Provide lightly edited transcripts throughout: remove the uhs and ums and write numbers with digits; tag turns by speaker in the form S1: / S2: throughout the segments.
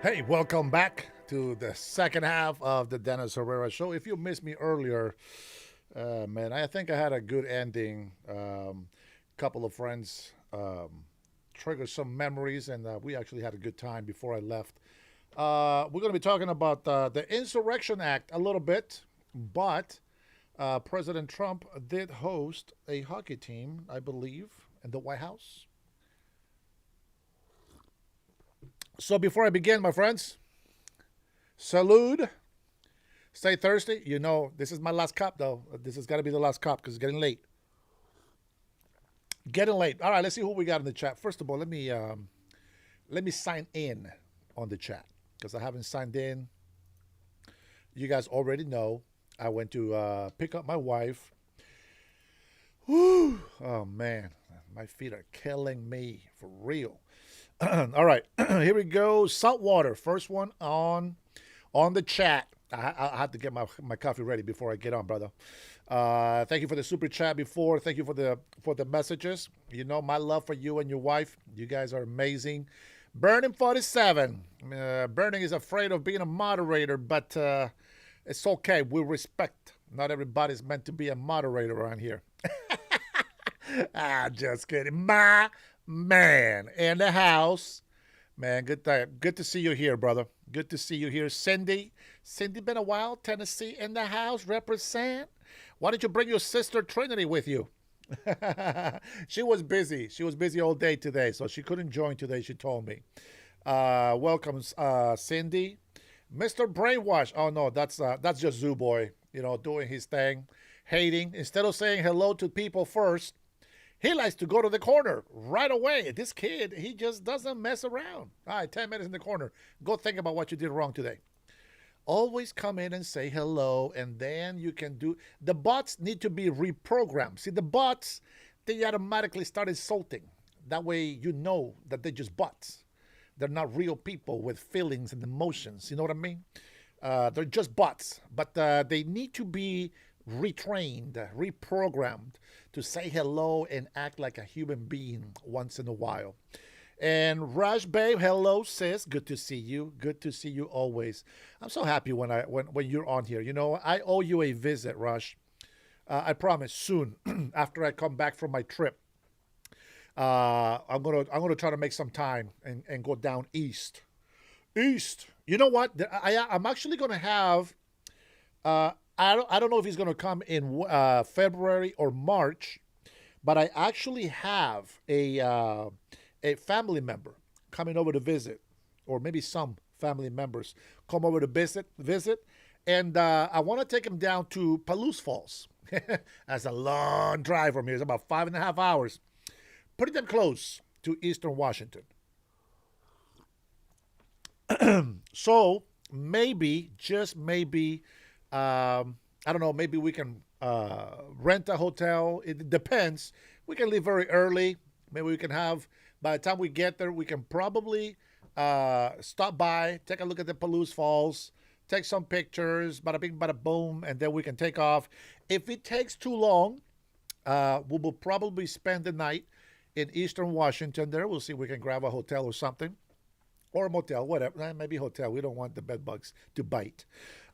S1: Hey, welcome back to the second half of the Dennis Herrera show. If you missed me earlier, man, I think I had a good ending. Couple of friends triggered some memories, and we actually had a good time before I left. We're going to be talking about the Insurrection Act a little bit, but President Trump did host a hockey team, I believe, in the White House. So before I begin, my friends, salute. Stay thirsty. You know, this is my last cup, though. This has got to be the last cup because it's getting late. Getting late. All right, let's see who we got in the chat. First of all, let me sign in on the chat because I haven't signed in. You guys already know I went to pick up my wife. Whew. Oh, man. My feet are killing me for real. All right, here we go. Saltwater, first one on the chat. I have to get my coffee ready before I get on, brother. Thank you for the super chat before. Thank you for the messages. You know my love for you and your wife. You guys are amazing. Burning 47. Burning is afraid of being a moderator, but it's okay. We respect. Not everybody's meant to be a moderator around here. Just kidding. My man in the house. Man, good to see you here, brother. Good to see you here. Cindy, been a while. Tennessee in the house. Represent. Why didn't you bring your sister Trinity with you? She was busy. She was busy all day today, so she couldn't join today, she told me. Welcome, Cindy. Mr. Brainwash. Oh, no, that's just Zoo Boy, doing his thing. Hating. Instead of saying hello to people first, he likes to go to the corner right away. This kid, he just doesn't mess around. All right, 10 minutes in the corner. Go think about what you did wrong today. Always come in and say hello, and then you can do... The bots need to be reprogrammed. See, the bots, they automatically start insulting. That way you know that they're just bots. They're not real people with feelings and emotions. You know what I mean? They're just bots. But they need to be retrained, reprogrammed to say hello and act like a human being once in a while. And Rush, babe, hello, sis. Good to see you. Good to see you always. I'm so happy when you're on here. You know, I owe you a visit, Rush. I promise soon after I come back from my trip. I'm gonna try to make some time and go down east. East. You know what? I'm actually gonna have. I don't know if he's gonna come in February or March, but I actually have a family member coming over to visit, or maybe some family members come over to visit, and I want to take him down to Palouse Falls. That's a long drive from here. It's about 5.5 hours. Pretty damn close to Eastern Washington. So maybe, just maybe, I don't know, maybe we can rent a hotel. It depends. We can leave very early. Maybe we can have, by the time we get there, we can probably stop by, take a look at the Palouse Falls, take some pictures, bada bing, bada boom, and then we can take off. If it takes too long, we will probably spend the night in Eastern Washington there. We'll see if we can grab a hotel or something. Or a motel, whatever. Maybe hotel. We don't want the bed bugs to bite.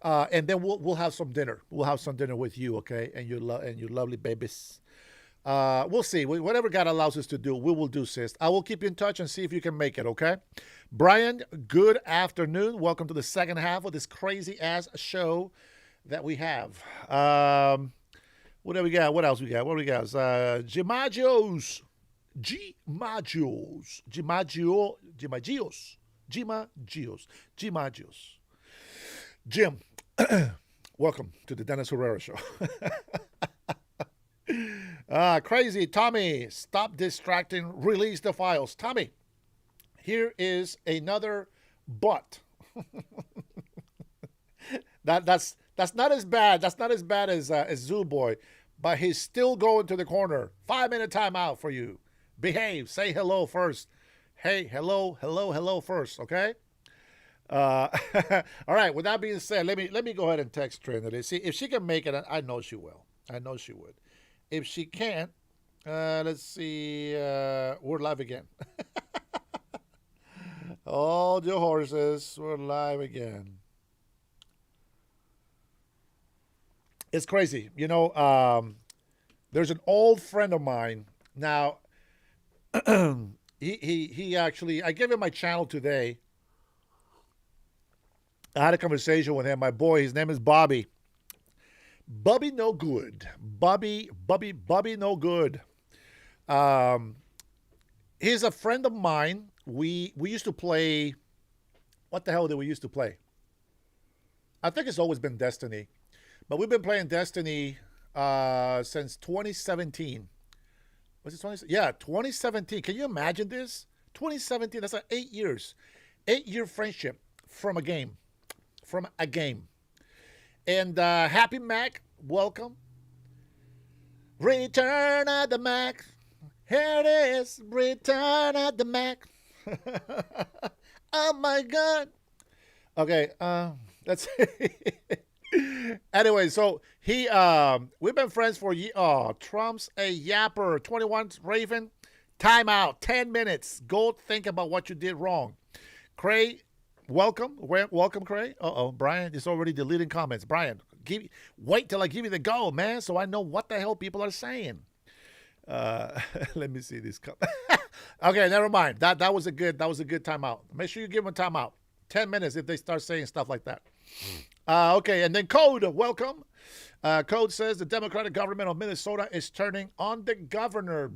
S1: And then we'll have some dinner. We'll have some dinner with you, okay? And your lovely babies. We'll see. Whatever God allows us to do, we will do, sis. I will keep you in touch and see if you can make it, okay? Brian, good afternoon. Welcome to the second half of this crazy-ass show that we have. What do we got? What else we got? What do we got? Gimagios. Jim, welcome to the Dennis Herrera Show. Crazy. Tommy, stop distracting. Release the files. Tommy, here is another butt. That's not as bad. That's not as bad as Zoo Boy, but he's still going to the corner. 5-minute timeout for you. Behave. Say hello first. Hey, hello first, okay? All right, with that being said, let me go ahead and text Trinity. See, if she can make it, I know she will. I know she would. If she can't, let's see, we're live again. Hold your horses. We're live again. It's crazy. You know, there's an old friend of mine. Now, he actually, I gave him my channel today. I had a conversation with him. My boy, his name is Bobby. Bobby no good. Bobby no good. He's a friend of mine. We used to play, what the hell did we used to play? I think it's always been Destiny. But we've been playing Destiny since 2017. Was it 20? Yeah, 2017. Can you imagine this? 2017. That's like 8 years. 8-year friendship from a game. From a game. And Happy Mac, welcome. Return of the Mac. Here it is. Return of the Mac. Oh my God. Okay. Let's see. Anyway, so we've been friends for years. Oh, Trump's a yapper. 21 Raven. Timeout. 10 minutes. Go think about what you did wrong. Cray, welcome. Welcome, Cray. Brian is already deleting comments. Brian, wait till I give you the go, man, so I know what the hell people are saying. Let me see this. Okay, never mind. That was a good timeout. Make sure you give them a timeout. 10 minutes if they start saying stuff like that. Okay, and then Code, welcome. Code says the Democratic government of Minnesota is turning on the governor.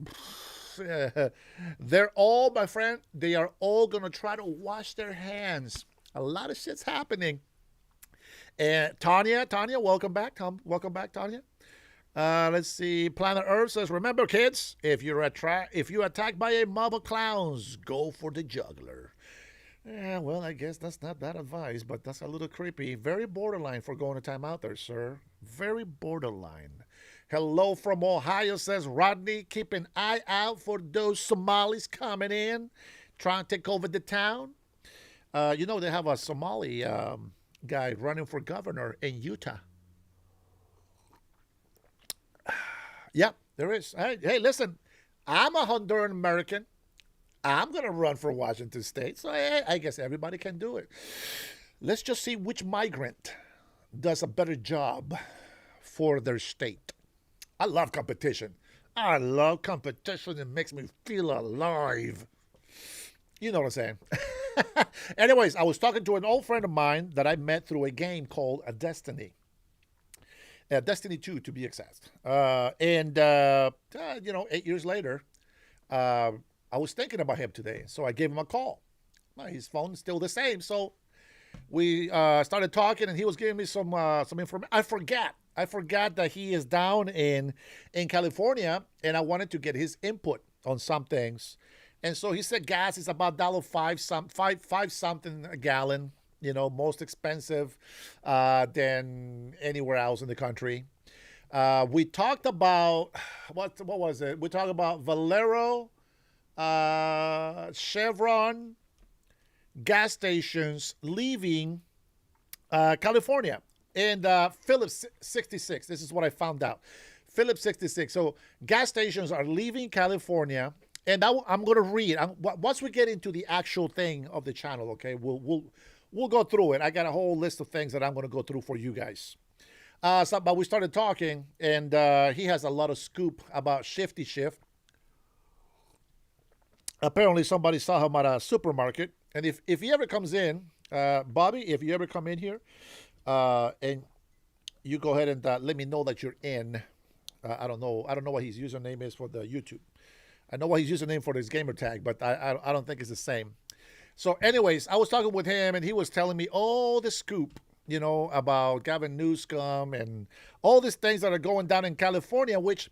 S1: They're all, my friend, they are all going to try to wash their hands. A lot of shit's happening. And Tanya, welcome back. Welcome back, Tanya. Let's see. Planet Earth says, remember, kids, if you're attacked by a mob of clowns, go for the juggler. Yeah, well, I guess that's not bad advice, but that's a little creepy. Very borderline for going to timeout there, sir. Very borderline. Hello from Ohio, says Rodney. Keep an eye out for those Somalis coming in, trying to take over the town. You know, they have a Somali guy running for governor in Utah. Yeah, there is. Hey, listen, I'm a Honduran American. I'm going to run for Washington State. So I guess everybody can do it. Let's just see which migrant does a better job for their state. I love competition. I love competition. It makes me feel alive. You know what I'm saying? Anyways, I was talking to an old friend of mine that I met through a game called a Destiny. Destiny 2, to be exact. 8 years later, uh, I was thinking about him today. So I gave him a call. His phone's still the same. So we started talking, and he was giving me some information. I forgot that he is down in California, and I wanted to get his input on some things. And so he said gas is about $5 something a gallon. Most expensive than anywhere else in the country. We talked about what was it? We talked about Valero, Chevron gas stations leaving California, and Phillips 66. This is what I found out. Phillips 66. So gas stations are leaving California, and I'm going to read. Once we get into the actual thing of the channel, okay, we'll go through it. I got a whole list of things that I'm going to go through for you guys. But we started talking, and he has a lot of scoop about Shifty Shift. Apparently, somebody saw him at a supermarket. And if he ever comes in, Bobby, if you ever come in here, and you go ahead and let me know that you're in. I don't know what his username is for the YouTube. I know what his username for his gamer tag, but I don't think it's the same. So anyways, I was talking with him, and he was telling me all the scoop, about Gavin Newsom and all these things that are going down in California, which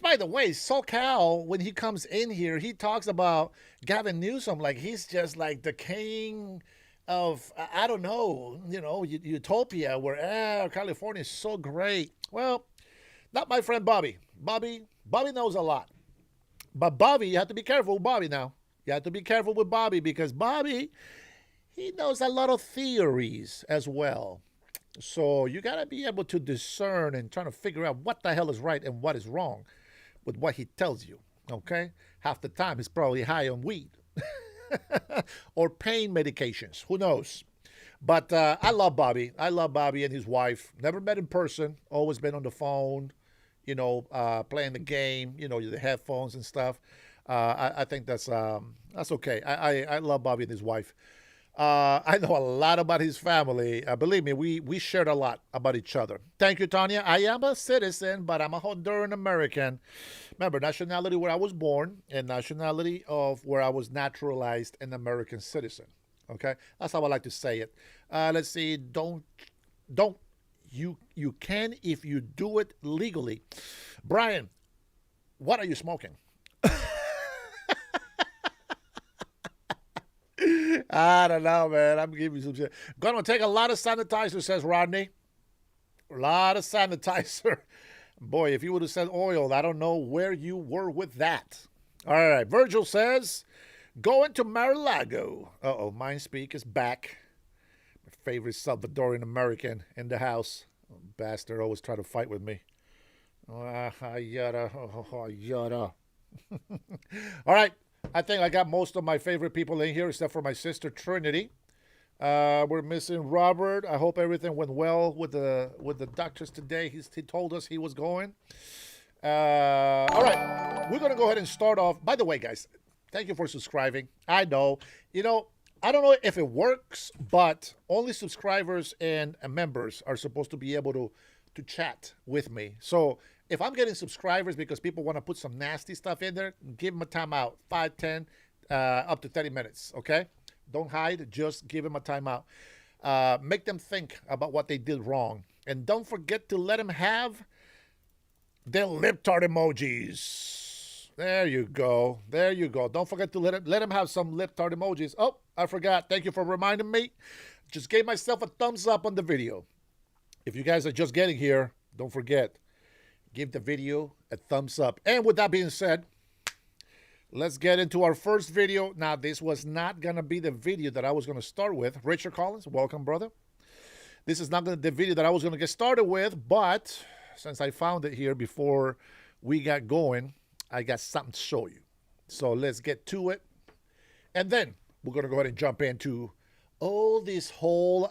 S1: by the way, SoCal, when he comes in here, he talks about Gavin Newsom like he's just like the king of, I don't know, utopia where California is so great. Well, not my friend Bobby. Bobby knows a lot. But Bobby, you have to be careful with Bobby now. You have to be careful with Bobby because Bobby, he knows a lot of theories as well. So you got to be able to discern and try to figure out what the hell is right and what is wrong with what he tells you, okay? Half the time he's probably high on weed or pain medications. Who knows? But I love Bobby. I love Bobby and his wife. Never met in person. Always been on the phone, playing the game, the headphones and stuff. I think that's okay. I love Bobby and his wife. I know a lot about his family. Believe me, we shared a lot about each other. Thank you, Tanya. I am a citizen, but I'm a Honduran American. Remember, nationality where I was born and nationality of where I was naturalized an American citizen. Okay? That's how I like to say it. Let's see. Don't. You can if you do it legally. Brian, what are you smoking? I don't know, man. I'm giving you some shit. Gonna take a lot of sanitizer, says Rodney. A lot of sanitizer. Boy, if you would have said oil, I don't know where you were with that. All right. Virgil says, going to Mar-a-Lago. Uh-oh, Mindspeak is back. My favorite Salvadorian American in the house. Oh, bastard always try to fight with me. Yada. All right. I think I got most of my favorite people in here except for my sister Trinity. We're missing Robert. I hope everything went well with the doctors today. He told us he was going. All right. We're going to go ahead and start off. By the way, guys, thank you for subscribing. I know. I don't know if it works, but only subscribers and members are supposed to be able to chat with me. So if I'm getting subscribers because people want to put some nasty stuff in there, give them a timeout, 5, 10, up to 30 minutes, okay? Don't hide, just give them a timeout. Make them think about what they did wrong. And don't forget to let them have their lip tart emojis. There you go. Don't forget to let them have some lip tart emojis. Oh, I forgot. Thank you for reminding me. Just gave myself a thumbs up on the video. If you guys are just getting here, don't forget, give the video a thumbs up. And with that being said, let's get into our first video. Now, this was not going to be the video that I was going to start with. Richard Collins, welcome, brother. This is not the video that I was going to get started with, but since I found it here before we got going, I got something to show you. So let's get to it. And then we're going to go ahead and jump into all these whole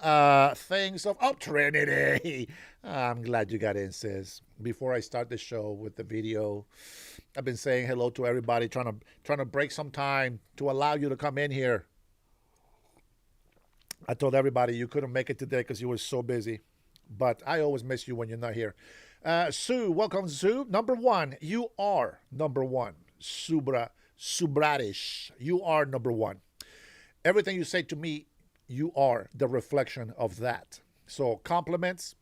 S1: things of, oh, Trinity. I'm glad you got in, sis. Before I start the show with the video, I've been saying hello to everybody, trying to break some time to allow you to come in here. I told everybody you couldn't make it today because you were so busy. But I always miss you when you're not here. Sue, welcome, Sue. Number one, you are number one. Subradish, you are number one. Everything you say to me, you are the reflection of that. So compliments,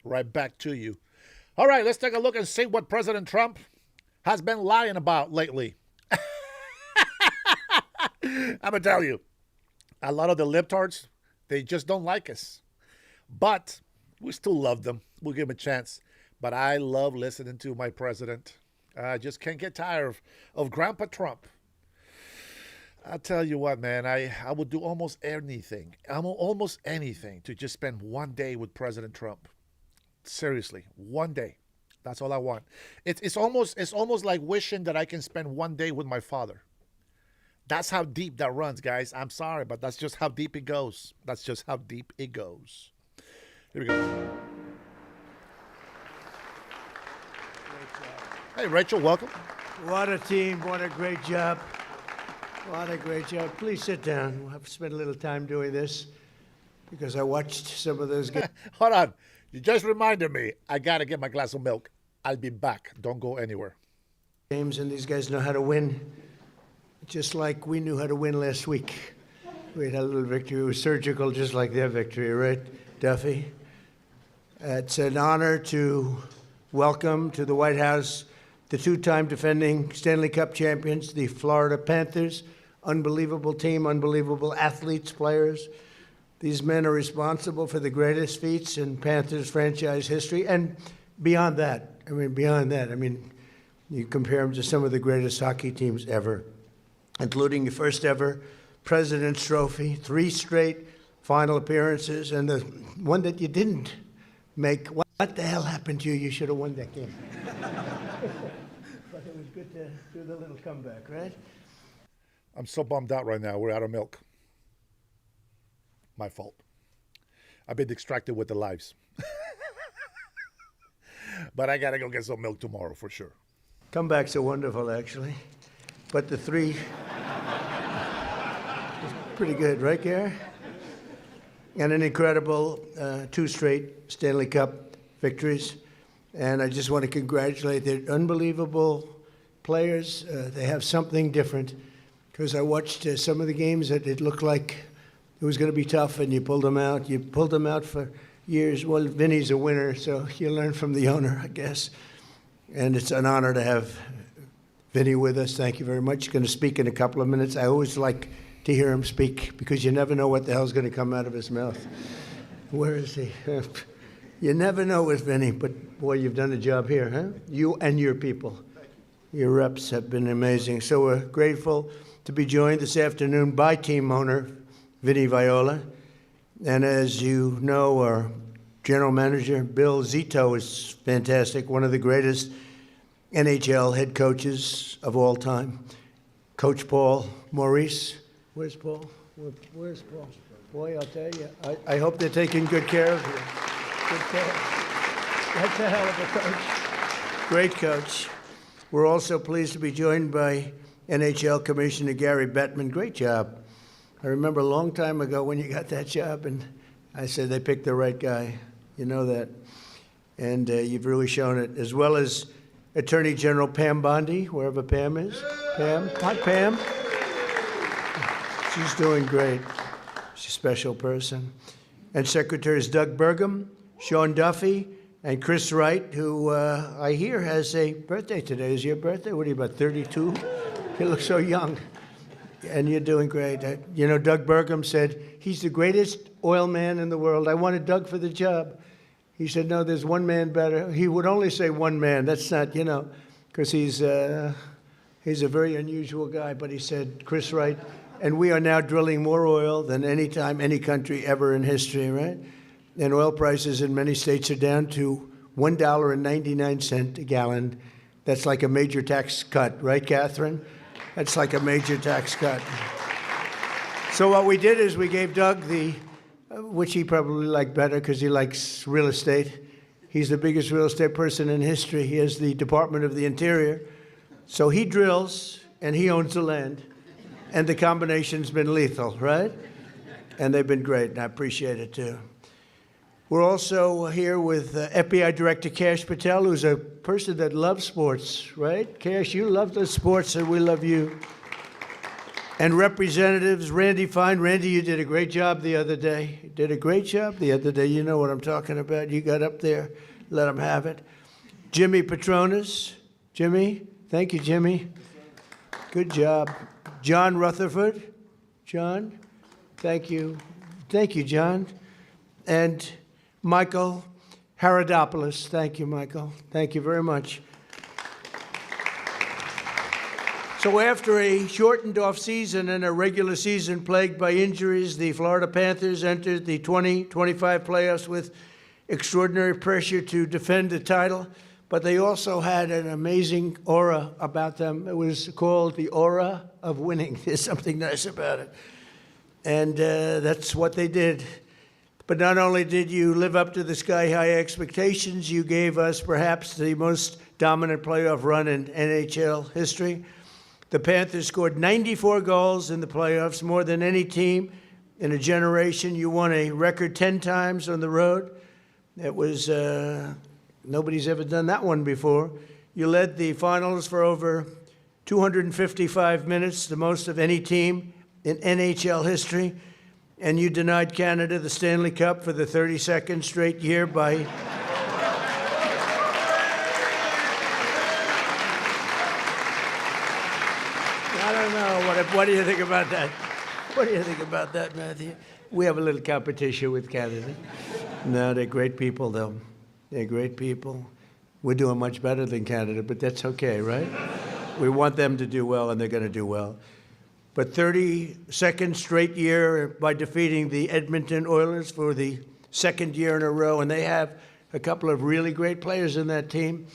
S1: right back to you. All right, let's take a look and see what President Trump has been lying about lately. I'm going to tell you, a lot of the libtards, they just don't like us. But we still love them. We'll give them a chance. But I love listening to my president. I just can't get tired of Grandpa Trump. I'll tell you what, man, I would do almost anything to just spend one day with President Trump. Seriously, one day. That's all I want. It's almost like wishing that I can spend one day with my father. That's how deep that runs, guys. I'm sorry, but that's just how deep it goes. That's just how deep it goes. Here we go. Hey, Rachel, welcome.
S2: What a team. What a great job. What a great job. Please sit down. We'll have to spend a little time doing this because I watched some of those games.
S1: Hold on. You just reminded me. I got to get my glass of milk. I'll be back. Don't go anywhere.
S2: And these guys know how to win, just like we knew how to win last week. We had a little victory. It was surgical, just like their victory, right, Duffy? It's an honor to welcome to the White House the two-time defending Stanley Cup champions, the Florida Panthers. Unbelievable team, unbelievable athletes, players. These men are responsible for the greatest feats in Panthers franchise history. And beyond that, you compare them to some of the greatest hockey teams ever, including the first ever President's Trophy, 3 straight final appearances, and the one that you didn't make. What the hell happened to you? You should have won that game. But it was good to do the little comeback, right?
S1: I'm so bummed out right now. We're out of milk. My fault. I've been distracted with the lives. But I got to go get some milk tomorrow for sure.
S2: Comebacks are wonderful, actually. But the 3 is pretty good, right, Gary? And an incredible 2 straight Stanley Cup victories. And I just want to congratulate the unbelievable players. They have something different. Because I watched some of the games that it looked like it was going to be tough, and you pulled them out. You pulled them out for years. Well, Vinny's a winner, so you learn from the owner, I guess. And it's an honor to have Vinny with us. Thank you very much. He's going to speak in a couple of minutes. I always like to hear him speak because you never know what the hell's going to come out of his mouth. Where is he? You never know with Vinny, but boy, you've done a job here, huh? You and your people. Your reps have been amazing. So we're grateful to be joined this afternoon by team owner Vinny Viola. And as you know, our general manager, Bill Zito, is fantastic, one of the greatest NHL head coaches of all time. Coach Paul Maurice. Where's Paul? Where's Paul? Boy, I'll tell you, I hope they're taking good care of you. Good care. That's a hell of a coach. Great coach. We're also pleased to be joined by NHL Commissioner Gary Bettman. Great job. I remember a long time ago when you got that job, and I said they picked the right guy. You know that. And you've really shown it, as well as Attorney General Pam Bondi, wherever Pam is. Pam. Hi, Pam. She's doing great. She's a special person. And Secretaries Doug Burgum, Sean Duffy, and Chris Wright, who I hear has a birthday today. Is your birthday? What are you, about 32? You look so young. And you're doing great. You know, Doug Burgum said he's the greatest oil man in the world. I wanted Doug for the job. He said, no, there's one man better. He would only say one man. That's not, because he's a very unusual guy. But he said, Chris Wright, and we are now drilling more oil than any time, any country ever in history, right? And oil prices in many states are down to $1.99 a gallon. That's like a major tax cut, right, Catherine? That's like a major tax cut. So what we did is we gave Doug the, which he probably liked better because he likes real estate. He's the biggest real estate person in history. He has the Department of the Interior. So he drills and he owns the land. And the combination's been lethal, right? And they've been great, and I appreciate it too. We're also here with FBI Director Kash Patel, who's a person that loves sports, right? Kash, you love the sports, and we love you. And Representatives Randy Fine. Randy, you did a great job the other day. You did a great job the other day. You know what I'm talking about. You got up there. Let them have it. Jimmy Petronas. Jimmy. Thank you, Jimmy. Good job. John Rutherford. John. Thank you. Thank you, John. And Michael Haradopoulos. Thank you, Michael. Thank you very much. So after a shortened off-season and a regular season plagued by injuries, the Florida Panthers entered the 2025 playoffs with extraordinary pressure to defend the title, but they also had an amazing aura about them. It was called the aura of winning. There's something nice about it. And that's what they did. But not only did you live up to the sky-high expectations, you gave us perhaps the most dominant playoff run in NHL history. The Panthers scored 94 goals in the playoffs, more than any team in a generation. You won a record 10 times on the road. It was, nobody's ever done that one before. You led the finals for over 255 minutes, the most of any team in NHL history. And you denied Canada the Stanley Cup for the 32nd straight year by... I don't know. What do you think about that? What do you think about that, Matthew? We have a little competition with Canada. No, they're great people, though. They're great people. We're doing much better than Canada, but that's okay, right? We want them to do well, and they're going to do well. But 32nd straight year by defeating the Edmonton Oilers for the second year in a row, and they have a couple of really great players in that team,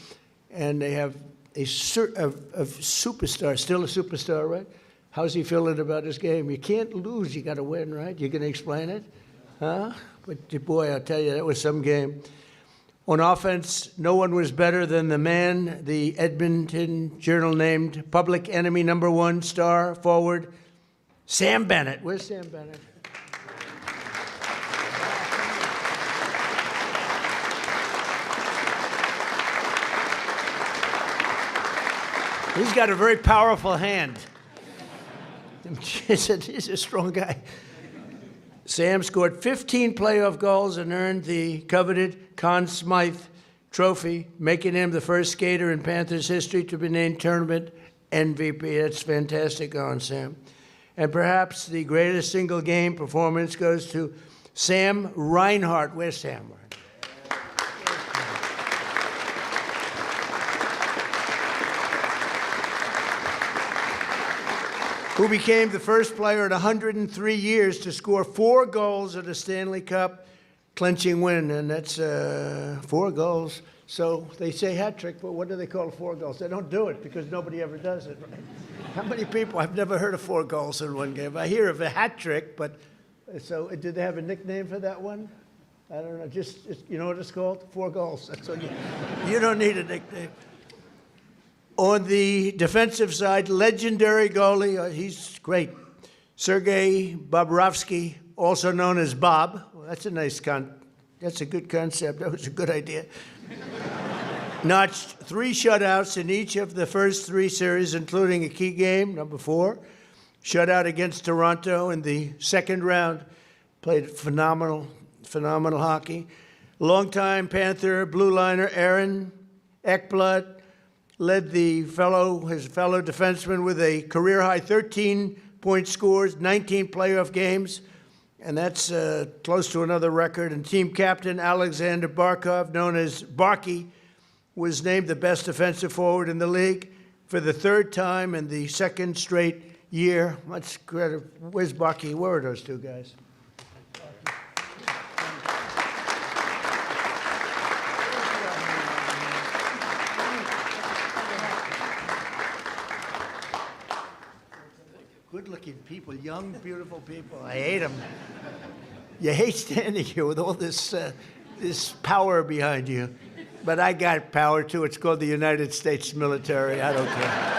S2: and they have a superstar, still a superstar, right? How's he feeling about his game? You can't lose, you got to win, right? You going to explain it? Huh? But boy, I'll tell you, that was some game. On offense, no one was better than the man the Edmonton Journal named public enemy #1 star forward, Sam Bennett. Where's Sam Bennett? He's got a very powerful hand. He's a strong guy. Sam scored 15 playoff goals and earned the coveted Conn Smythe Trophy, making him the first skater in Panthers history to be named tournament MVP. That's fantastic on Sam. And perhaps the greatest single game performance goes to Sam Reinhart. Where's Sam? Who became the first player in 103 years to score 4 goals at a Stanley Cup clinching win, and that's 4 goals. So they say hat trick, but what do they call 4 goals? They don't do it because nobody ever does it. Right? How many people? I've never heard of 4 goals in one game. I hear of a hat trick, but so did they have a nickname for that one? I don't know. Just you know what it's called? 4 goals. That's what you don't need a nickname. On the defensive side, legendary goalie, he's great. Sergei Bobrovsky, also known as Bob. Well, that's a that's a good concept. That was a good idea. Notched 3 shutouts in each of the first 3 series, including a key game, #4. Shutout against Toronto in the second round. Played phenomenal hockey. Longtime Panther blue liner Aaron Ekblad led his fellow defenseman with a career-high 13-point scores, 19 playoff games, and that's close to another record. And team captain Alexander Barkov, known as Barky, was named the best defensive forward in the league for the 3rd time in the 2nd straight year. Much credit. Where's Barky? Where are those 2 guys? people, young, beautiful people. I hate them. You hate standing here with all this power behind you. But I got power, too. It's called the United States military. I don't care.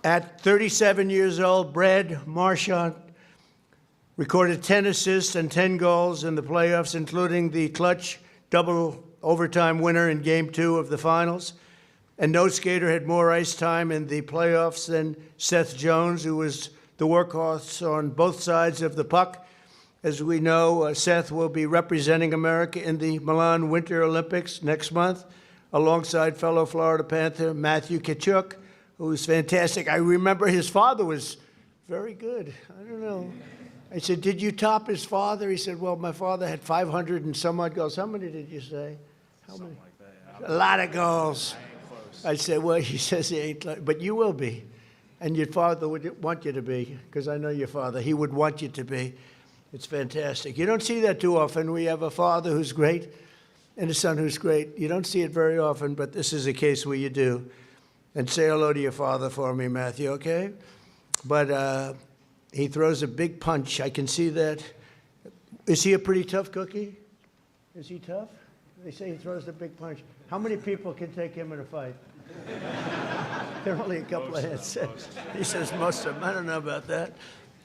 S2: At 37 years old, Brad Marchand recorded 10 assists and 10 goals in the playoffs, including the clutch double overtime winner in Game 2 of the finals. And no skater had more ice time in the playoffs than Seth Jones, who was the workhorse on both sides of the puck. As we know, Seth will be representing America in the Milan Winter Olympics next month, alongside fellow Florida Panther Matthew Tkachuk, who's fantastic. I remember his father was very good. I don't know. I said, did you top his father? He said, well, my father had 500 and some odd goals. How many did you say? How many? Like that. A lot of goals. I said, well, he says he ain't, but you will be. And your father would want you to be, because I know your father. He would want you to be. It's fantastic. You don't see that too often. We have a father who's great and a son who's great. You don't see it very often, but this is a case where you do. And say hello to your father for me, Matthew, okay? But he throws a big punch. I can see that. Is he a pretty tough cookie? Is he tough? They say he throws the big punch. How many people can take him in a fight? There are only a couple of hands. He says most of them. I don't know about that.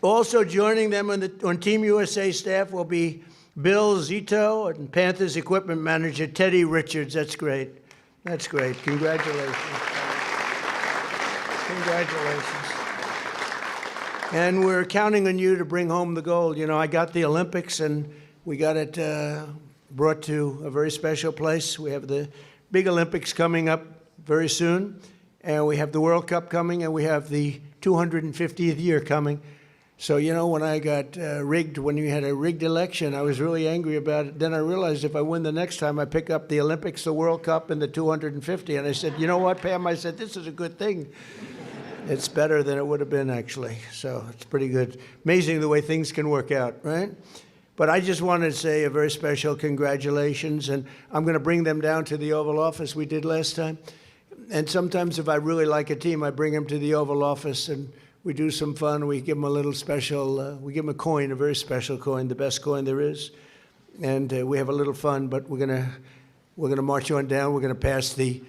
S2: Also joining them on Team USA staff will be Bill Zito and Panthers equipment manager Teddy Richards. That's great. That's great. Congratulations. Congratulations. And we're counting on you to bring home the gold. You know, I got the Olympics, and we got it brought to a very special place. We have the big Olympics coming up very soon, and we have the World Cup coming, and we have the 250th year coming. So, you know, when I got rigged, when we had a rigged election, I was really angry about it. Then I realized if I win the next time, I pick up the Olympics, the World Cup, and the 250. And I said, you know what, Pam? I said, this is a good thing. It's better than it would have been, actually. So it's pretty good. Amazing the way things can work out, right? But I just wanted to say a very special congratulations. And I'm going to bring them down to the Oval Office we did last time. And sometimes if I really like a team, I bring them to the Oval Office and we do some fun. We give them a little special, we give them a coin, a very special coin, the best coin there is. And we have a little fun, but we're gonna march on down. We're gonna pass the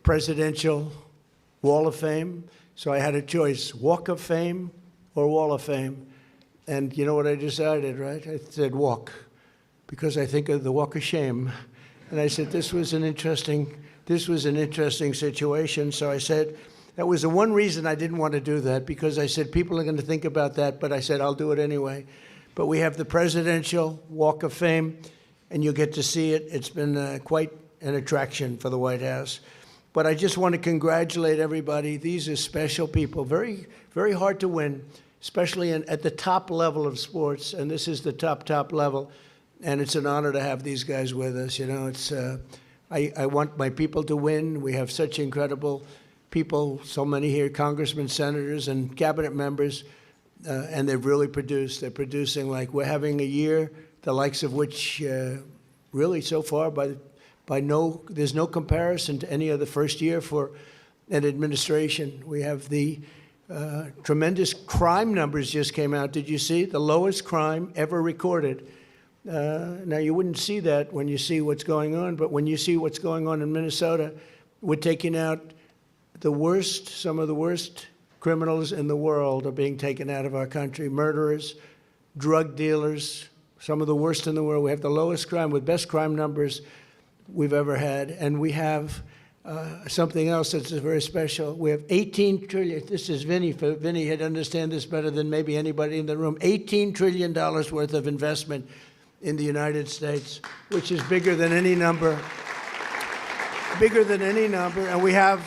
S2: Presidential Wall of Fame. So I had a choice, Walk of Fame or Wall of Fame. And you know what I decided, right? I said walk, because I think of the Walk of Shame. And I said, this was an interesting situation. So I said, that was the one reason I didn't want to do that, because I said, people are going to think about that, but I said, I'll do it anyway. But we have the Presidential Walk of Fame, and you'll get to see it. It's been quite an attraction for the White House. But I just want to congratulate everybody. These are special people, very, very hard to win, especially at the top level of sports, and this is the top level. And it's an honor to have these guys with us. You know, it's I want my people to win. We have such incredible people, so many here, congressmen, senators, and cabinet members, and they've really produced. They're producing like we're having a year, the likes of which really so far there's no comparison to any other first year for an administration. We have the tremendous crime numbers just came out. Did you see? The lowest crime ever recorded. Now, you wouldn't see that when you see what's going on, but when you see what's going on in Minnesota, we're taking out some of the worst criminals in the world are being taken out of our country. Murderers, drug dealers, some of the worst in the world. We have the lowest crime with best crime numbers we've ever had. And we have something else that's very special. We have 18 trillion, this is Vinny, Vinny had understand this better than maybe anybody in the room, $18 trillion worth of investment in the United States, which is bigger than any number. And we have,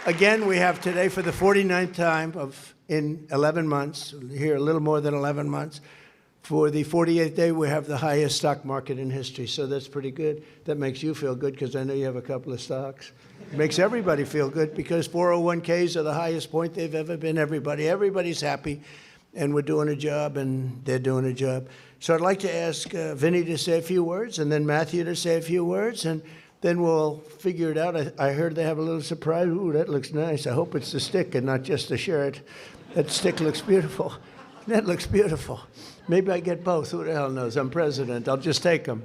S2: again, we have today for the 49th time in 11 months, here a little more than 11 months, for the 48th day, we have the highest stock market in history. So that's pretty good. That makes you feel good because I know you have a couple of stocks. It makes everybody feel good because 401ks are the highest point they've ever been. Everybody's happy, and we're doing a job, and they're doing a job. So I'd like to ask Vinny to say a few words, and then Matthew to say a few words, and then we'll figure it out. I heard they have a little surprise. Ooh, that looks nice. I hope it's the stick and not just the shirt. That stick looks beautiful. That looks beautiful. Maybe I get both. Who the hell knows? I'm president. I'll just take them.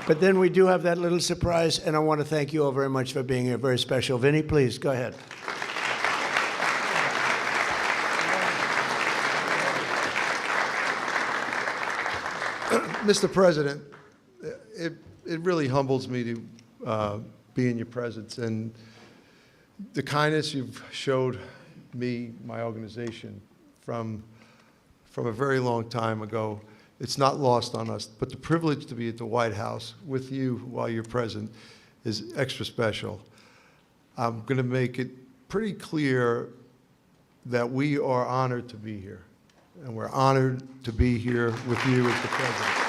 S2: But then we do have that little surprise, and I want to thank you all very much for being here. Very special. Vinny, please, go ahead.
S3: Mr. President, it really humbles me to be in your presence, and the kindness you've showed me, my organization, from a very long time ago, it's not lost on us. But the privilege to be at the White House with you while you're present is extra special. I'm going to make it pretty clear that we are honored to be here, and we're honored to be here with you as the president.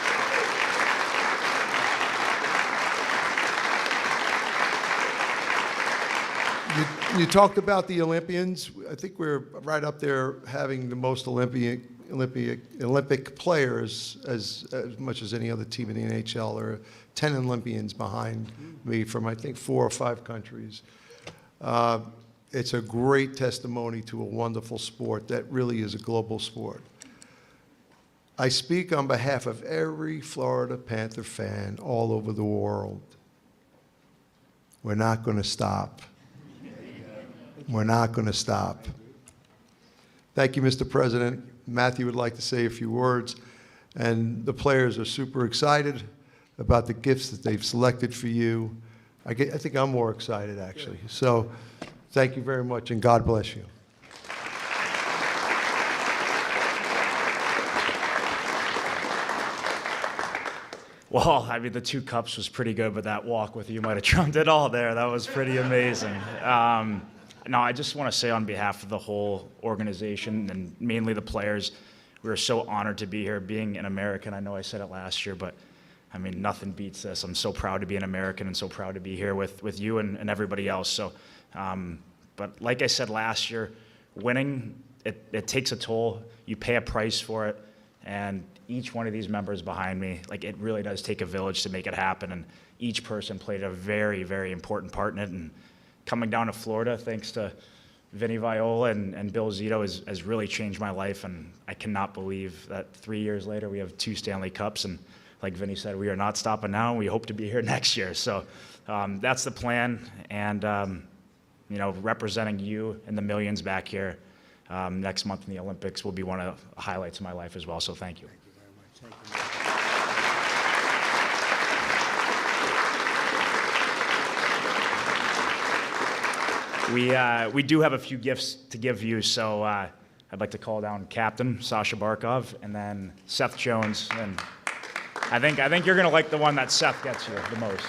S3: You talked about the Olympians. I think we're right up there having the most Olympic players as much as any other team in the NHL. There are 10 Olympians behind me from, I think, 4 or 5 countries. It's a great testimony to a wonderful sport that really is a global sport. I speak on behalf of every Florida Panther fan all over the world. We're not going to stop. We're not going to stop. Thank you, Mr. President. Matthew would like to say a few words, and the players are super excited about the gifts that they've selected for you. I think I'm more excited, actually. So thank you very much, and God bless you.
S4: Well, I mean, the 2 cups was pretty good, but that walk with you might have trumped it all there. That was pretty amazing. No, I just want to say on behalf of the whole organization and mainly the players, we are so honored to be here. Being an American, I know I said it last year, but I mean, nothing beats this. I'm so proud to be an American and so proud to be here with you and everybody else. So, but like I said last year, winning, it takes a toll. You pay a price for it. And each one of these members behind me, like, it really does take a village to make it happen. And each person played a very, very important part in it. And coming down to Florida, thanks to Vinny Viola and Bill Zito, has really changed my life. And I cannot believe that 3 years later we have 2 Stanley Cups. And like Vinny said, we are not stopping now, and we hope to be here next year. So that's the plan. And, you know, representing you and the millions back here next month in the Olympics will be one of the highlights of my life as well. So thank you.
S2: Thank you very much. Thank you.
S4: We do have a few gifts to give you, so I'd like to call down Captain Sasha Barkov and then Seth Jones. And I think you're going to like the one that Seth gets you the most.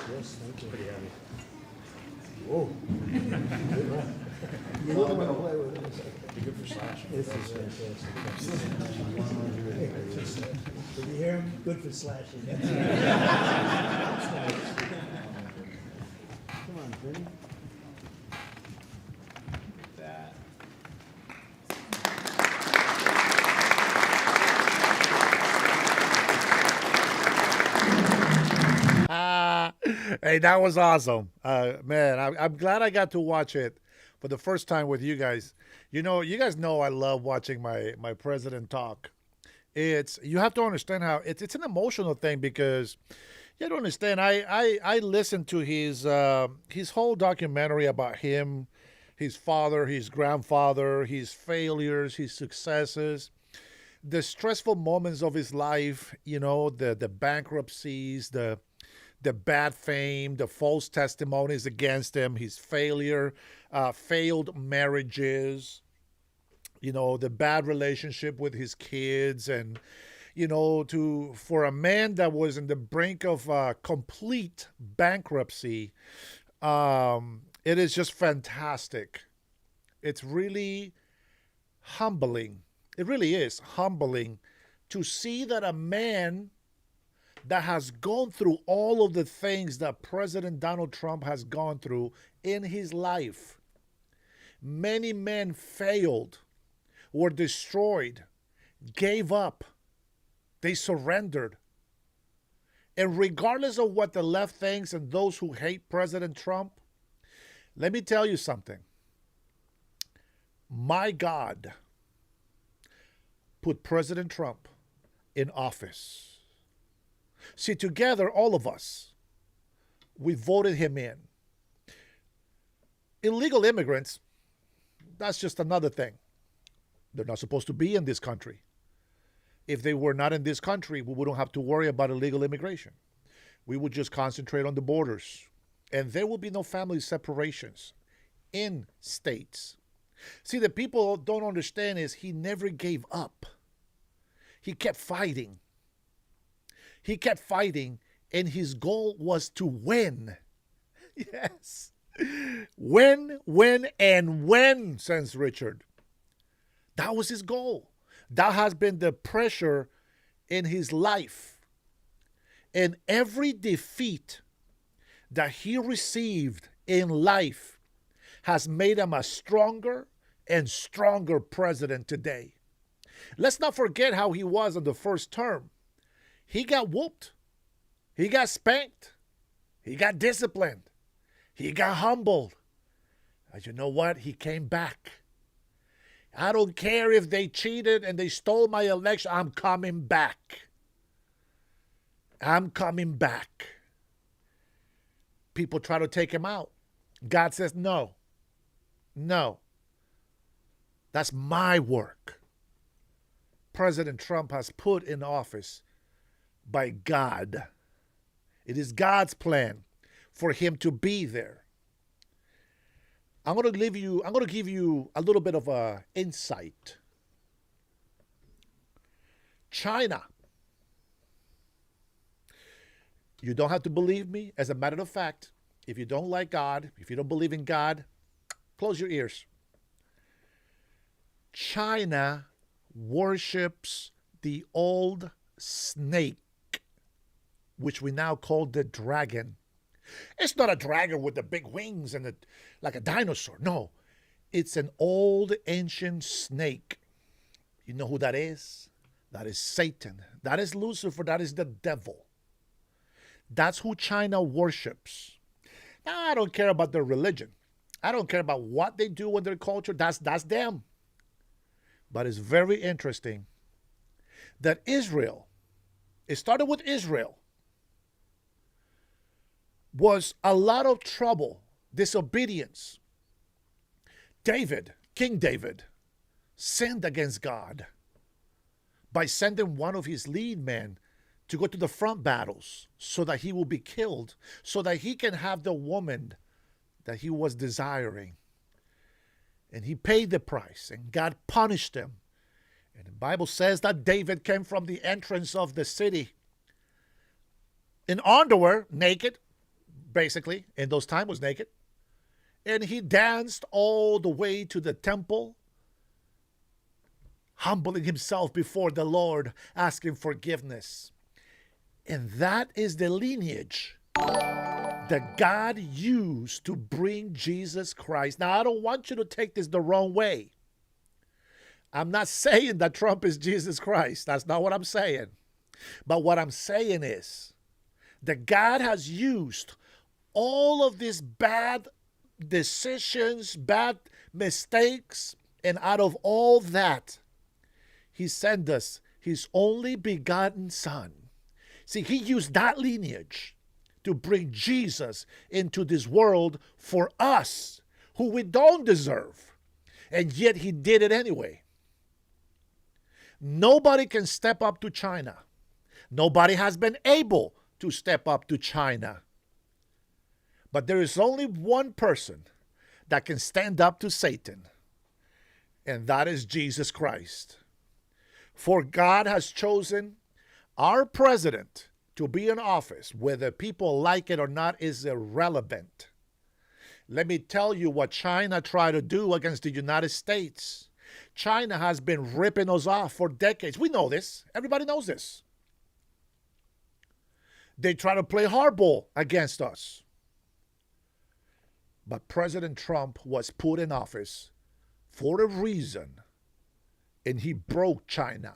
S2: Yes, thank you. Pretty heavy. Whoa. You don't want to play with this.
S5: Be good for slashing.
S2: This is fantastic. Did you hear him? Good for slashing. That's nice. Come on, Vinny.
S1: Hey, that was awesome. Man, I'm glad I got to watch it for the first time with you guys. You know, you guys know I love watching my president talk. You have to understand how it's an emotional thing, because you have to understand, I listened to his whole documentary about him, his father, his grandfather, his failures, his successes, the stressful moments of his life, you know, the bankruptcies, the bad fame, the false testimonies against him, his failure, failed marriages, you know, the bad relationship with his kids. And, for a man that was in the brink of complete bankruptcy, it is just fantastic. It's really humbling. It really is humbling to see that a man that has gone through all of the things that President Donald Trump has gone through in his life. Many men failed, were destroyed, gave up, they surrendered. And regardless of what the left thinks and those who hate President Trump, let me tell you something. My God put President Trump in office. See, together, all of us, we voted him in. Illegal immigrants, that's just another thing. They're not supposed to be in this country. If they were not in this country, we wouldn't have to worry about illegal immigration. We would just concentrate on the borders. And there will be no family separations in states. See, the people don't understand is he never gave up. He kept fighting. He kept fighting, and his goal was to win. Yes. Win, and win, says Richard. That was his goal. That has been the pressure in his life. And every defeat that he received in life has made him a stronger and stronger president today. Let's not forget how he was in the first term. He got whooped. He got spanked. He got disciplined. He got humbled. But you know what? He came back. I don't care if they cheated and they stole my election. I'm coming back. I'm coming back. People try to take him out. God says, no. No. That's my work. President Trump has put in office by God. It is God's plan for him to be there. I'm going to give you a little bit of a insight. China. You don't have to believe me. As a matter of fact, if you don't like God, if you don't believe in God, close your ears. China worships the old snake, which we now call the dragon. It's not a dragon with the big wings and like a dinosaur. No, it's an old ancient snake. You know who that is? That is Satan. That is Lucifer. That is the devil. That's who China worships. Now, I don't care about their religion. I don't care about what they do in their culture. That's them. But it's very interesting that Israel, it started with Israel, was a lot of trouble, disobedience. King David, sinned against God by sending one of his lead men to go to the front battles so that he will be killed, so that he can have the woman that he was desiring. And he paid the price, and God punished him. And the Bible says that David came from the entrance of the city in underwear, naked, basically, in those times was naked. And he danced all the way to the temple, humbling himself before the Lord, asking forgiveness. And that is the lineage that God used to bring Jesus Christ. Now, I don't want you to take this the wrong way. I'm not saying that Trump is Jesus Christ. That's not what I'm saying. But what I'm saying is that God has used all of these bad decisions, bad mistakes, and out of all that, he sent us his only begotten Son. See, he used that lineage to bring Jesus into this world for us, who we don't deserve. And yet he did it anyway. Nobody can step up to China. Nobody has been able to step up to China. But there is only one person that can stand up to Satan, and that is Jesus Christ. For God has chosen Our president to be in office, whether people like it or not, is irrelevant. Let me tell you what China tried to do against the United States. China has been ripping us off for decades. We know this. Everybody knows this. They try to play hardball against us. But President Trump was put in office for a reason, and he broke China.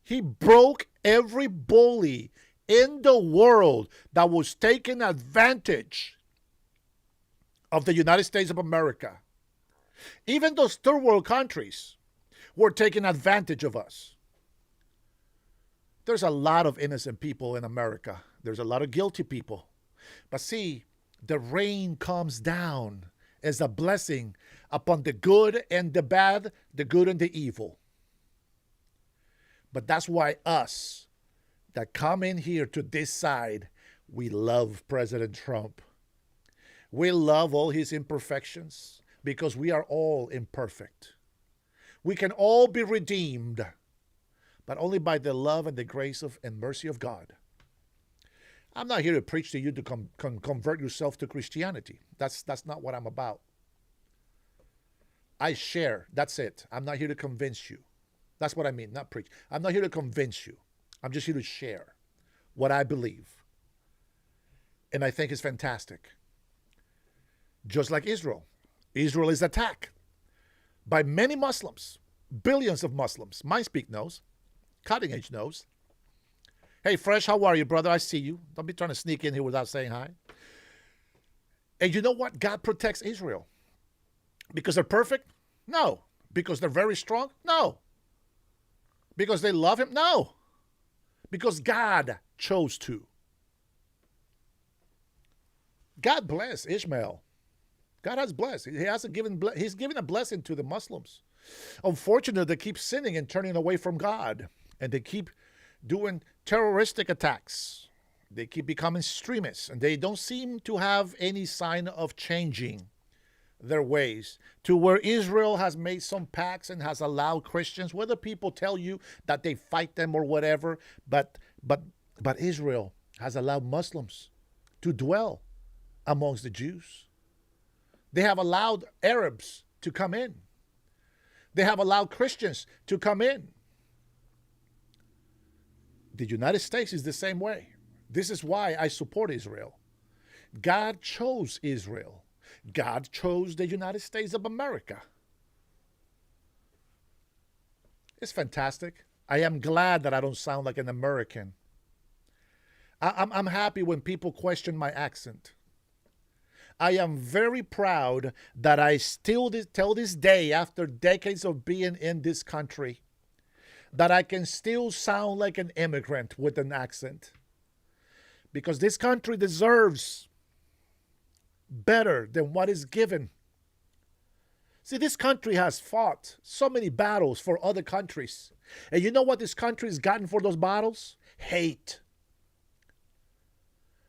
S1: He broke every bully in the world that was taking advantage of the United States of America. Even those third world countries were taking advantage of us. There's a lot of innocent people in America. There's a lot of guilty people. But see, the rain comes down as a blessing upon the good and the bad, the good and the evil. But that's why us that come in here to this side, we love President Trump. We love all his imperfections because we are all imperfect. We can all be redeemed, but only by the love and the grace of and mercy of God. I'm not here to preach to you to convert yourself to Christianity. That's not what I'm about. I share. That's it. I'm not here to convince you. That's what I mean, not preach. I'm not here to convince you. I'm just here to share what I believe. And I think it's fantastic. Just like Israel. Israel is attacked by many Muslims, billions of Muslims. MindSpeak knows. Cutting Edge knows. Hey, Fresh, how are you, brother? I see you. Don't be trying to sneak in here without saying hi. And you know what? God protects Israel. Because they're perfect? No. Because they're very strong? No. Because they love him? No. Because God chose to. God bless Ishmael. God has blessed. He's given a blessing to the Muslims. Unfortunately, they keep sinning and turning away from God. And they keep doing terroristic attacks. They keep becoming extremists. And they don't seem to have any sign of changing their ways to where Israel has made some pacts and has allowed Christians, whether people tell you that they fight them or whatever, but Israel has allowed Muslims to dwell amongst the Jews. They have allowed Arabs to come in. They have allowed Christians to come in. The United States is the same way. This is why I support Israel. God chose Israel. God chose the United States of America. It's fantastic. I am glad that I don't sound like an American. I'm happy when people question my accent. I am very proud that I still, till this day, after decades of being in this country, that I can still sound like an immigrant with an accent. Because this country deserves better than what is given. See, this country has fought so many battles for other countries. And you know what this country has gotten for those battles? Hate.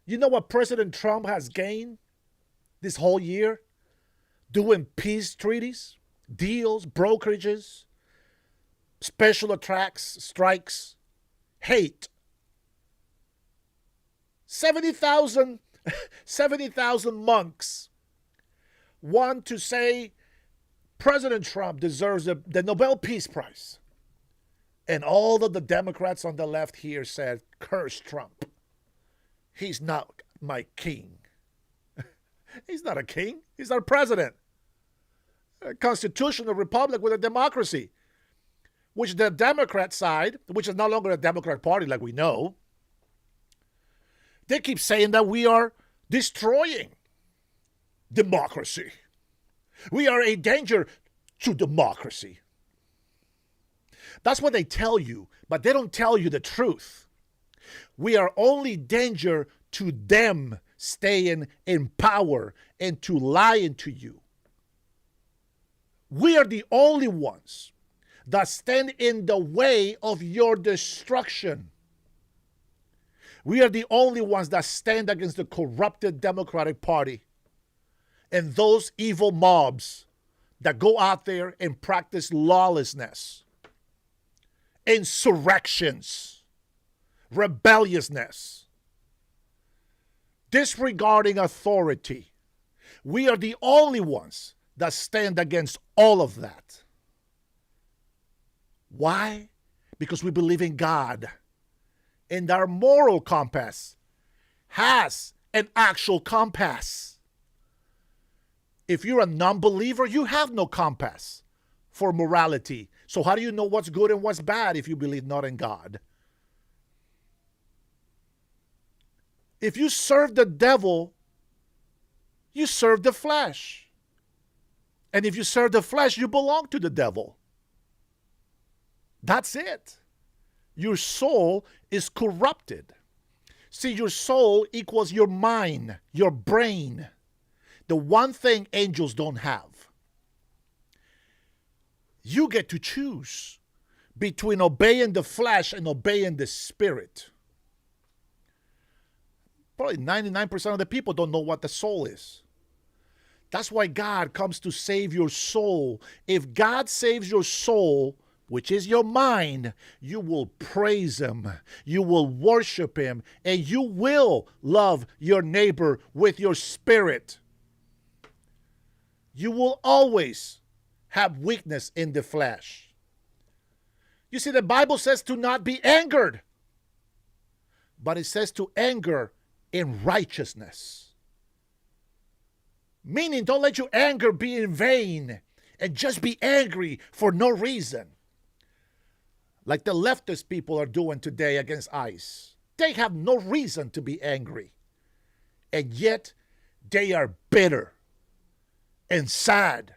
S1: You know what President Trump has gained this whole year? Doing peace treaties, deals, brokerages, special attacks, strikes, hate. 70,000 monks want to say President Trump deserves the Nobel Peace Prize. And all of the Democrats on the left here said, curse Trump. He's not my king. He's not a king. He's our president. A constitutional republic with a democracy, which the Democrat side, which is no longer a Democrat party like we know, they keep saying that we are destroying democracy. We are a danger to democracy. That's what they tell you, but they don't tell you the truth. We are only danger to them staying in power and to lying to you. We are the only ones that stand in the way of your destruction. We are the only ones that stand against the corrupted Democratic Party and those evil mobs that go out there and practice lawlessness, insurrections. rebelliousness, disregarding authority. We are the only ones that stand against all of that. Why? Because we believe in God. And our moral compass has an actual compass. If you're a non-believer, you have no compass for morality. So how do you know what's good and what's bad if you believe not in God? If you serve the devil, you serve the flesh. And if you serve the flesh, you belong to the devil. That's it. Your soul is corrupted. See, your soul equals your mind, your brain. The one thing angels don't have. You get to choose between obeying the flesh and obeying the spirit. Probably 99% of the people don't know what the soul is. That's why God comes to save your soul. If God saves your soul, which is your mind, you will praise him, you will worship him, and you will love your neighbor with your spirit. You will always have weakness in the flesh. You see, the Bible says to not be angered, but it says to anger in righteousness. Meaning, don't let your anger be in vain and just be angry for no reason. Like the leftist people are doing today against ICE. They have no reason to be angry. And yet, they are bitter and sad.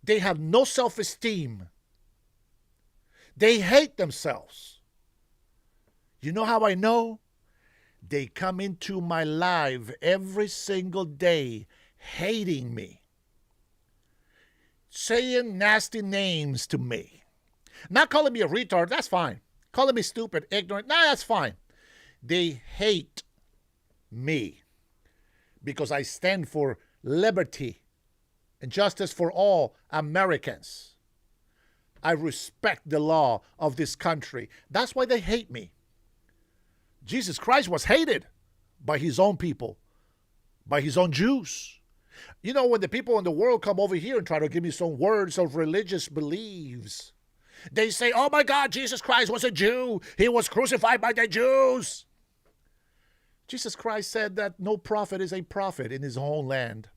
S1: They have no self-esteem. They hate themselves. You know how I know? They come into my life every single day hating me, saying nasty names to me. Not calling me a retard, that's fine. Calling me stupid, ignorant, that's fine. They hate me because I stand for liberty and justice for all Americans. I respect the law of this country. That's why they hate me. Jesus Christ was hated by his own people, by his own Jews. You know, when the people in the world come over here and try to give me some words of religious beliefs, they say, oh my God, Jesus Christ was a Jew. He was crucified by the Jews. Jesus Christ said that no prophet is a prophet in his own land.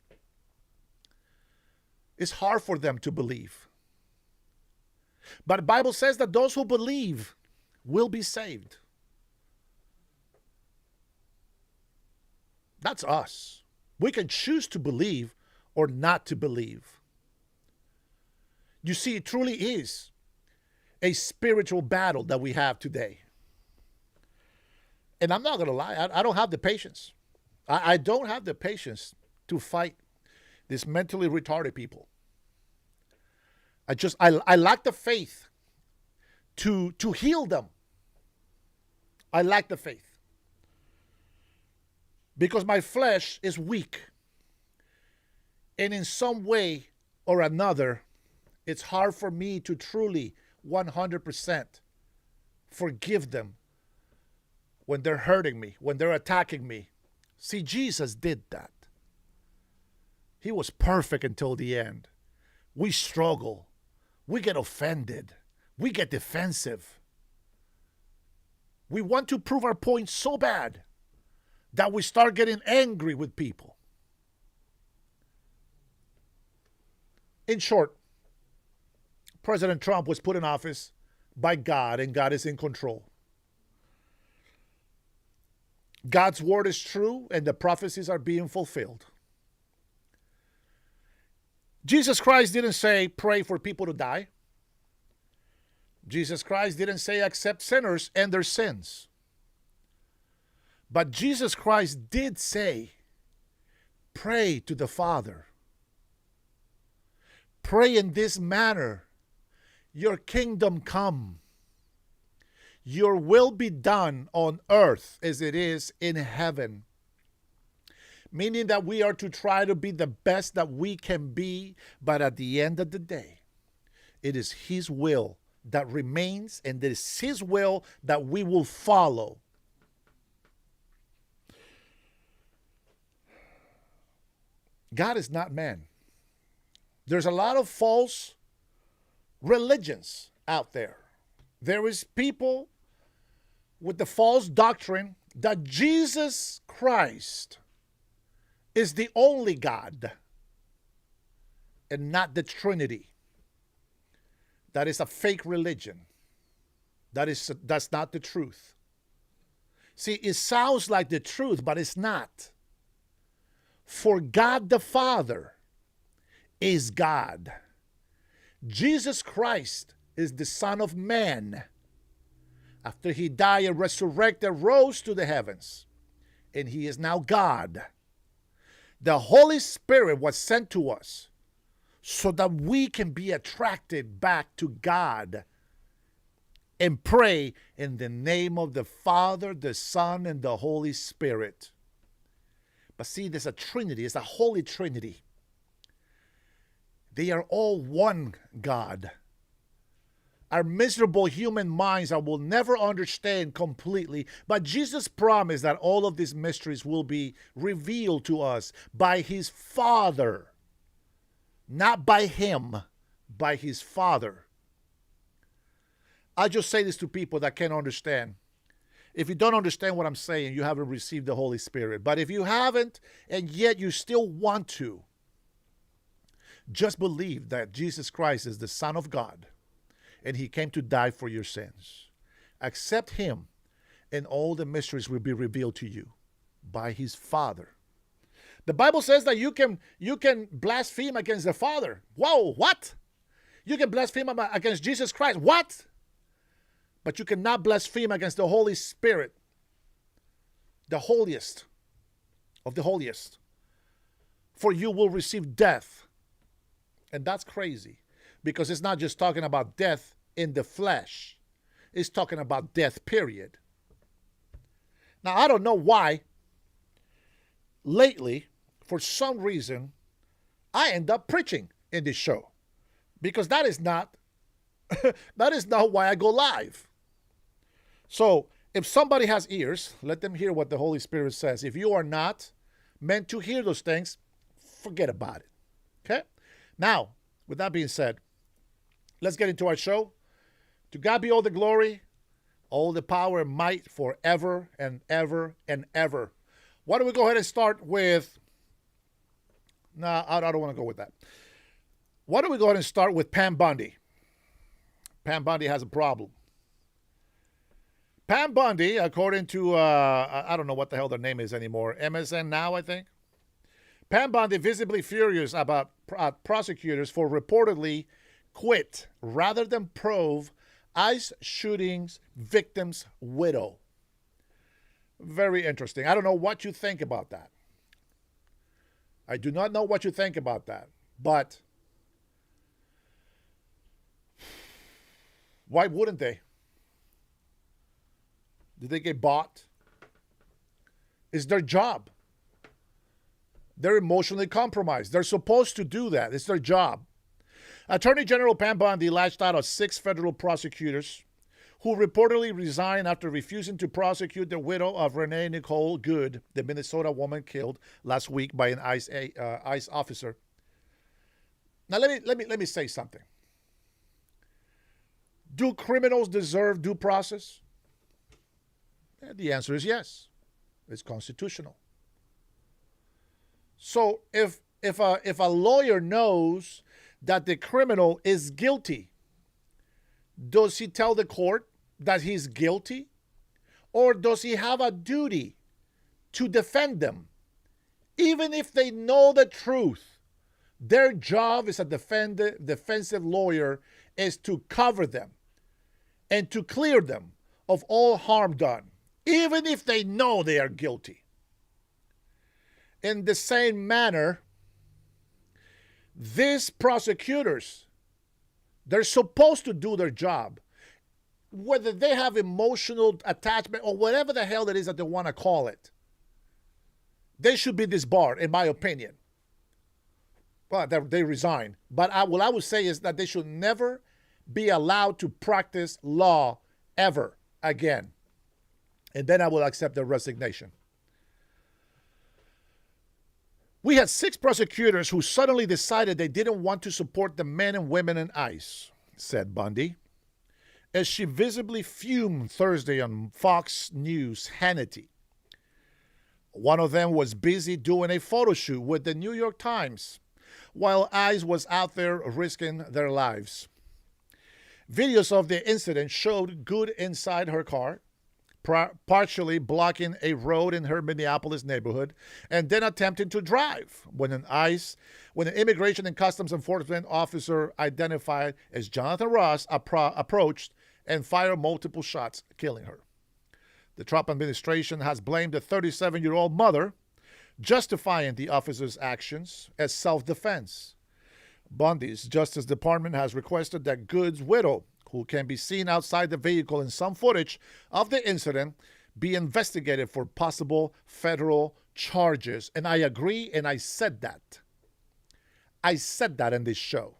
S1: It's hard for them to believe. But the Bible says that those who believe will be saved. That's us. We can choose to believe or not to believe. You see, it truly is a spiritual battle that we have today. And I'm not going to lie, I don't have the patience. I don't have the patience to fight these mentally retarded people. I lack the faith to heal them. I lack the faith. Because my flesh is weak. And in some way or another, it's hard for me to truly 100% forgive them when they're hurting me, when they're attacking me. See, Jesus did that. He was perfect until the end. We struggle. We get offended. We get defensive. We want to prove our point so bad that we start getting angry with people. In short, President Trump was put in office by God, and God is in control. God's word is true, and the prophecies are being fulfilled. Jesus Christ didn't say, pray for people to die. Jesus Christ didn't say, accept sinners and their sins. But Jesus Christ did say, pray to the Father. Pray in this manner, your kingdom come. Your will be done on earth as it is in heaven. Meaning that we are to try to be the best that we can be, but at the end of the day, it is his will that remains, and it is His will that we will follow. God is not man. There's a lot of false religions out there. There is people with the false doctrine that Jesus Christ is the only God and not the Trinity. That is a fake religion. That's not the truth. See, it sounds like the truth, but it's not. For God the Father is God. Jesus Christ is the Son of Man. After He died and resurrected, rose to the heavens, and He is now God. The Holy Spirit was sent to us so that we can be attracted back to God and pray in the name of the Father, the Son, and the Holy Spirit. But see, there's a Trinity. It's a Holy Trinity. They are all one God. Our miserable human minds will never understand completely, but Jesus promised that all of these mysteries will be revealed to us by His Father. Not by Him, by His Father. I just say this to people that can't understand. If you don't understand what I'm saying, you haven't received the Holy Spirit. But if you haven't, and yet you still want to, just believe that Jesus Christ is the Son of God, and He came to die for your sins. Accept Him, and all the mysteries will be revealed to you by His Father. The Bible says that you can blaspheme against the Father. Whoa, what? You can blaspheme against Jesus Christ. What? But you cannot blaspheme against the Holy Spirit, the holiest of the holiest. For you will receive death. And that's crazy, because it's not just talking about death in the flesh. It's talking about death, period. Now, I don't know why lately, for some reason, I end up preaching in this show, because that is not why I go live. So if somebody has ears, let them hear what the Holy Spirit says. If you are not meant to hear those things, forget about it. Okay? Now, with that being said, let's get into our show. To God be all the glory, all the power and might forever and ever and ever. Why don't we go ahead and start with... No, I don't want to go with that. Why don't we go ahead and start with Pam Bondi? Pam Bondi has a problem. Pam Bondi, according to, I don't know what the hell their name is anymore, MSN Now, I think. Pam Bondi visibly furious about prosecutors for reportedly quit rather than probe ICE shootings victim's widow. Very interesting. I don't know what you think about that. I do not know what you think about that. But why wouldn't they? Did they get bought? It's their job. They're emotionally compromised. They're supposed to do that. It's their job. Attorney General Pam Bondi lashed out at 6 federal prosecutors who reportedly resigned after refusing to prosecute the widow of Renee Nicole Good, the Minnesota woman killed last week by an ICE officer. Now let me say something. Do criminals deserve due process? The answer is yes. It's constitutional. So if a lawyer knows that the criminal is guilty, does he tell the court that he's guilty? Or does he have a duty to defend them? Even if they know the truth, their job as a defensive lawyer is to cover them and to clear them of all harm done, even if they know they are guilty. In the same manner, these prosecutors, they're supposed to do their job. Whether they have emotional attachment or whatever the hell it is that they want to call it, they should be disbarred, in my opinion. Well, they resign. But what I would say is that they should never be allowed to practice law ever again. And then I will accept the resignation. We had 6 prosecutors who suddenly decided they didn't want to support the men and women in ICE, said Bundy, as she visibly fumed Thursday on Fox News' Hannity. One of them was busy doing a photo shoot with the New York Times, while ICE was out there risking their lives. Videos of the incident showed Good inside her car, partially blocking a road in her Minneapolis neighborhood, and then attempting to drive when an Immigration and Customs Enforcement officer identified as Jonathan Ross approached and fired multiple shots, killing her. The Trump administration has blamed the 37-year-old mother, justifying the officer's actions as self-defense. Bundy's Justice Department has requested that Good's widow, who can be seen outside the vehicle in some footage of the incident, be investigated for possible federal charges. And I agree, and I said that. I said that in this show.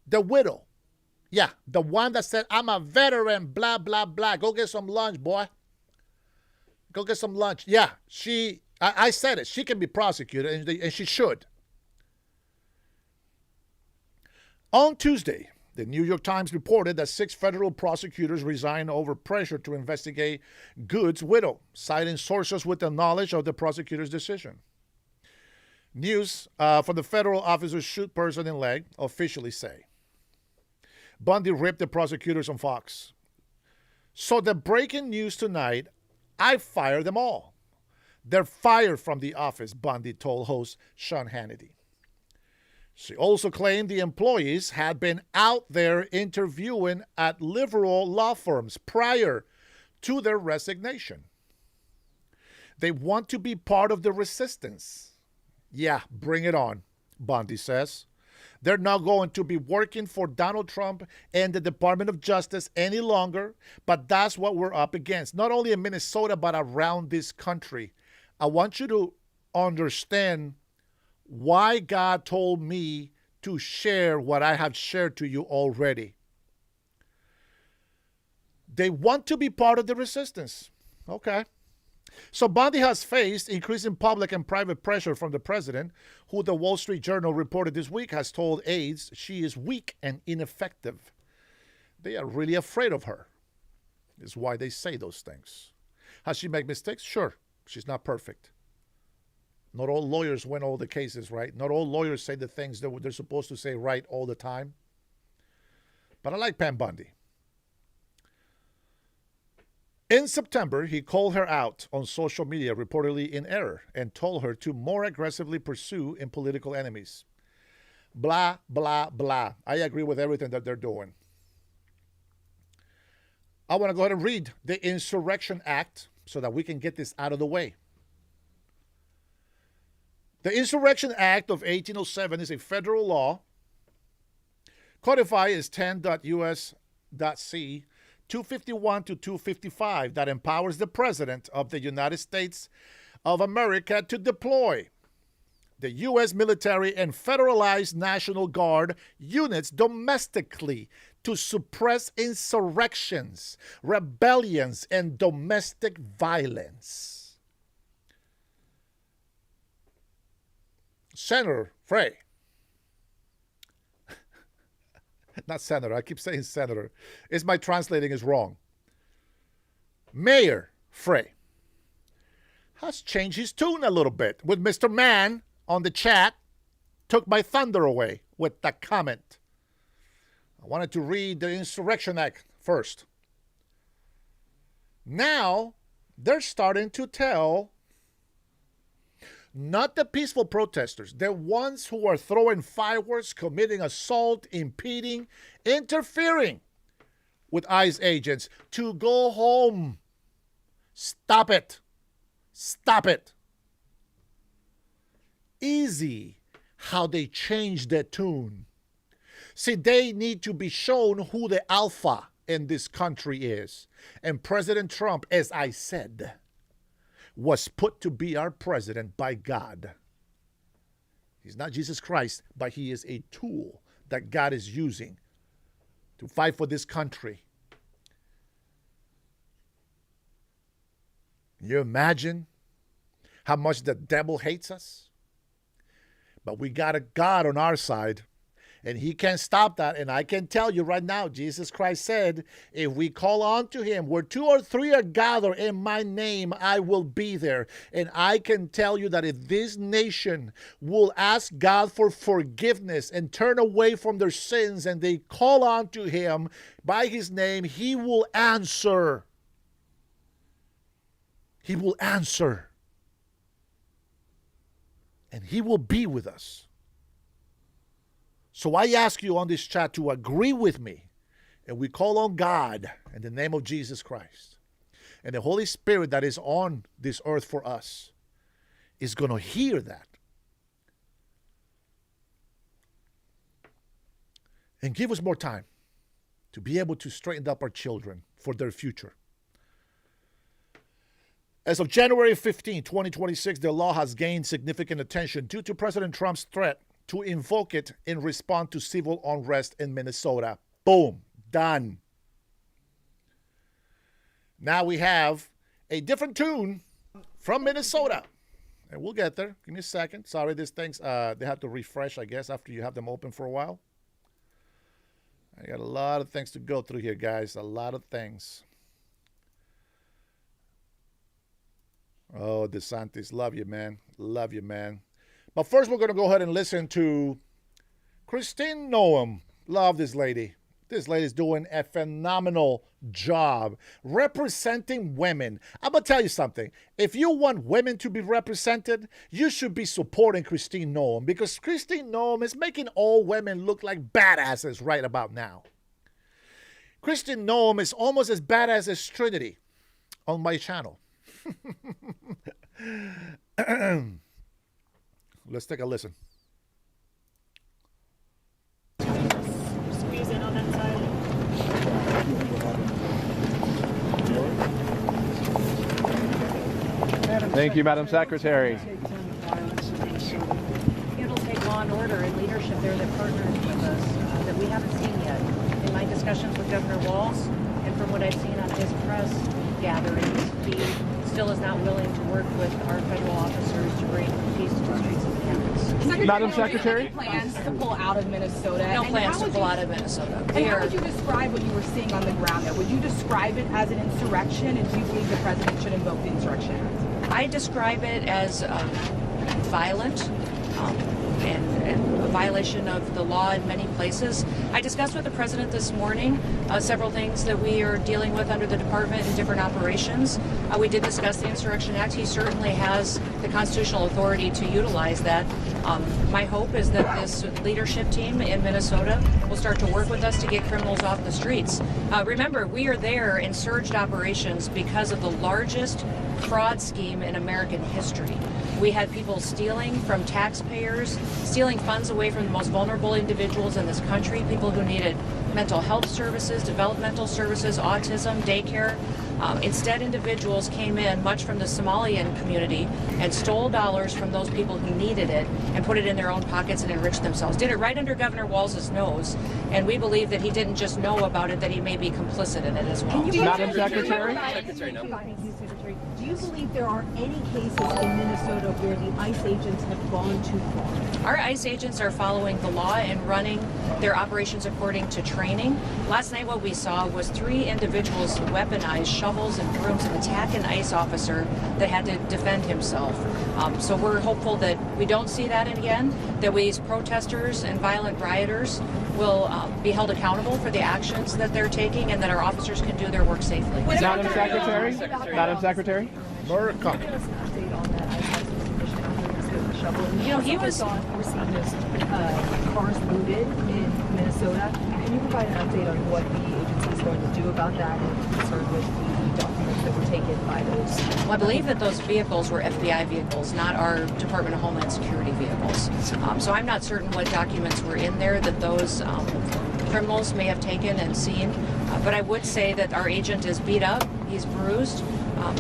S1: The widow. Yeah, the one that said, I'm a veteran, blah, blah, blah. Go get some lunch, boy. Go get some lunch. Yeah, I said it. She can be prosecuted, and she should. On Tuesday, the New York Times reported that 6 federal prosecutors resigned over pressure to investigate Good's widow, citing sources with the knowledge of the prosecutor's decision. News from the federal officer's shoot person in leg officially say Bundy ripped the prosecutors on Fox. So the breaking news tonight, I fired them all. They're fired from the office, Bundy told host Sean Hannity. She also claimed the employees had been out there interviewing at liberal law firms prior to their resignation. They want to be part of the resistance. Yeah, bring it on, Bundy says. They're not going to be working for Donald Trump and the Department of Justice any longer, but that's what we're up against, not only in Minnesota, but around this country. I want you to understand why God told me to share what I have shared to you already. They want to be part of the resistance. Okay. So Bundy has faced increasing public and private pressure from the president, who the Wall Street Journal reported this week has told aides she is weak and ineffective. They are really afraid of her. Is why they say those things. Has she made mistakes? Sure. She's not perfect. Not all lawyers win all the cases, right? Not all lawyers say the things that they're supposed to say right all the time. But I like Pam Bundy. In September, he called her out on social media, reportedly in error, and told her to more aggressively pursue in political enemies. Blah, blah, blah. I agree with everything that they're doing. I want to go ahead and read the Insurrection Act so that we can get this out of the way. The Insurrection Act of 1807 is a federal law codified as 10.US.C 251 to 255 that empowers the President of the United States of America to deploy the U.S. military and federalized National Guard units domestically to suppress insurrections, rebellions, and domestic violence. Senator Frey. Not senator. I keep saying senator. It's my translating is wrong. Mayor Frey has changed his tune a little bit with Mr. Mann on the chat. Took my thunder away with that comment. I wanted to read the Insurrection Act first. Now they're starting to tell not the peaceful protesters, the ones who are throwing fireworks, committing assault, impeding, interfering with ICE agents, to go home. Stop it. Stop it. Easy how they change their tune. See, they need to be shown who the alpha in this country is. And President Trump, as I said, was put to be our president by God. He's not Jesus Christ, but he is a tool that God is using to fight for this country. Can you imagine how much the devil hates us? But we got a God on our side, and he can't stop that. And I can tell you right now, Jesus Christ said, if we call on to him, where 2 or 3 are gathered in my name, I will be there. And I can tell you that if this nation will ask God for forgiveness and turn away from their sins, and they call on to him by his name, he will answer. He will answer. And he will be with us. So I ask you on this chat to agree with me, and we call on God in the name of Jesus Christ. And the Holy Spirit that is on this earth for us is going to hear that. And give us more time to be able to straighten up our children for their future. As of January 15, 2026, the law has gained significant attention due to President Trump's threat to invoke it in response to civil unrest in Minnesota. Boom. Done. Now we have a different tune from Minnesota. And we'll get there. Give me a second. Sorry, these things, they have to refresh, I guess, after you have them open for a while. I got a lot of things to go through here, guys. A lot of things. Oh, DeSantis, love you, man. Love you, man. But first, we're going to go ahead and listen to Christine Noem. Love this lady. This lady's doing a phenomenal job representing women. I'm going to tell you something. If you want women to be represented, you should be supporting Christine Noem, because Christine Noem is making all women look like badasses right about now. Christine Noem is almost as badass as Trinity on my channel. Let's take a listen.
S5: Squeeze in on that side.
S6: Thank you, Madam Secretary.
S5: It'll take law and order and leadership there that partners with us that we haven't seen yet. In my discussions with Governor Walz, and from what I've seen on his press gatherings, he still is not willing to work with our federal officers to bring peace to the streets of the campus.
S6: Madam Secretary?
S7: Do you have any plans to pull out of Minnesota?
S5: No
S7: And
S5: plans
S7: how
S5: to
S7: would
S5: pull
S7: you-
S5: out of Minnesota.
S7: And how would you describe what you were seeing on the ground there? Would you describe it as an insurrection, and do you believe the president should invoke the Insurrection Act?
S5: I describe it as violent and a violation of the law in many places. I discussed with the president this morning several things that we are dealing with under the department in different operations. We did discuss the Insurrection Act. He certainly has the constitutional authority to utilize that. My hope is that this leadership team in Minnesota will start to work with us to get criminals off the streets. Remember, we are there in surged operations because of the largest fraud scheme in American history. We had people stealing from taxpayers, stealing funds away from the most vulnerable individuals in this country, people who needed mental health services, developmental services, autism, daycare. Instead, individuals came in, much from the Somalian community, and stole dollars from those people who needed it and put it in their own pockets and enriched themselves. Did it right under Governor Walz's nose, and we believe that he didn't just know about it, that he may be complicit in it as well.
S6: Madam Secretary?
S8: Do you believe there are any cases in Minnesota where the ICE agents have gone too far?
S5: Our ICE agents are following the law and running their operations according to training. Last night what we saw was 3 individuals weaponize shovels and brooms and attack an ICE officer that had to defend himself. So we're hopeful that we don't see that again, that these protesters and violent rioters will be held accountable for the actions that they're taking, and that our officers can do their work safely.
S6: Madam Secretary? Madam Secretary?
S1: America.
S5: You know, he was...
S8: We're seeing this cars looted in Minnesota. Can you provide an update on what the agency is going to do about that, and concerned with the documents that were taken by those?
S5: Well, I believe that those vehicles were FBI vehicles, not our Department of Homeland Security vehicles. So I'm not certain what documents were in there that those criminals may have taken and seen. But I would say that our agent is beat up, he's bruised.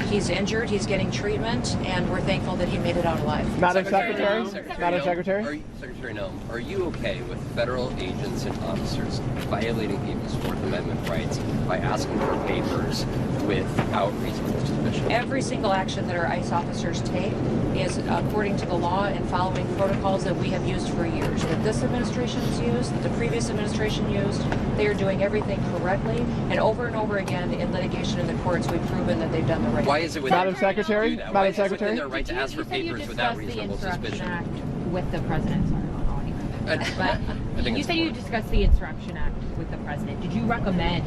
S5: He's injured, he's getting treatment, and we're thankful that he made it out alive.
S6: Madam Secretary? Madam Secretary?
S9: Secretary Noem, are you okay with federal agents and officers violating people's Fourth Amendment rights by asking for papers without reasonable suspicion?
S5: Every single action that our ICE officers take is according to the law and following protocols that we have used for years, that this administration has used, that the previous administration used. They are doing everything correctly, and over again in litigation in the courts, we've proven that they've done the right
S9: Why
S5: thing.
S9: is it within
S6: Madam Secretary?
S9: do that? Why
S6: Madam
S9: is it within
S6: Secretary?
S9: their right to ask for papers without reasonable suspicion?
S10: Act with the president. Sorry,
S9: I think
S10: you
S9: it's
S10: said you
S9: fine.
S10: discussed the Insurrection Act with the president. Did you recommend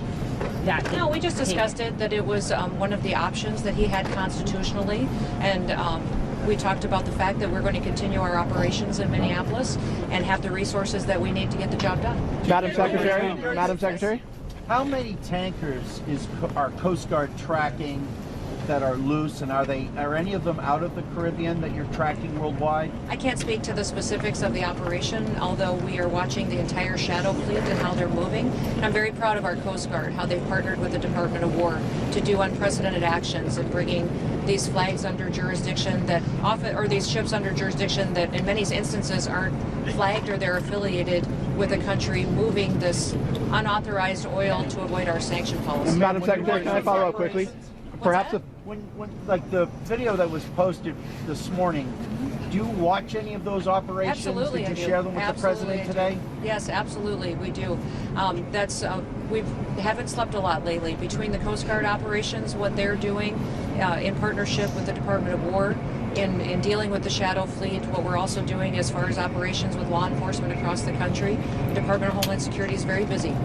S10: that?
S5: No, we just discussed it, that it was one of the options that he had constitutionally, and we talked about the fact that we're going to continue our operations in Minneapolis and have the resources that we need to get the job done.
S6: Madam Secretary? Madam Secretary?
S11: How many tankers are Coast Guard tracking that are loose, and are any of them out of the Caribbean that you're tracking worldwide?
S5: I can't speak to the specifics of the operation, although we are watching the entire shadow fleet and how they're moving. And I'm very proud of our Coast Guard, how they've partnered with the Department of War to do unprecedented actions in bringing these flags under jurisdiction that often, or these ships under jurisdiction that in many instances aren't flagged or they're affiliated with a country moving this unauthorized oil to avoid our sanction policy.
S6: Madam Secretary, can I follow up quickly? Perhaps
S5: that?
S11: When like the video that was posted this morning, do you watch any of those operations?
S5: Absolutely,
S11: Did you
S5: I do.
S11: share them with
S5: Absolutely,
S11: the president
S5: I
S11: today?
S5: do. Yes, absolutely, we do. We haven't slept a lot lately between the Coast Guard operations, what they're doing in partnership with the Department of War in dealing with the shadow fleet. What we're also doing as far as operations with law enforcement across the country. The Department of Homeland Security is very busy.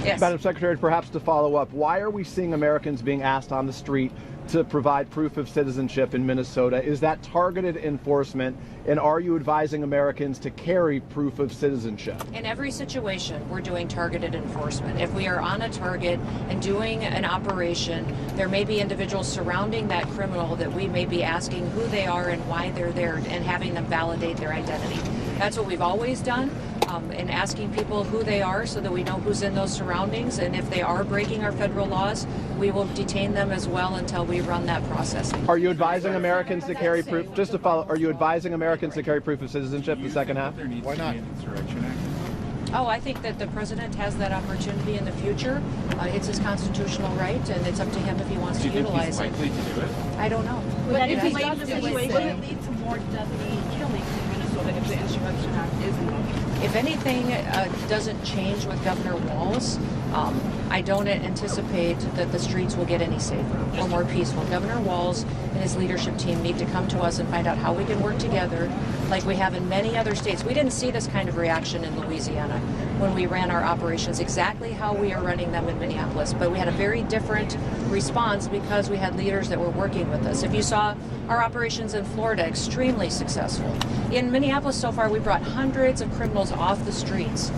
S5: Yes.
S6: Madam Secretary, perhaps to follow up, why are we seeing Americans being asked on the street to provide proof of citizenship in Minnesota? Is that targeted enforcement, and are you advising Americans to carry proof of citizenship?
S5: In every situation, we're doing targeted enforcement. If we are on a target and doing an operation, there may be individuals surrounding that criminal that we may be asking who they are and why they're there and having them validate their identity. That's what we've always done, and asking people who they are so that we know who's in those surroundings, and if they are breaking our federal laws, we will detain them as well until we run that process.
S6: Are you advising Americans to carry proof, just to follow, are you advising Americans to carry proof of citizenship in the second half?
S1: Why not?
S5: Oh, I think that the president has that opportunity in the future. It's his constitutional right, and it's up to him if he wants to utilize it.
S12: Likely to do it?
S5: I don't know.
S7: But if
S5: That's-
S7: he does it, will it lead to more deadly killings in Minnesota if the Insurrection Act is invoked?
S5: If anything doesn't change with Governor Walz, I don't anticipate that the streets will get any safer or more peaceful. Governor Walz and his leadership team need to come to us and find out how we can work together like we have in many other states. We didn't see this kind of reaction in Louisiana when we ran our operations, exactly how we are running them in Minneapolis. But we had a very different response because we had leaders that were working with us. If you saw our operations in Florida, extremely successful. In Minneapolis so far, we brought hundreds of criminals off the streets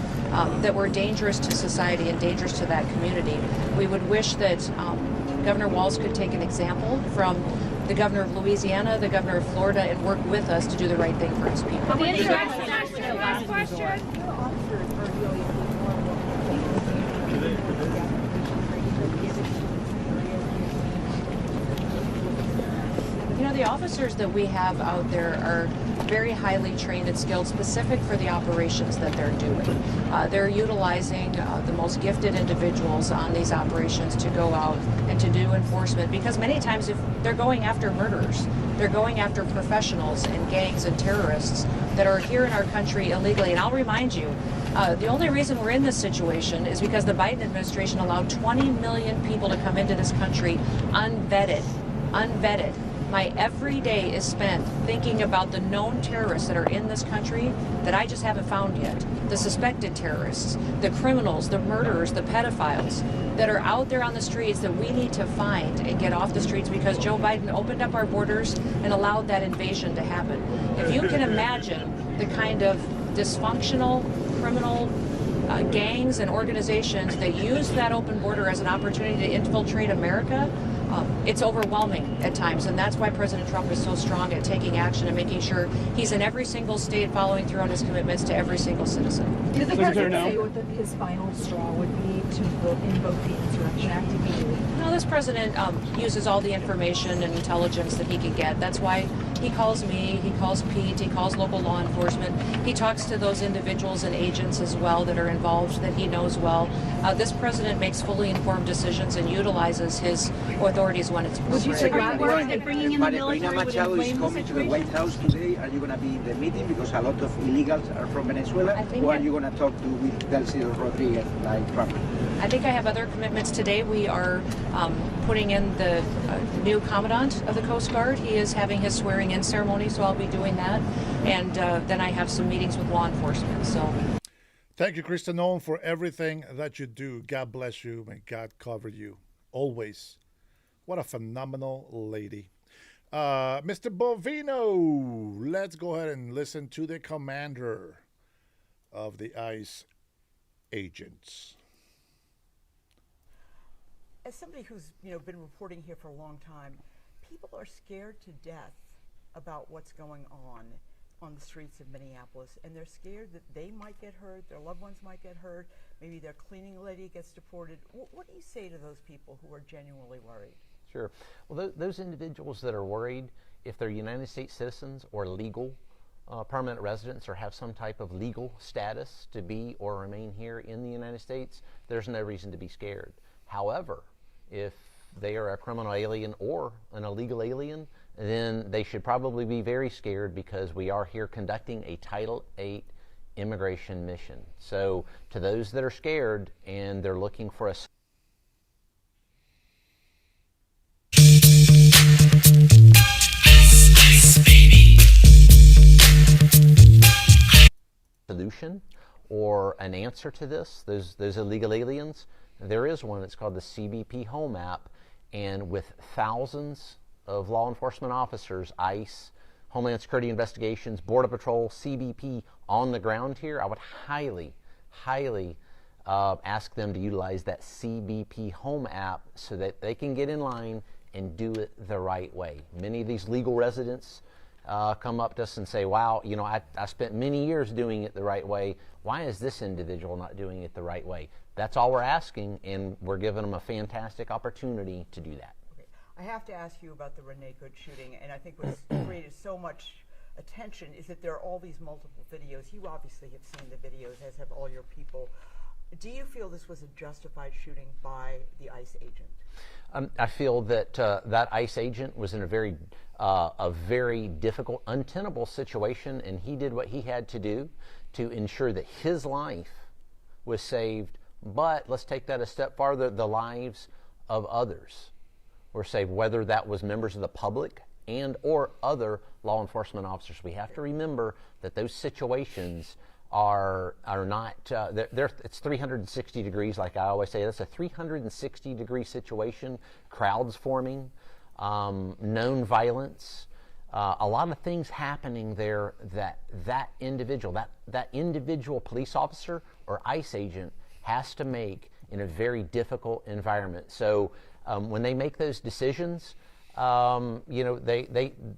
S5: that were dangerous to society and dangerous to that community. We would wish that Governor Walz could take an example from the governor of Louisiana, the governor of Florida, and work with us to do the right thing for his people.
S7: Last question.
S5: You know, the officers that we have out there are very highly trained and skilled, specific for the operations that they're doing. They're utilizing the most gifted individuals on these operations to go out and to do enforcement, because many times if they're going after murderers, they're going after professionals and gangs and terrorists that are here in our country illegally. And I'll remind you, the only reason we're in this situation is because the Biden administration allowed 20 million people to come into this country unvetted. My every day is spent thinking about the known terrorists that are in this country that I just haven't found yet. The suspected terrorists, the criminals, the murderers, the pedophiles that are out there on the streets that we need to find and get off the streets because Joe Biden opened up our borders and allowed that invasion to happen. If you can imagine the kind of dysfunctional criminal gangs and organizations that use that open border as an opportunity to infiltrate America, it's overwhelming at times, and that's why President Trump is so strong at taking action and making sure he's in every single state following through on his commitments to every single citizen.
S8: Did the president say what his final straw would be to invoke the Insurrection Act immediately?
S5: No, this president uses all the information and intelligence that he can get. That's why he calls me, he calls Pete, he calls local law enforcement. He talks to those individuals and agents as well that are involved that he knows well. This president makes fully informed decisions and utilizes his authorities when it's
S7: Would you say that bringing in the military
S12: Marina
S7: would
S12: Machado is
S7: inflame the
S12: coming to the White
S7: situation?
S12: House today. Are you going to be in the meeting because a lot of illegals are from Venezuela?
S5: I think
S12: Or are
S5: that-
S12: you going to talk to with Delcy Rodriguez like Trump?
S5: I think I have other commitments today. We are putting in the new commandant of the Coast Guard. He is having his swearing-in ceremony, so I'll be doing that. And then I have some meetings with law enforcement. So,
S1: Thank you, Krista Nolan, for everything that you do. God bless you. May God cover you always. What a phenomenal lady. Mr. Bovino, let's go ahead and listen to the commander of the ICE agents.
S13: As somebody who's been reporting here for a long time, people are scared to death about what's going on the streets of Minneapolis, and they're scared that they might get hurt, their loved ones might get hurt, maybe their cleaning lady gets deported. What do you say to those people who are genuinely worried?
S14: Sure. Well, those individuals that are worried, if they're United States citizens or legal permanent residents or have some type of legal status to be or remain here in the United States, there's no reason to be scared. However, if they are a criminal alien or an illegal alien, then they should probably be very scared because we are here conducting a Title VIII immigration mission. So to those that are scared and they're looking for a solution or an answer to this, those illegal aliens, there is one. It's called the CBP Home app, and with thousands of law enforcement officers, ICE, Homeland Security Investigations, Border Patrol, CBP on the ground here, I would highly ask them to utilize that CBP Home app so that they can get in line and do it the right way. Many of these legal residents come up to us and say, wow, I spent many years doing it the right way. Why is this individual not doing it the right way? That's all we're asking, and we're giving them a fantastic opportunity to do that.
S13: Okay. I have to ask you about the Renee Good shooting, and I think what's created so much attention is that there are all these multiple videos. You obviously have seen the videos, as have all your people. Do you feel this was a justified shooting by the ICE agent?
S14: I feel that that ICE agent was in a very difficult, untenable situation, and he did what he had to do to ensure that his life was saved. But let's take that a step farther, the lives of others were saved, whether that was members of the public and or other law enforcement officers. We have to remember that those situations are not, it's 360 degrees, like I always say. That's a 360-degree situation, crowds forming, known violence, a lot of things happening there that individual police officer or ICE agent has to make in a very difficult environment. So when they make those decisions, they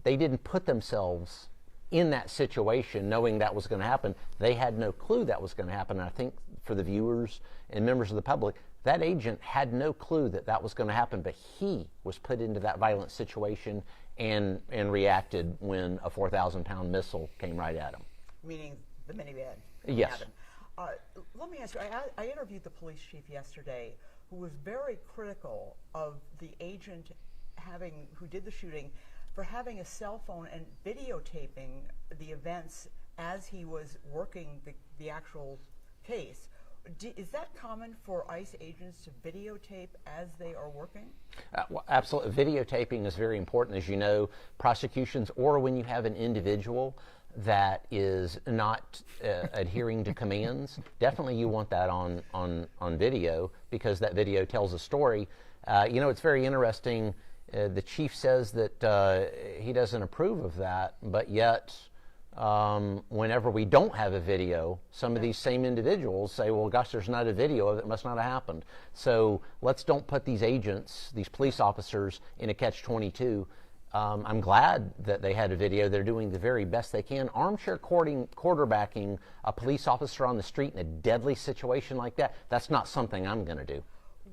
S14: didn't put themselves in that situation knowing that was going to happen. They had no clue that was going to happen. And I think for the viewers and members of the public, that agent had no clue that that was going to happen, but he was put into that violent situation and reacted when a 4,000-pound missile came right at him.
S13: Meaning the minivan?
S14: Yes.
S13: Let me ask you, I interviewed the police chief yesterday who was very critical of the agent who did the shooting for having a cell phone and videotaping the events as he was working the actual case. Is that common for ICE agents to videotape as they are working?
S14: Well, absolutely. Videotaping is very important, as you know. Prosecutions, or when you have an individual that is not adhering to commands, definitely you want that on video, because that video tells a story. It's very interesting. The chief says that he doesn't approve of that, but yet whenever we don't have a video, some of these same individuals say, well, gosh, there's not a video of it, must not have happened. So let's don't put these agents, these police officers, in a catch-22. I'm glad that they had a video. They're doing the very best they can. Armchair quarterbacking a police officer on the street in a deadly situation like that, that's not something I'm going to do.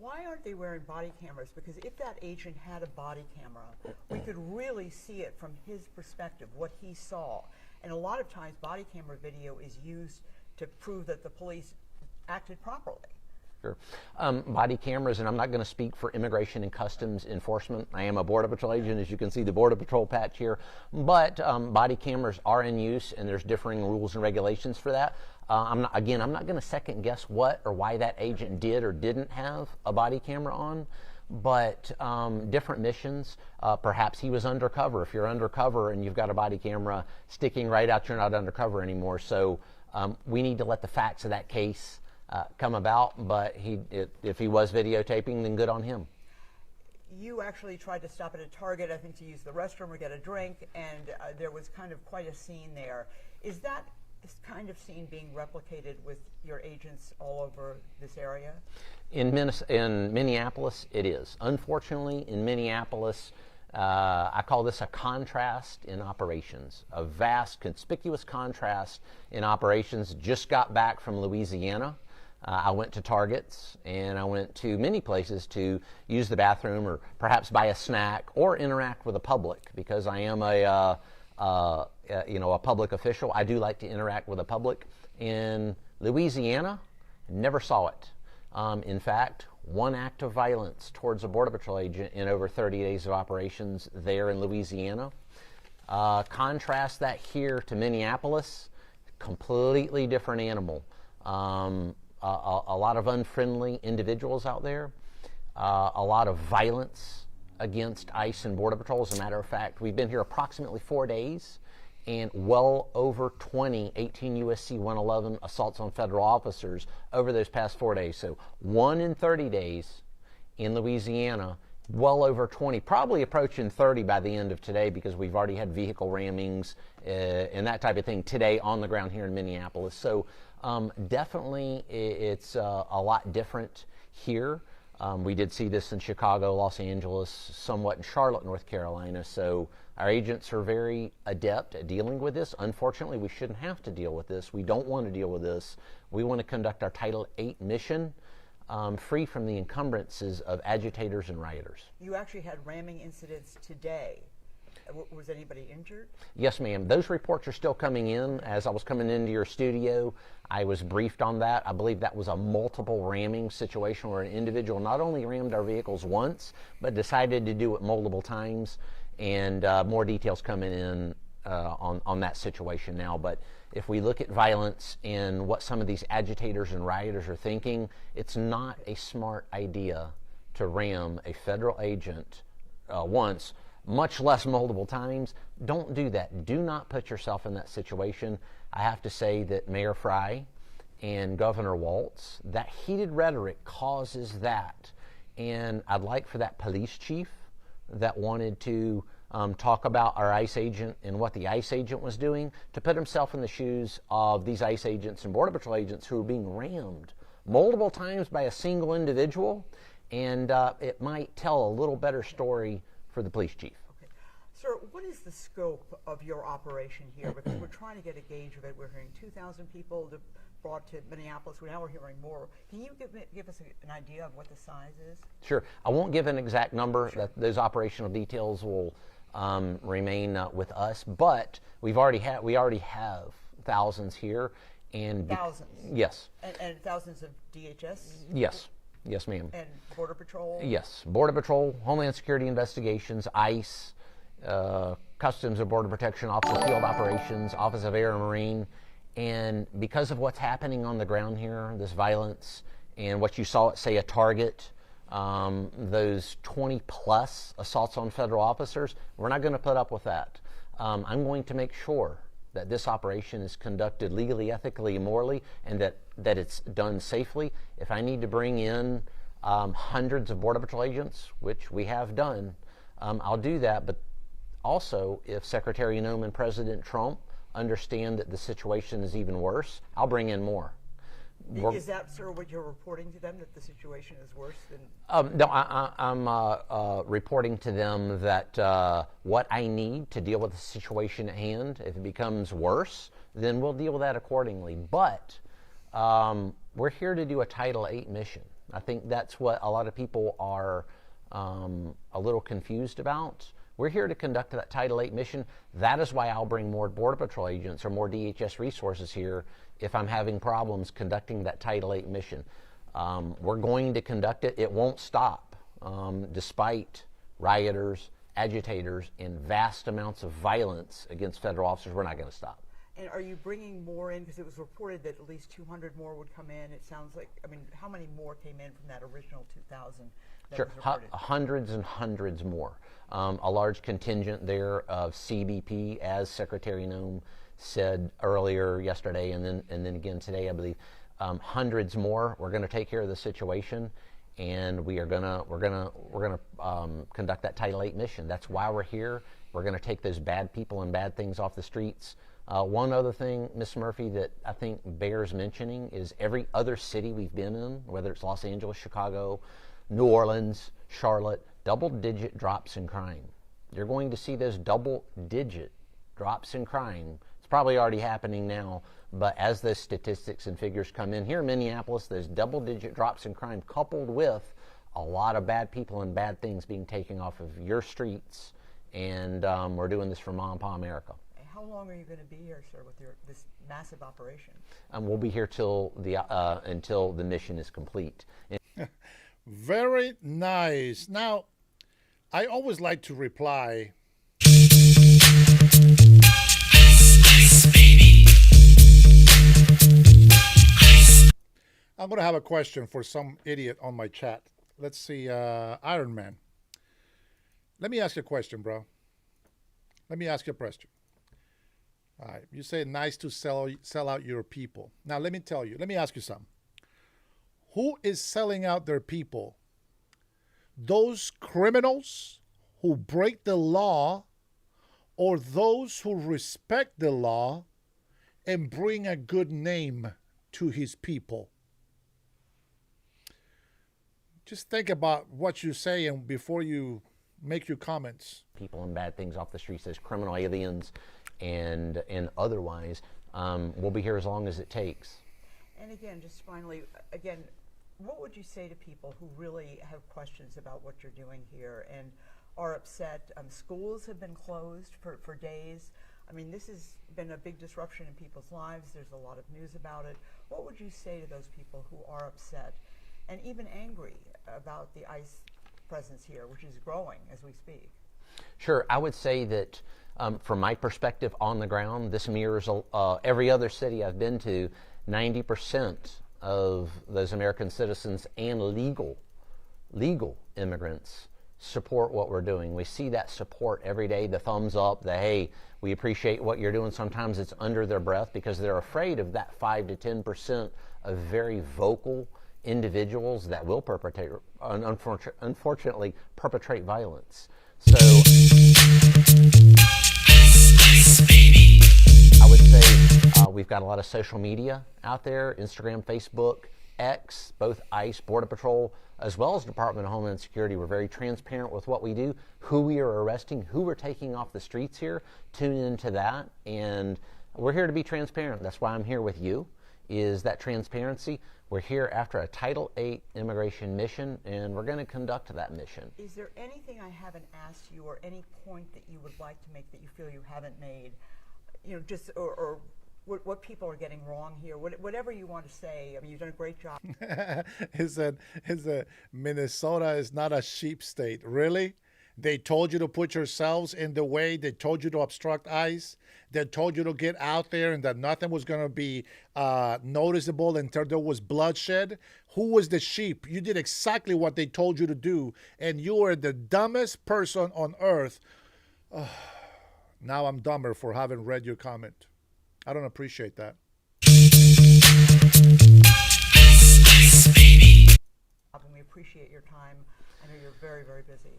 S13: why aren't they wearing body cameras? Because if that agent had a body camera, we could really see it from his perspective, what he saw. And a lot of times body camera video is used to prove that the police acted properly.
S14: Sure. Body cameras, and I'm not going to speak for Immigration and Customs Enforcement. I am a Border Patrol agent, as you can see the Border Patrol patch here. But body cameras are in use, and there's differing rules and regulations for that. I'm not going to second guess what or why that agent did or didn't have a body camera on. But different missions, perhaps he was undercover. If you're undercover and you've got a body camera sticking right out, you're not undercover anymore. So we need to let the facts of that case come about, but if he was videotaping, then good on him.
S13: You actually tried to stop at a Target, I think, to use the restroom or get a drink, and there was kind of quite a scene there. Is that kind of scene being replicated with your agents all over this area?
S14: In Minneapolis, it is. Unfortunately, in Minneapolis, I call this a contrast in operations, a vast, conspicuous contrast in operations. Just got back from Louisiana. I went to Targets, and I went to many places to use the bathroom or perhaps buy a snack or interact with the public, because I am a public official. I do like to interact with the public. In Louisiana, never saw it. In fact, one act of violence towards a Border Patrol agent in over 30 days of operations there in Louisiana. Contrast that here to Minneapolis, completely different animal. A lot of unfriendly individuals out there, a lot of violence against ICE and Border Patrol. As a matter of fact, we've been here approximately 4 days, and well over 20 18 U.S.C. 111 assaults on federal officers over those past 4 days. So 1 in 30 days in Louisiana, well over 20, probably approaching 30 by the end of today, because we've already had vehicle rammings and that type of thing today on the ground here in Minneapolis. So definitely it's a lot different here. We did see this in Chicago, Los Angeles, somewhat in Charlotte, North Carolina. So our agents are very adept at dealing with this. Unfortunately, we shouldn't have to deal with this. We don't want to deal with this. We want to conduct our Title VIII mission free from the encumbrances of agitators and rioters.
S13: You actually had ramming incidents today. Was anybody injured?
S14: Yes, ma'am. Those reports are still coming in. As I was coming into your studio, I was briefed on that. I believe that was a multiple ramming situation where an individual not only rammed our vehicles once, but decided to do it multiple times. And more details coming in on that situation now. But if we look at violence and what some of these agitators and rioters are thinking, it's not a smart idea to ram a federal agent once, much less multiple times. Don't do that. Do not put yourself in that situation. I have to say that Mayor Fry and Governor Walz, that heated rhetoric causes that. And I'd like for that police chief that wanted to talk about our ICE agent and what the ICE agent was doing, to put himself in the shoes of these ICE agents and Border Patrol agents who are being rammed multiple times by a single individual. And it might tell a little better story for the police chief.
S13: Okay. Sir, what is the scope of your operation here? Because we're trying to get a gauge of it. We're hearing 2,000 people brought to Minneapolis. Now we're hearing more. Can you give us an idea of what the size is?
S14: Sure. I won't give an exact number. Sure. Those operational details will remain with us. But we already have thousands here. And
S13: thousands?
S14: Yes.
S13: And thousands of DHS?
S14: Yes. Yes, ma'am.
S13: And Border Patrol?
S14: Yes. Border Patrol, Homeland Security Investigations, ICE, Customs and Border Protection, Office of Field Operations, Office of Air and Marine. And because of what's happening on the ground here, this violence, and what you saw at, say, a Target, those 20-plus assaults on federal officers, we're not going to put up with that. I'm going to make sure that this operation is conducted legally, ethically, and morally, and that it's done safely. If I need to bring in hundreds of Border Patrol agents, which we have done, I'll do that. But also, if Secretary Noem and President Trump understand that the situation is even worse, I'll bring in more.
S13: Is that, sir, what you're reporting to them, that the situation is worse than?
S14: No, I'm reporting to them that what I need to deal with the situation at hand, if it becomes worse, then we'll deal with that accordingly. But we're here to do a Title VIII mission. I think that's what a lot of people are a little confused about. We're here to conduct that Title VIII mission. That is why I'll bring more Border Patrol agents or more DHS resources here if I'm having problems conducting that Title VIII mission. We're going to conduct it. It won't stop, despite rioters, agitators, and vast amounts of violence against federal officers. We're not going to stop.
S13: And are you bringing more in? Because it was reported that at least 200 more would come in. It sounds like, I mean, how many more came in from that original 2,000 that
S14: Sure,
S13: was reported?
S14: hundreds and hundreds more. A large contingent there of CBP, as Secretary Noem said earlier yesterday, and then again today, I believe. Hundreds more. We're going to take care of the situation, and we're gonna conduct that Title VIII mission. That's why we're here. We're going to take those bad people and bad things off the streets. One other thing, Ms. Murphy, that I think bears mentioning is every other city we've been in, whether it's Los Angeles, Chicago, New Orleans, Charlotte, double-digit drops in crime. You're going to see those double-digit drops in crime. It's probably already happening now, but as those statistics and figures come in here in Minneapolis, those double-digit drops in crime coupled with a lot of bad people and bad things being taken off of your streets, and we're doing this for Mom and Pa America.
S13: How long are you going to be here, sir, with this massive operation?
S14: We'll be here till until the mission is complete.
S1: Very nice. Now, I always like to reply. I'm going to have a question for some idiot on my chat. Let's see, Iron Man. Let me ask you a question, bro. Let me ask you a question. All right, you say nice to sell out your people. Now, let me tell you, let me ask you something. Who is selling out their people? Those criminals who break the law, or those who respect the law and bring a good name to his people? Just think about what you say and before you make your comments.
S14: People and bad things off the streets, as criminal aliens and otherwise. We'll be here as long as it takes.
S13: And again, just finally, again, what would you say to people who really have questions about what you're doing here and are upset? Schools have been closed for days. I mean, this has been a big disruption in people's lives. There's a lot of news about it. What would you say to those people who are upset and even angry about the ICE presence here, which is growing as we speak?
S14: Sure. I would say that from my perspective on the ground, this mirrors every other city I've been to. 90% of those American citizens and legal immigrants support what we're doing. We see that support every day, the thumbs up, the hey, we appreciate what you're doing. Sometimes it's under their breath because they're afraid of that 5 to 10% of very vocal individuals that will perpetrate, unfortunately, perpetrate violence. So I would say we've got a lot of social media out there, Instagram, Facebook, X, both ICE, Border Patrol, as well as Department of Homeland Security. We're very transparent with what we do, who we are arresting, who we're taking off the streets here. Tune into that, and we're here to be transparent. That's why I'm here with you, is that transparency. We're here after a Title VIII immigration mission, and we're going to conduct that mission.
S13: Is there anything I haven't asked you, or any point that you would like to make that you feel you haven't made? You know, just or what people are getting wrong here? Whatever you want to say. I mean, you've done a great job.
S1: Is that Minnesota is not a sheep state? Really? They told you to put yourselves in the way. They told you to obstruct ICE. They told you to get out there and that nothing was going to be noticeable until there was bloodshed. Who was the sheep? You did exactly what they told you to do, and you were the dumbest person on earth. Now I'm dumber for having read your comment. I don't appreciate that.
S13: And we appreciate your time. I know you're very, very busy.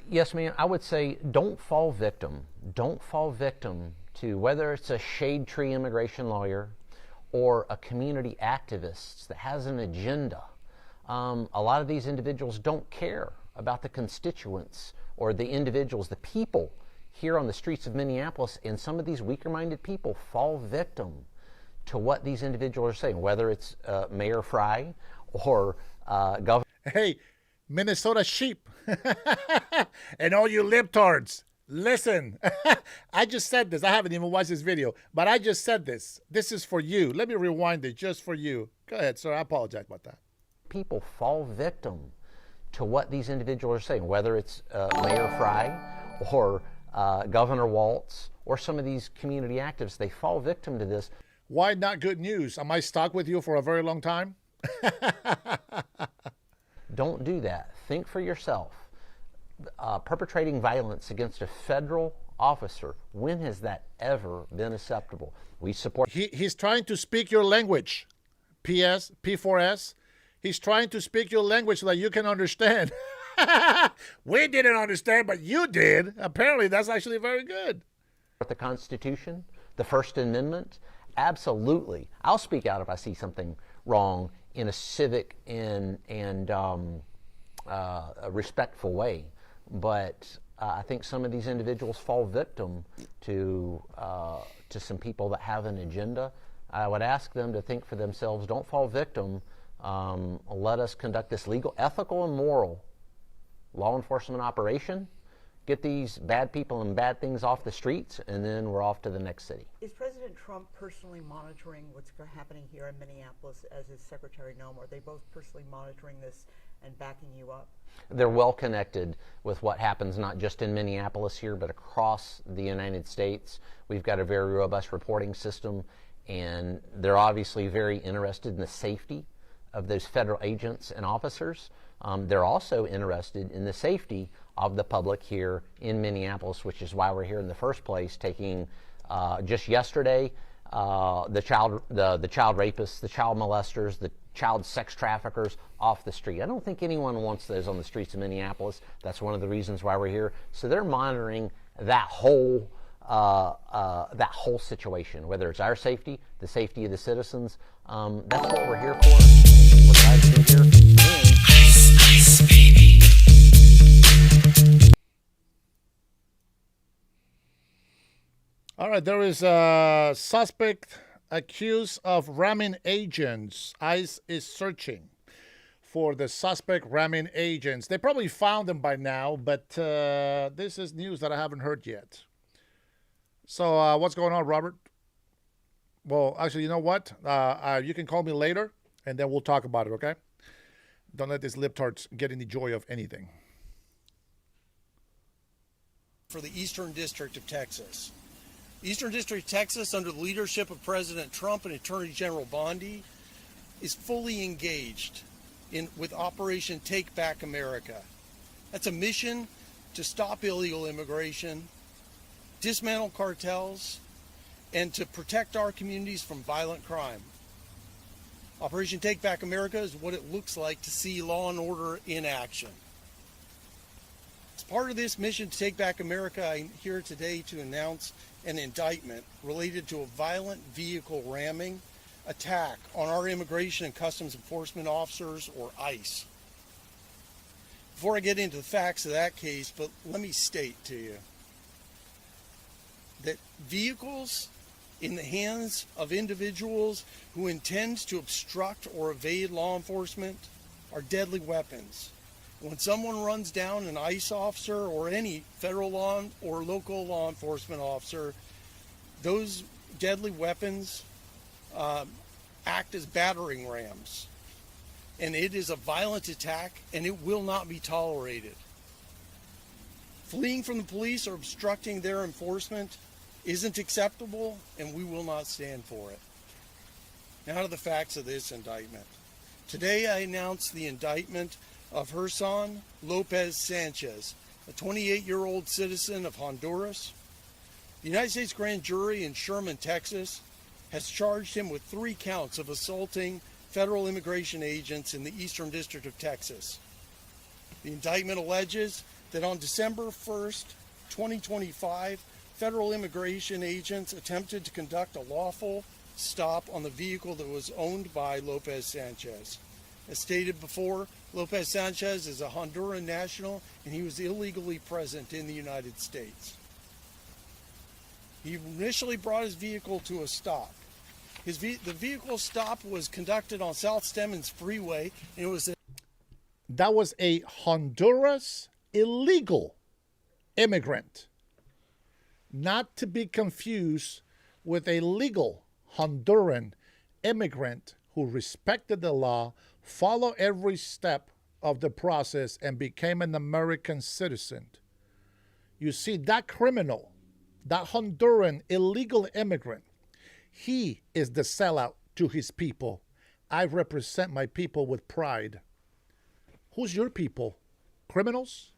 S14: Yes, ma'am. I would say don't fall victim. Don't fall victim to whether it's a shade tree immigration lawyer or a community activist that has an agenda. A lot of these individuals don't care about the constituents or the individuals, the people here on the streets of Minneapolis, and some of these weaker-minded people fall victim to what these individuals are saying, whether it's Mayor Fry or Governor.
S1: Hey, Minnesota sheep. And all you libtards, listen. I just said this. I haven't even watched this video, but I just said this. This is for you. Let me rewind it just for you. Go ahead, sir. I apologize about that.
S14: People fall victim to what these individuals are saying, whether it's Mayor Fry or Governor Walz or some of these community activists. They fall victim to this.
S1: Why not good news? Am I stuck with you for a very long time?
S14: Don't do that. Think for yourself. Perpetrating violence against a federal officer, when has that ever been acceptable? We support...
S1: He's trying to speak your language. PS, P4S. He's trying to speak your language so that you can understand. We didn't understand, but you did. Apparently, that's actually very good.
S14: The Constitution, the First Amendment, absolutely. I'll speak out if I see something wrong in a civic and a respectful way. But I think some of these individuals fall victim to some people that have an agenda. I would ask them to think for themselves. Don't fall victim. Let us conduct this legal, ethical, and moral law enforcement operation. Get these bad people and bad things off the streets, and then we're off to the next city.
S13: Is President Trump personally monitoring what's happening here in Minneapolis, as is Secretary Noem? Are they both personally monitoring this and backing you up?
S14: They're well connected with what happens not just in Minneapolis here, but across the United States. We've got a very robust reporting system, and they're obviously very interested in the safety of those federal agents and officers. They're also interested in the safety of the public here in Minneapolis, which is why we're here in the first place, taking just yesterday the child rapists, the child molesters, the child sex traffickers off the street. I don't think anyone wants those on the streets of Minneapolis. That's one of the reasons why we're here. So they're monitoring that whole situation, whether it's our safety, the safety of the citizens. That's what we're here for. We're glad to be here.
S1: All right, there is a suspect accused of ramming agents. ICE is searching for the suspect ramming agents. They probably found them by now, but this is news that I haven't heard yet. So what's going on, Robert? Well, actually, you know what? You can call me later, and then we'll talk about it, okay? Don't let these libtards get any joy of anything.
S15: For the Eastern District of Texas. Eastern District of Texas, under the leadership of President Trump and Attorney General Bondi, is fully engaged with Operation Take Back America. That's a mission to stop illegal immigration, dismantle cartels, and to protect our communities from violent crime. Operation Take Back America is what it looks like to see law and order in action. As part of this mission to take back America, I'm here today to announce an indictment related to a violent vehicle ramming attack on our Immigration and Customs Enforcement officers, or ICE. Before I get into the facts of that case, but let me state to you that vehicles in the hands of individuals who intend to obstruct or evade law enforcement are deadly weapons. When someone runs down an ICE officer or any federal law or local law enforcement officer, those deadly weapons act as battering rams. And it is a violent attack, and it will not be tolerated. Fleeing from the police or obstructing their enforcement isn't acceptable, and we will not stand for it. Now to the facts of this indictment. Today I announce the indictment of Herrera Lopez Sanchez, a 28-year-old citizen of Honduras. The United States Grand Jury in Sherman, Texas, has charged him with 3 counts of assaulting federal immigration agents in the Eastern District of Texas. The indictment alleges that on December 1st, 2025, federal immigration agents attempted to conduct a lawful stop on the vehicle that was owned by Lopez Sanchez. As stated before, Lopez Sanchez is a Honduran national, and he was illegally present in the United States. He initially brought his vehicle to a stop. The vehicle stop was conducted on South Stemmons Freeway, and it was
S1: That was a Honduras illegal immigrant, not to be confused with a legal Honduran immigrant who respected the law, followed every step of the process, and became an American citizen. You see, that criminal, that Honduran illegal immigrant, he is the sellout to his people. I represent my people with pride. Who's your people? Criminals?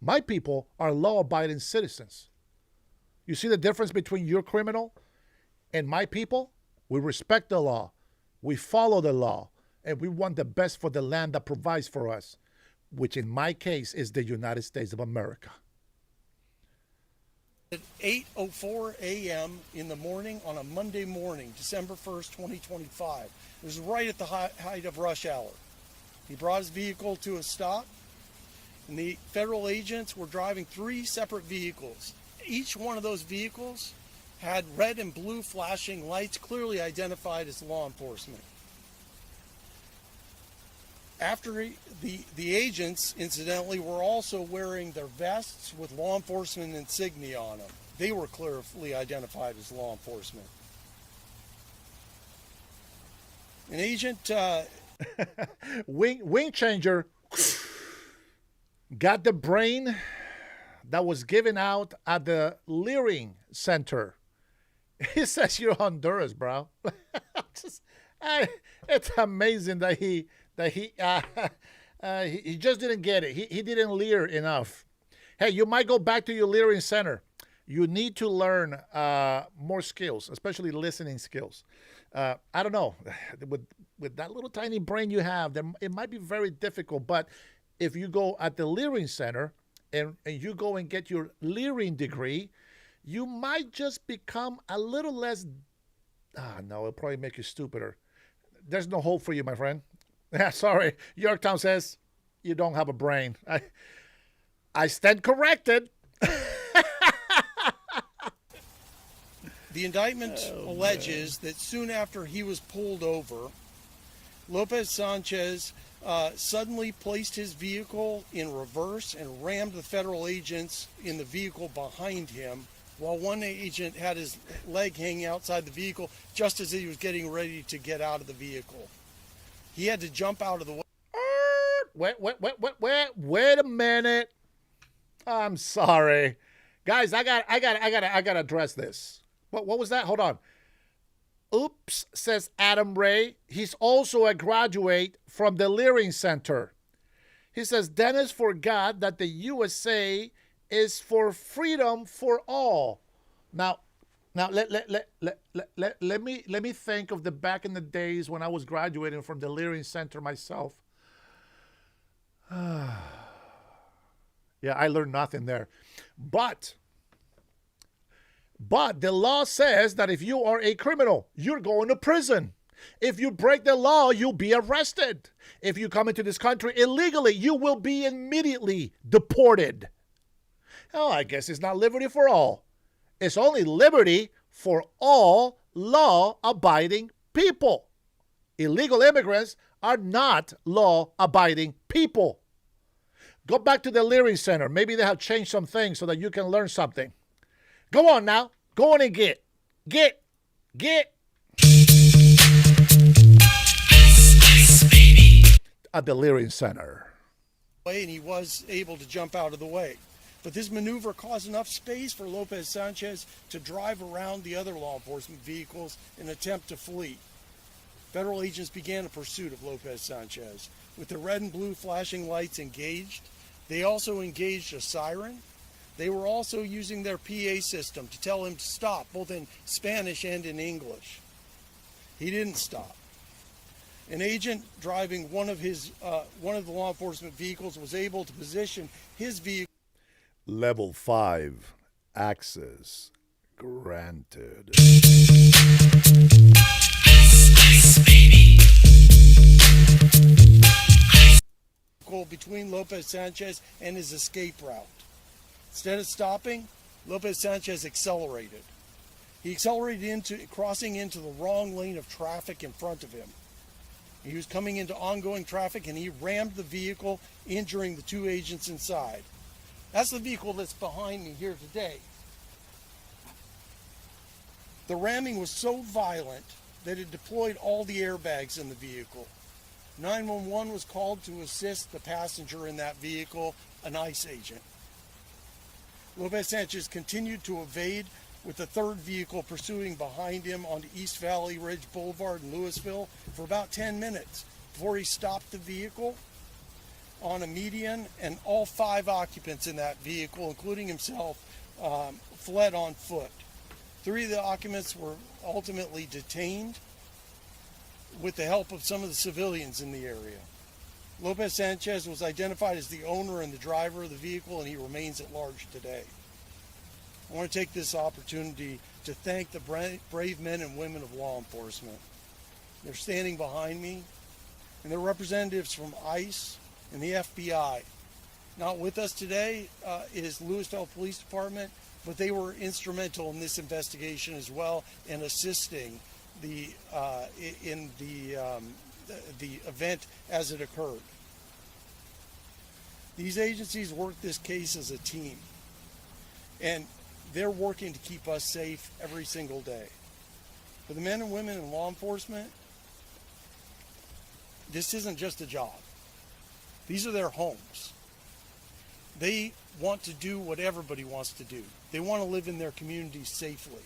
S1: My people are law-abiding citizens. You see the difference between your criminal and my people? We respect the law. We follow the law. And we want the best for the land that provides for us, which in my case is the United States of America.
S15: At 8:04 a.m. in the morning on a Monday morning, December 1st, 2025. It was right at the height of rush hour. He brought his vehicle to a stop, and the federal agents were driving 3 separate vehicles. Each one of those vehicles had red and blue flashing lights, clearly identified as law enforcement. After the agents, incidentally, were also wearing their vests with law enforcement insignia on them. They were clearly identified as law enforcement. An agent...
S1: wing changer got the brain that was given out at the Leering Center. He says you're Honduras, bro. It's amazing that he just didn't get it. He didn't leer enough. Hey, you might go back to your Leering Center. You need to learn more skills, especially listening skills. I don't know. With that little tiny brain you have, it might be very difficult. But if you go at the Leering Center and you go and get your Leering degree, you might just become a little less. No, it'll probably make you stupider. There's no hope for you, my friend. Yeah, sorry. Yorktown says you don't have a brain. I stand corrected.
S15: The indictment alleges that soon after he was pulled over, Lopez Sanchez suddenly placed his vehicle in reverse and rammed the federal agents in the vehicle behind him, while one agent had his leg hanging outside the vehicle just as he was getting ready to get out of the vehicle. He had to jump out of the way.
S1: Wait a minute. I'm sorry. Guys, I gotta address this. What was that? Hold on. Oops, says Adam Ray. He's also a graduate from the Leering Center. He says Dennis forgot that the USA is for freedom for all. Now let me think of the back in the days when I was graduating from the Leering Center myself. Yeah, I learned nothing there. But the law says that if you are a criminal, you're going to prison. If you break the law, you'll be arrested. If you come into this country illegally, you will be immediately deported. Oh, I guess it's not liberty for all. It's only liberty for all law-abiding people. Illegal immigrants are not law-abiding people. Go back to the Leering Center. Maybe they have changed some things so that you can learn something. Go on now. Go on and get. At the Leering Center.
S15: And he was able to jump out of the way. But this maneuver caused enough space for Lopez Sanchez to drive around the other law enforcement vehicles in an attempt to flee. Federal agents began a pursuit of Lopez Sanchez. With the red and blue flashing lights engaged, they also engaged a siren. They were also using their PA system to tell him to stop, both in Spanish and in English. He didn't stop. An agent driving one of the law enforcement vehicles was able to position his vehicle.
S1: Level 5 access granted.
S15: Between Lopez Sanchez and his escape route. Instead of stopping, Lopez Sanchez accelerated. He accelerated crossing into the wrong lane of traffic in front of him. He was coming into ongoing traffic and he rammed the vehicle, injuring the 2 agents inside. That's the vehicle that's behind me here today. The ramming was so violent that it deployed all the airbags in the vehicle. 911 was called to assist the passenger in that vehicle, an ICE agent. Lopez Sanchez continued to evade with the 3rd vehicle pursuing behind him onto East Valley Ridge Boulevard in Louisville for about 10 minutes before he stopped the vehicle on a median, and all 5 occupants in that vehicle, including himself, fled on foot. 3 of the occupants were ultimately detained with the help of some of the civilians in the area. Lopez Sanchez was identified as the owner and the driver of the vehicle, and he remains at large today. I want to take this opportunity to thank the brave men and women of law enforcement. They're standing behind me, and they're representatives from ICE and the FBI. Not with us today is Louisville Police Department, but they were instrumental in this investigation as well and assisting the event as it occurred. These agencies work this case as a team, and they're working to keep us safe every single day. For the men and women in law enforcement, this isn't just a job. These are their homes. They want to do what everybody wants to do. They want to live in their communities safely.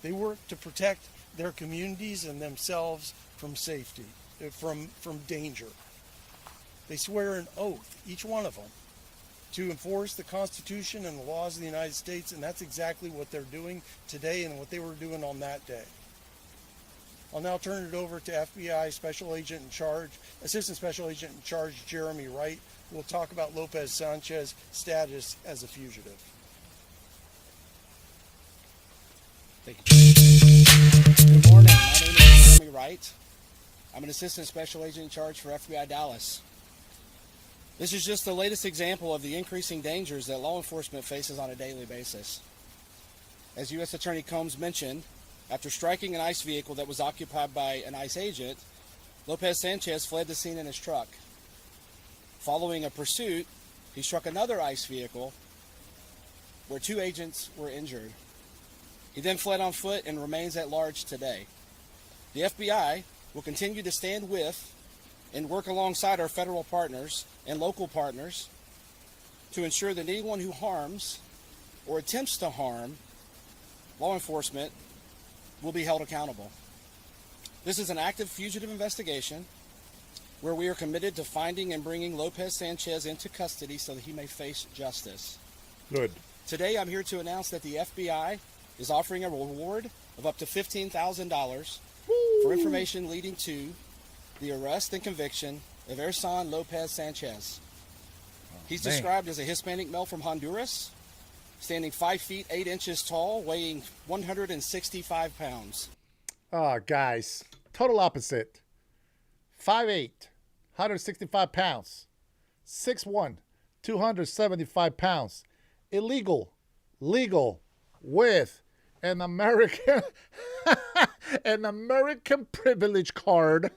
S15: They work to protect their communities and themselves from safety, from danger. They swear an oath, each one of them, to enforce the Constitution and the laws of the United States, and that's exactly what they're doing today and what they were doing on that day. I'll now turn it over to FBI Special Agent in Charge, Assistant Special Agent in Charge, Jeremy Wright, who will talk about Lopez Sanchez's status as a fugitive.
S16: Thank you. Good morning. My name is Jeremy Wright. I'm an Assistant Special Agent in Charge for FBI Dallas. This is just the latest example of the increasing dangers that law enforcement faces on a daily basis. As U.S. Attorney Combs mentioned, after striking an ICE vehicle that was occupied by an ICE agent, Lopez Sanchez fled the scene in his truck. Following a pursuit, he struck another ICE vehicle where 2 agents were injured. He then fled on foot and remains at large today. The FBI will continue to stand with and work alongside our federal partners and local partners to ensure that anyone who harms or attempts to harm law enforcement will be held accountable. This is an active fugitive investigation where we are committed to finding and bringing Lopez Sanchez into custody so that he may face justice.
S1: Good.
S16: Today I'm here to announce that the FBI is offering a reward of up to $15,000 for information leading to the arrest and conviction of Ersan Lopez Sanchez. He's described as a Hispanic male from Honduras, standing 5 feet 8 inches tall, weighing 165 pounds.
S1: Oh, guys, total opposite. 5'8", 165 pounds. 6'1", 275 pounds. Illegal, legal, with an American privilege card.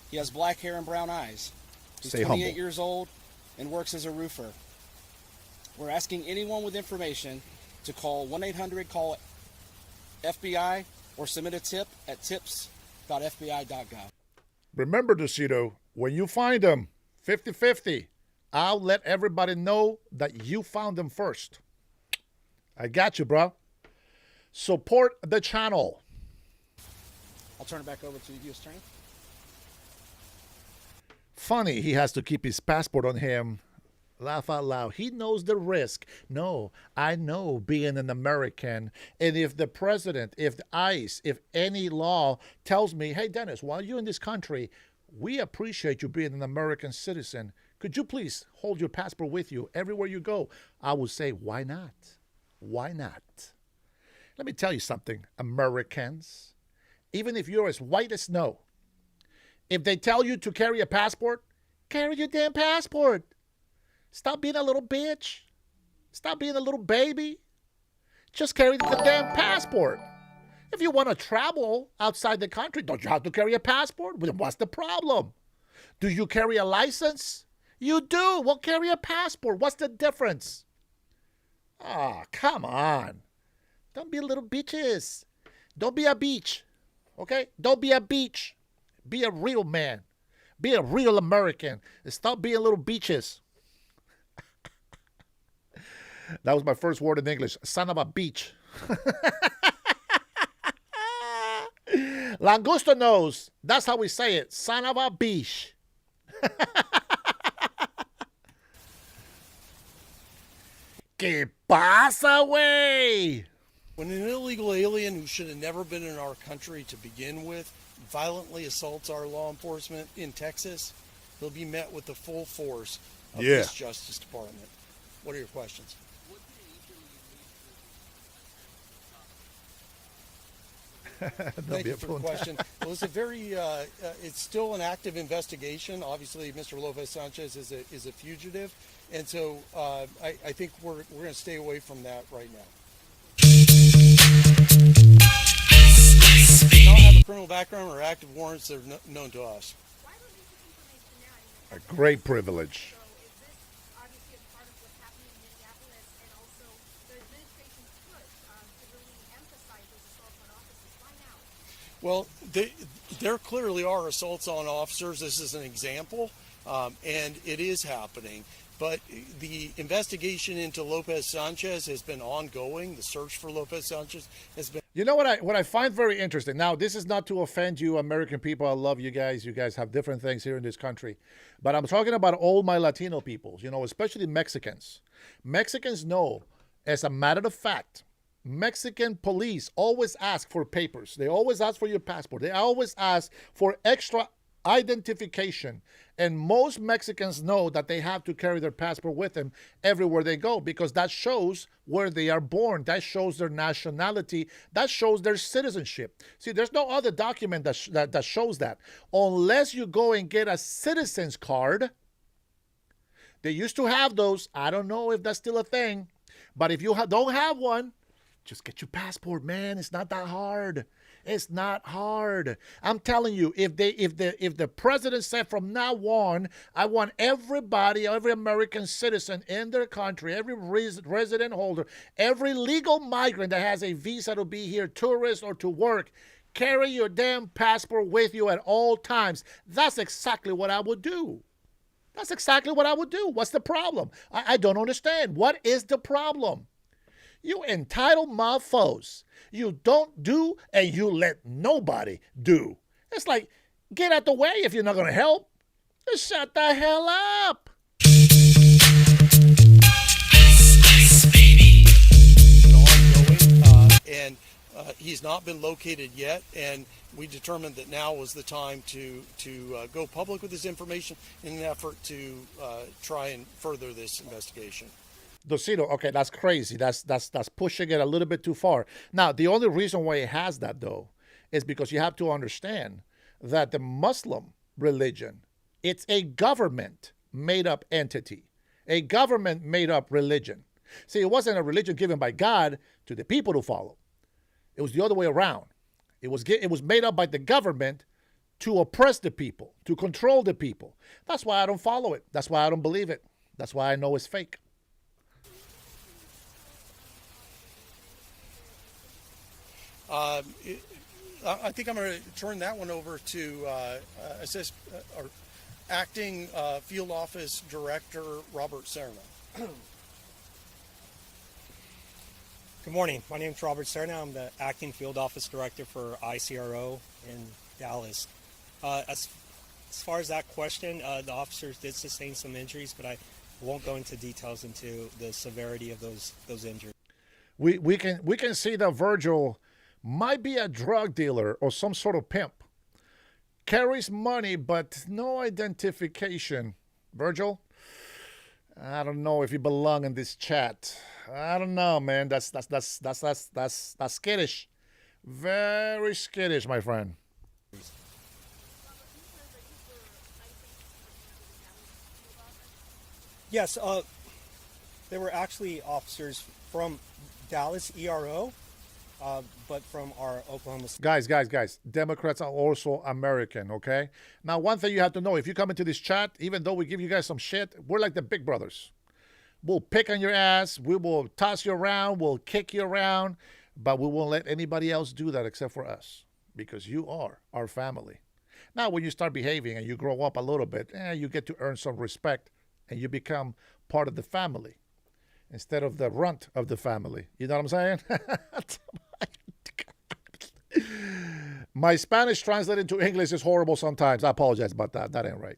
S16: He has black hair and brown eyes. He's
S1: Stay
S16: 28
S1: humble.
S16: years old and works as a roofer. We're asking anyone with information to call 1-800-CALL-FBI or submit a tip at tips.fbi.gov.
S1: Remember, Dusito, when you find them, 50-50, I'll let everybody know that you found them first. I got you, bro. Support the channel.
S16: I'll turn it back over to you, U.S. Attorney.
S1: Funny, he has to keep his passport on him. Laugh out loud. He knows the risk. No, I know being an American. And if the president, if the ICE, if any law tells me, hey, Dennis, while you're in this country, we appreciate you being an American citizen. Could you please hold your passport with you everywhere you go? I would say, why not? Why not? Let me tell you something, Americans. Even if you're as white as snow, if they tell you to carry a passport, carry your damn passport. Stop being a little bitch. Stop being a little baby. Just carry the damn passport. If you want to travel outside the country, don't you have to carry a passport? Well, what's the problem? Do you carry a license? You do. Well, carry a passport. What's the difference? Ah, come on. Don't be little bitches. Don't be a beach. Okay? Don't be a beach. Be a real man. Be a real American. And stop being little beaches. That was my first word in English. Son of a beach. Langusto knows. That's how we say it. Son of a beach. ¿Qué pasa, güey?
S15: When an illegal alien who should have never been in our country to begin with violently assaults our law enforcement in Texas, he'll be met with the full force of this Justice Department. What are your questions? Thank you for the question. Well, it's a very, it's still an active investigation. Obviously, Mr. Lopez Sanchez is a fugitive, and so I think we're going to stay away from that right now. They don't have a criminal background or active warrants that are known to us.
S1: A great privilege.
S15: Well, there clearly are assaults on officers. This is an example, and it is happening. But the investigation into Lopez Sanchez has been ongoing. The search for Lopez Sanchez has been.
S1: You know what I find very interesting? Now, this is not to offend you, American people. I love you guys. You guys have different things here in this country. But I'm talking about all my Latino peoples, you know, especially Mexicans. Mexicans know, as a matter of fact, Mexican police always ask for papers. They always ask for your passport. They always ask for extra identification. And most Mexicans know that they have to carry their passport with them everywhere they go because that shows where they are born. That shows their nationality. That shows their citizenship. See, there's no other document that shows that. Unless you go and get a citizen's card. They used to have those. I don't know if that's still a thing. But if you don't have one, just get your passport, man. It's not that hard. It's not hard. I'm telling you, if the president said from now on, I want everybody, every American citizen in their country, every resident holder, every legal migrant that has a visa to be here, tourist or to work, carry your damn passport with you at all times. That's exactly what I would do. That's exactly what I would do. What's the problem? I don't understand. What is the problem? You entitled mofos. You don't do and you let nobody do. It's like, get out the way if you're not going to help. Just shut the hell up.
S15: And he's not been located yet, and we determined that now was the time to go public with this information in an effort to try and further this investigation.
S1: Docito, okay, that's crazy. That's pushing it a little bit too far. Now, the only reason why it has that, though, is because you have to understand that the Muslim religion, it's a government-made-up entity, a government-made-up religion. See, it wasn't a religion given by God to the people to follow. It was the other way around. It was made up by the government to oppress the people, to control the people. That's why I don't follow it. That's why I don't believe it. That's why I know it's fake.
S15: I think I'm going to turn that one over to Acting Field Office Director Robert Serna.
S17: Good morning. My name is Robert Serna. I'm the Acting Field Office Director for ICRO in Dallas. As far as that question, the officers did sustain some injuries, but I won't go into details into the severity of those injuries.
S1: We can see that Virgil might be a drug dealer or some sort of pimp. Carries money, but no identification. Virgil, I don't know if you belong in this chat. I don't know, man. That's skittish. Very skittish, my friend.
S17: Yes, there were actually officers from Dallas ERO, but from our Oklahoma State.
S1: Guys, Democrats are also American, okay? Now, one thing you have to know, if you come into this chat, even though we give you guys some shit, we're like the big brothers. We'll pick on your ass, we will toss you around, we'll kick you around, but we won't let anybody else do that except for us, because you are our family. Now, when you start behaving and you grow up a little bit, you get to earn some respect, and you become part of the family instead of the runt of the family. You know what I'm saying? My Spanish translated to English is horrible sometimes. I apologize about that. That ain't right.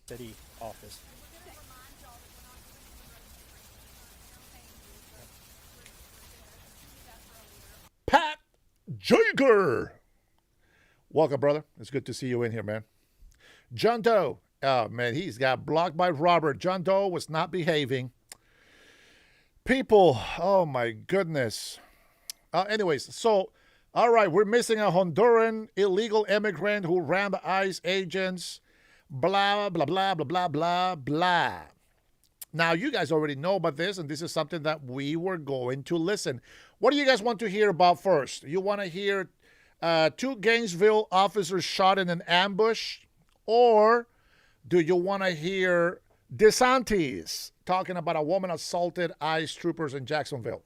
S17: City office.
S1: Pat Jager. Welcome, brother. It's good to see you in here, man. John Doe. Oh, man, he's got blocked by Robert. John Doe was not behaving. People, oh, my goodness. Anyways, so, all right, we're missing a Honduran illegal immigrant who rammed ICE agents. Blah, blah, blah, blah, blah, blah, blah. Now, you guys already know about this, and this is something that we were going to listen. What do you guys want to hear about first? You want to hear 2 Gainesville officers shot in an ambush? Or do you want to hear DeSantis talking about a woman assaulted ICE troopers in Jacksonville?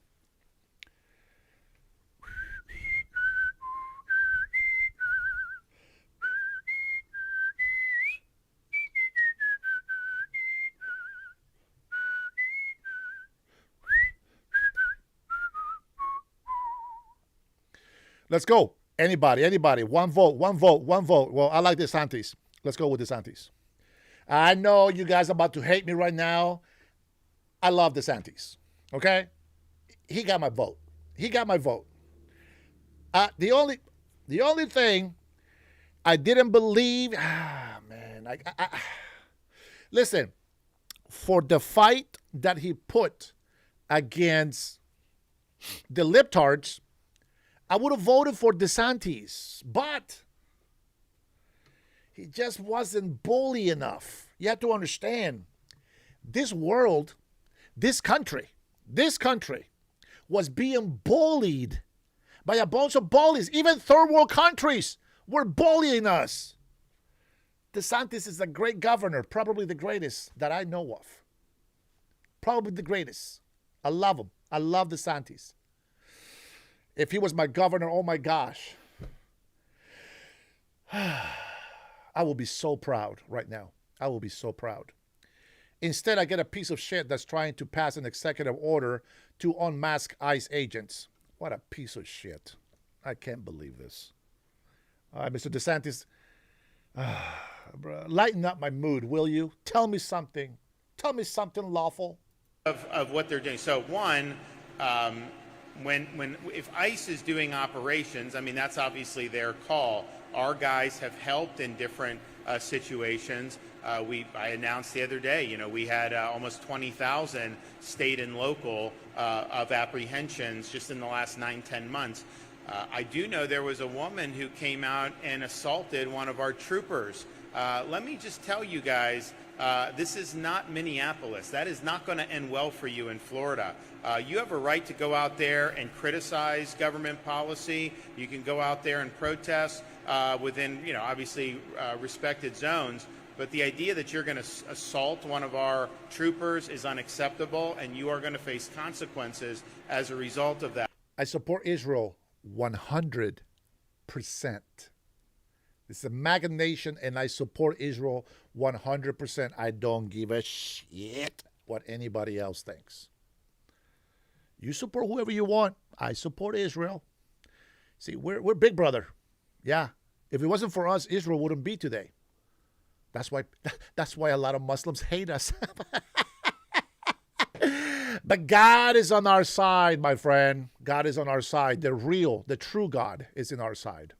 S1: Let's go. Anybody. One vote. Well, I like DeSantis. Let's go with DeSantis. I know you guys are about to hate me right now. I love DeSantis. Okay? He got my vote. The only thing I didn't believe, man, listen, for the fight that he put against the libtards, I would have voted for DeSantis, but he just wasn't bully enough. You have to understand, this world, this country was being bullied by a bunch of bullies. Even third world countries were bullying us. DeSantis is a great governor, probably the greatest that I know of. Probably the greatest. I love him. I love DeSantis. If he was my governor, oh my gosh. I will be so proud right now. I will be so proud. Instead, I get a piece of shit that's trying to pass an executive order to unmask ICE agents. What a piece of shit. I can't believe this. All right, Mr. DeSantis, lighten up my mood, will you? Tell me something. Tell me something lawful.
S18: Of what they're doing. So one, if ICE is doing operations, I mean, that's obviously their call. Our guys have helped in different situations. I announced the other day, we had almost 20,000 state and local of apprehensions just in the last 9-10 months. I do know there was a woman who came out and assaulted one of our troopers. Let me just tell you guys, this is not Minneapolis. That is not going to end well for you in Florida. You have a right to go out there and criticize government policy. You can go out there and protest within, obviously respected zones. But the idea that you're going to assault one of our troopers is unacceptable, and you are going to face consequences as a result of that.
S1: I support Israel 100%. It's a MAGA nation, and I support Israel 100%. I don't give a shit what anybody else thinks. You support whoever you want. I support Israel. See, we're big brother. Yeah. If it wasn't for us, Israel wouldn't be today. That's why a lot of Muslims hate us. But God is on our side, my friend. God is on our side. The true God is in our side.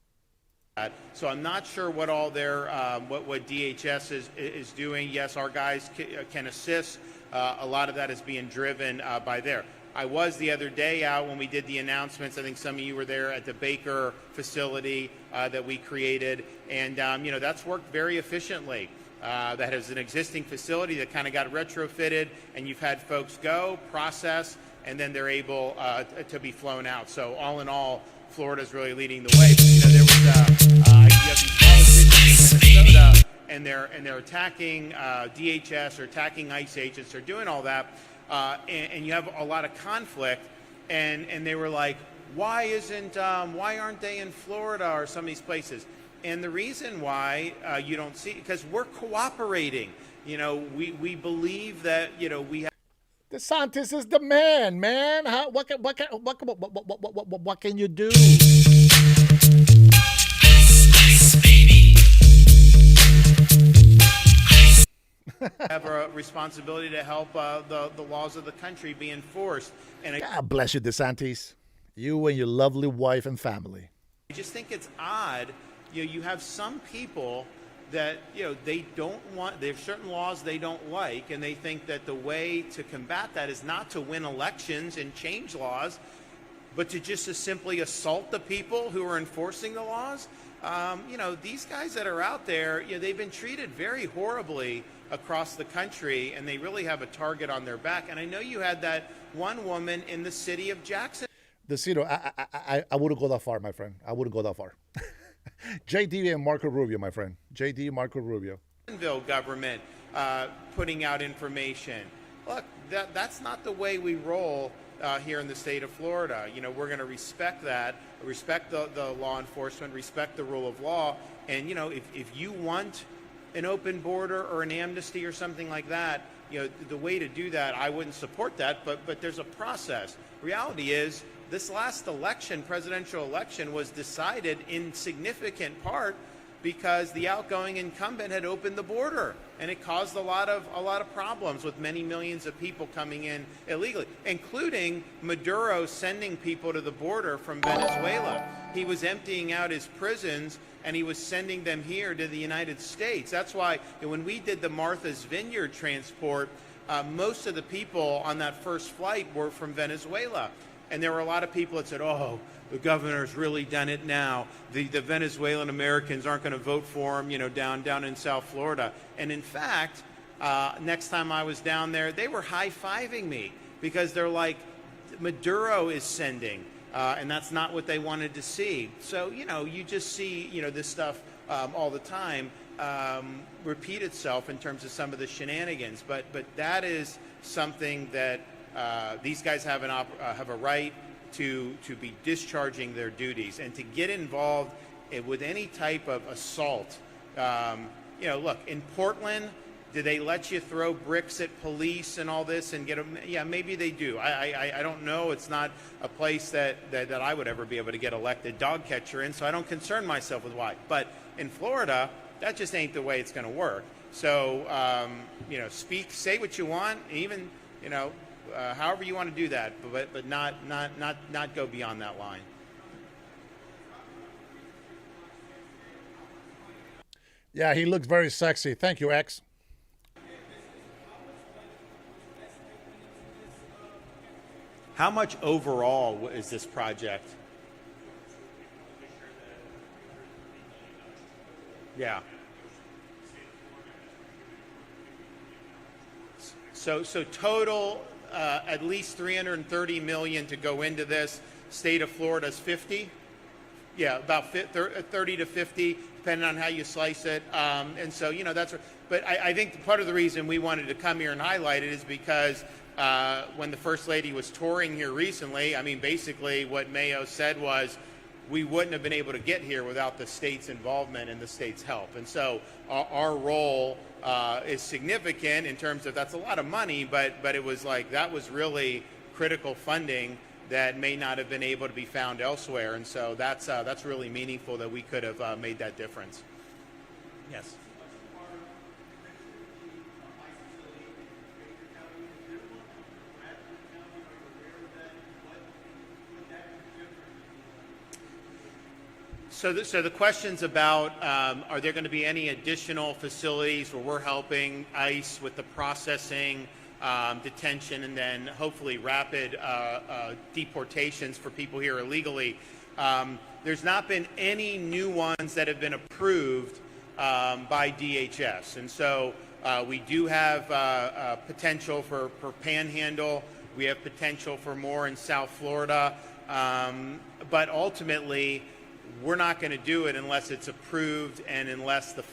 S18: So I'm not sure what all their what DHS is doing. Yes, our guys can assist. A lot of that is being driven by there. I was the other day out when we did the announcements. I think some of you were there at the Baker facility that we created, and that's worked very efficiently. That is an existing facility that kind of got retrofitted, and you've had folks go, process, and then they're able to be flown out. So all in all, Florida's really leading the way. But, you know, there was you have these politicians in Minnesota, and they're attacking DHS or attacking ICE agents. They're doing all that, and you have a lot of conflict. And they were like, why aren't they in Florida or some of these places? And the reason why you don't see, because we're cooperating. You know, we believe that, you know, we have.
S1: DeSantis is the man, man. What can you do?
S18: Have a responsibility to help the laws of the country be enforced. And
S1: God bless you, DeSantis. You and your lovely wife and family.
S18: I just think it's odd. You know, you have some people that, you know, they don't want, there's certain laws they don't like, and they think that the way to combat that is not to win elections and change laws, but to just simply assault the people who are enforcing the laws. You know, these guys that are out there, you know, they've been treated very horribly across the country, and they really have a target on their back. And I know you had that one woman in the city of Jackson.
S1: I wouldn't go that far, my friend. I wouldn't go that far. JD and Marco Rubio, my friend. JD, Marco Rubio.
S18: Government putting out information. Look, that's not the way we roll here in the state of Florida. You know, we're going to respect that, respect the law enforcement, respect the rule of law. And, you know, if you want an open border or an amnesty or something like that, you know, the way to do that, I wouldn't support that, but there's a process. Reality is, this last election, presidential election, was decided in significant part because the outgoing incumbent had opened the border, and it caused a lot of problems with many millions of people coming in illegally, including Maduro sending people to the border from Venezuela. He was emptying out his prisons, and he was sending them here to the United States. That's why when we did the Martha's Vineyard transport, most of the people on that first flight were from Venezuela. And there were a lot of people that said, oh, the governor's really done it now. The Venezuelan Americans aren't going to vote for him, you know, down in South Florida. And in fact, next time I was down there, they were high-fiving me because they're like, Maduro is sending. And that's not what they wanted to see. So, you know, you just see, you know, this stuff all the time repeat itself in terms of some of the shenanigans. But that is something that these guys have a right to be discharging their duties and to get involved with any type of assault. You know, look, in Portland, do they let you throw bricks at police and all this and get them? Yeah, maybe they do. I don't know. It's not a place that I would ever be able to get elected dog catcher in, so I don't concern myself with why. But in Florida, that just ain't the way it's going to work. So, you know, say what you want, even, you know, however you want to do that, but not go beyond that line.
S1: Yeah, he looks very sexy. Thank you, X.
S18: How much overall is this project? Yeah. So total, at least $330 million to go into this. State of Florida's 50. Yeah, about 30 to 50, depending on how you slice it. And so, you know, but I think part of the reason we wanted to come here and highlight it is because when the First Lady was touring here recently, I mean, basically what Mayo said was, we wouldn't have been able to get here without the state's involvement and the state's help. And so our role is significant in terms of, that's a lot of money, but it was like, that was really critical funding that may not have been able to be found elsewhere. And so that's really meaningful that we could have made that difference. Yes. So the question's about, are there going to be any additional facilities where we're helping ICE with the processing, detention, and then hopefully rapid deportations for people here illegally? There's not been any new ones that have been approved by DHS. And so we do have potential for Panhandle. We have potential for more in South Florida. But ultimately, we're not going to do it unless it's approved and unless the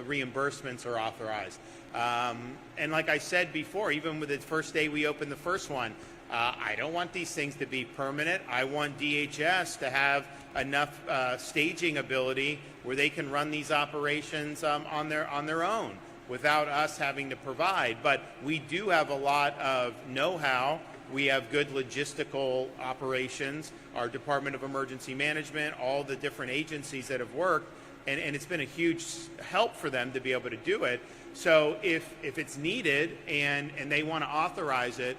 S18: reimbursements are authorized. And like I said before, even with the first day we opened the first one, I don't want these things to be permanent. I want DHS to have enough staging ability where they can run these operations on their own without us having to provide. But we do have a lot of know-how. We have good logistical operations, our Department of Emergency Management, all the different agencies that have worked, and it's been a huge help for them to be able to do it. So if it's needed and they want to authorize it,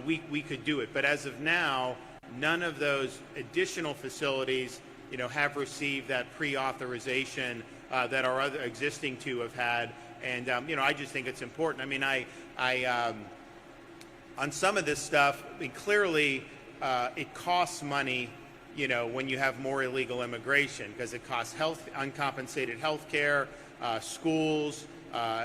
S18: we could do it. But as of now, none of those additional facilities, have received that pre-authorization that our other existing two have had. And I just think it's important. I mean, I on some of this stuff, clearly it costs money, when you have more illegal immigration, because it costs uncompensated health care, schools,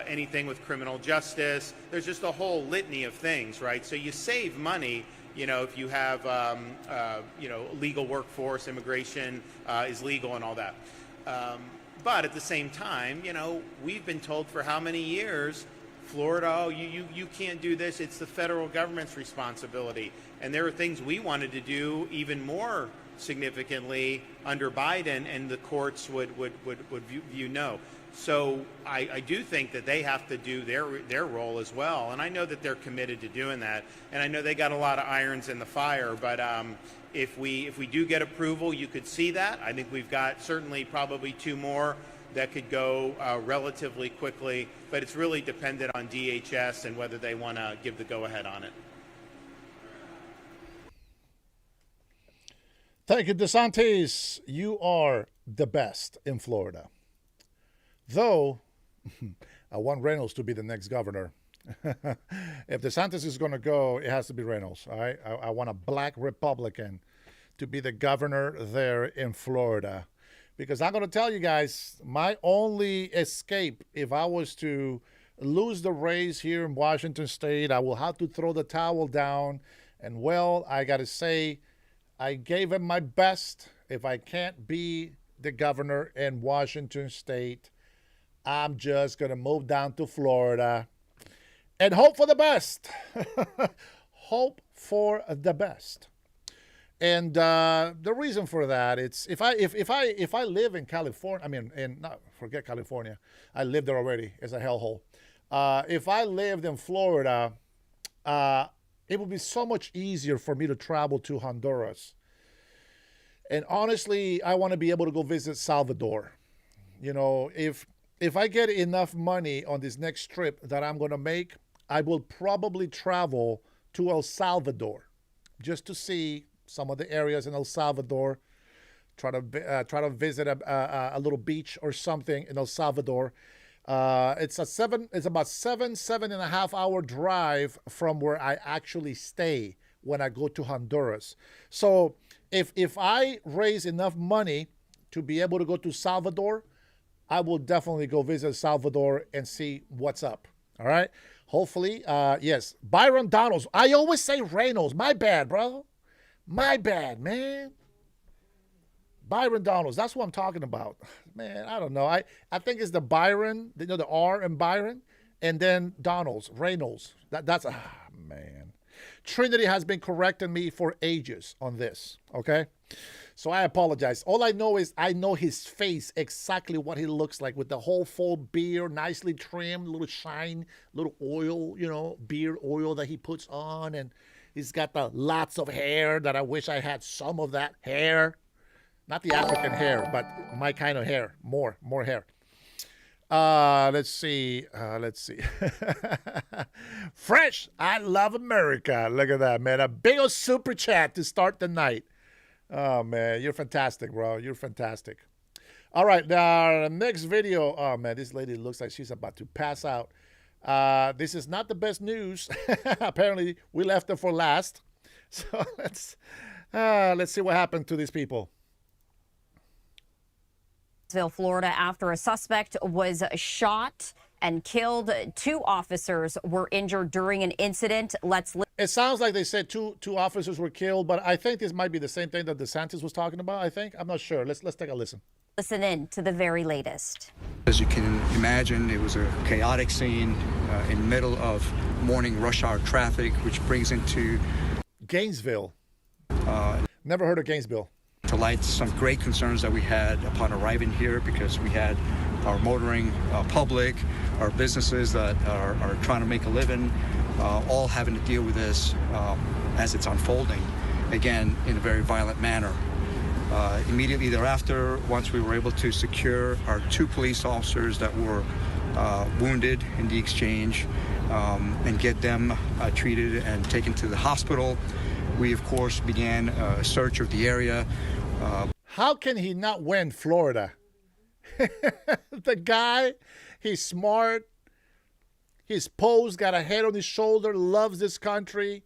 S18: anything with criminal justice. There's just a whole litany of things, right? So you save money, if you have, legal workforce, immigration is legal and all that. But at the same time, we've been told for how many years, Florida, you can't do this. It's the federal government's responsibility. And there are things we wanted to do even more significantly under Biden, and the courts would view no. So I do think that they have to do their role as well. And I know that they're committed to doing that. And I know they got a lot of irons in the fire. But if we do get approval, you could see that. I think we've got certainly probably two more that could go relatively quickly, but it's really dependent on DHS and whether they want to give the go-ahead on it.
S1: Thank you, DeSantis. You are the best in Florida. Though, I want Reynolds to be the next governor. If DeSantis is going to go, it has to be Reynolds. All right? I want a black Republican to be the governor there in Florida. Because I'm going to tell you guys, my only escape, if I was to lose the race here in Washington State, I will have to throw the towel down. And, well, I got to say, I gave him my best. If I can't be the governor in Washington State, I'm just going to move down to Florida and hope for the best. Hope for the best. And the reason for that, it's if I live in California, forget California. I lived there already. It's a hellhole. If I lived in Florida, it would be so much easier for me to travel to Honduras. And honestly, I want to be able to go visit Salvador. If I get enough money on this next trip that I'm going to make, I will probably travel to El Salvador just to see some of the areas in El Salvador, try to visit a little beach or something in El Salvador. It's about 7.5 hour drive from where I actually stay when I go to Honduras. So if I raise enough money to be able to go to Salvador, I will definitely go visit Salvador and see what's up. All right. Hopefully, yes. Byron Donalds. I always say Reynolds. My bad, bro. My bad, man. Byron Donalds. That's what I'm talking about. Man, I don't know. I think it's the Byron, the R in Byron, and then Donalds, Reynolds. That's man. Trinity has been correcting me for ages on this, okay? So I apologize. All I know is I know his face, exactly what he looks like, with the whole full beard, nicely trimmed, little shine, little oil, beard oil that he puts on, and he's got the lots of hair that I wish I had some of that hair. Not the African hair, but my kind of hair. More hair. Let's see. Fresh. I love America. Look at that, man. A big old super chat to start the night. Oh, man. You're fantastic, bro. You're fantastic. All right. The next video. Oh, man. This lady looks like she's about to pass out. This is not the best news. Apparently, we left it for last. So let's see what happened to these people.
S19: Florida, after a suspect was shot and killed. 2 officers were injured during an incident. Let's listen.
S1: It sounds like they said two officers were killed, but I think this might be the same thing that DeSantis was talking about. I think I'm not sure. Let's take a listen.
S19: Listen in to the very latest.
S20: As you can imagine, it was a chaotic scene in the middle of morning rush hour traffic, which brings into
S1: Gainesville. Never heard of Gainesville.
S20: To light some great concerns that we had upon arriving here, because we had our motoring public, our businesses that are trying to make a living, all having to deal with this as it's unfolding, again, in a very violent manner. Immediately thereafter, once we were able to secure our 2 police officers that were wounded in the exchange and get them treated and taken to the hospital, we, of course, began a search of the area.
S1: How can he not win Florida? The guy, he's smart. He's posed, got a head on his shoulder, loves this country.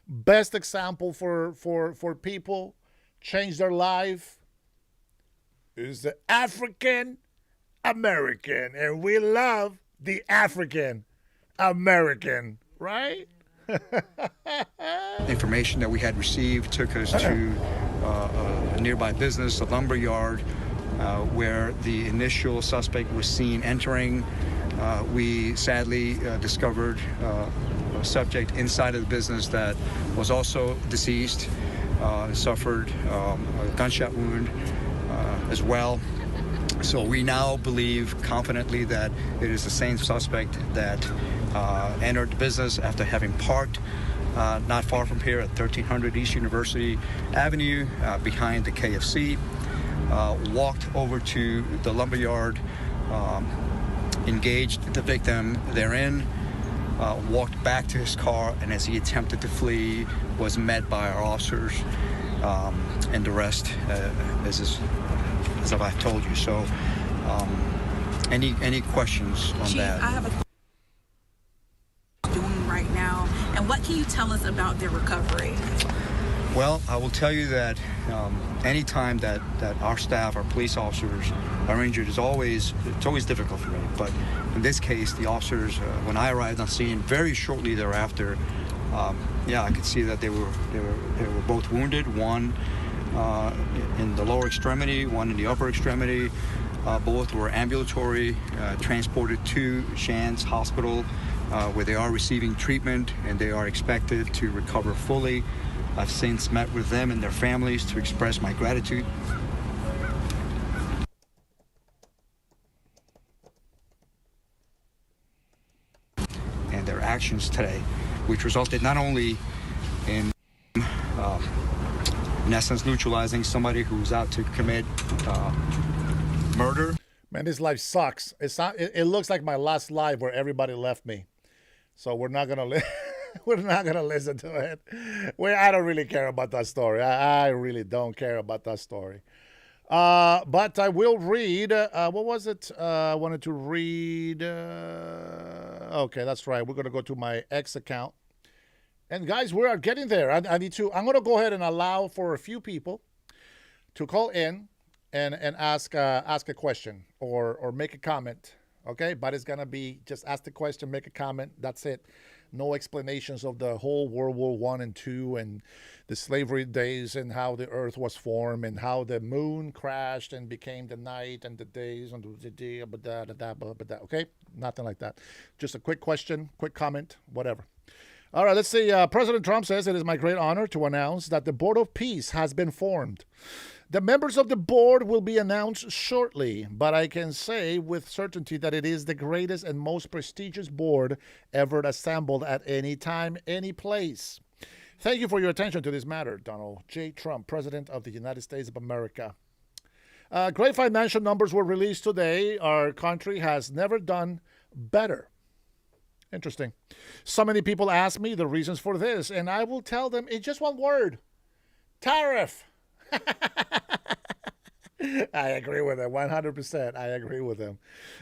S1: Best example for people. Change their life. Is the African American. And we love the African American, right?
S20: Information that we had received took us to a nearby business, a lumber yard, where the initial suspect was seen entering. We sadly discovered a subject inside of the business that was also deceased, suffered a gunshot wound as well. So we now believe confidently that it is the same suspect that entered the business after having parked not far from here at 1300 East University Avenue behind the KFC, walked over to the lumberyard, engaged the victim therein, walked back to his car, and as he attempted to flee, was met by our officers, and the rest, as I've told you. So, any questions on
S21: Chief,
S20: that?
S21: I have a doing right now, and what can you tell us about their recovery?
S20: Well, I will tell you that any time that our staff, our police officers, are injured, it's always difficult for me. But in this case, the officers, when I arrived on scene, very shortly thereafter, I could see that they were both wounded. One in the lower extremity, one in the upper extremity. Both were ambulatory, transported to Shands Hospital, where they are receiving treatment, and they are expected to recover fully. I've since met with them and their families to express my gratitude. And their actions today, which resulted not only in essence, neutralizing somebody who's out to commit murder.
S1: Man, this life sucks. It's not. It looks like my last life where everybody left me. So we're not gonna we're not gonna listen to it. I don't really care about that story. I really don't care about that story. But I will read. What was it? I wanted to read. Okay, that's right. We're gonna go to my X account. And guys, we are getting there. I'm going to go ahead and allow for a few people to call in and ask a question or make a comment. Okay, but it's going to be just ask the question, make a comment. That's it. No explanations of the whole World War I and II and the slavery days and how the earth was formed and how the moon crashed and became the night and the days and the day, okay? Nothing like that. Just a quick question, quick comment, whatever. All right, let's see. President Trump says, it is my great honor to announce that the Board of Peace has been formed. The members of the board will be announced shortly, but I can say with certainty that it is the greatest and most prestigious board ever assembled at any time, any place. Thank you for your attention to this matter, Donald J. Trump, President of the United States of America. Great financial numbers were released today. Our country has never done better. Interesting. So many people ask me the reasons for this, and I will tell them in just one word. Tariff. I agree with him, 100%. I agree with him.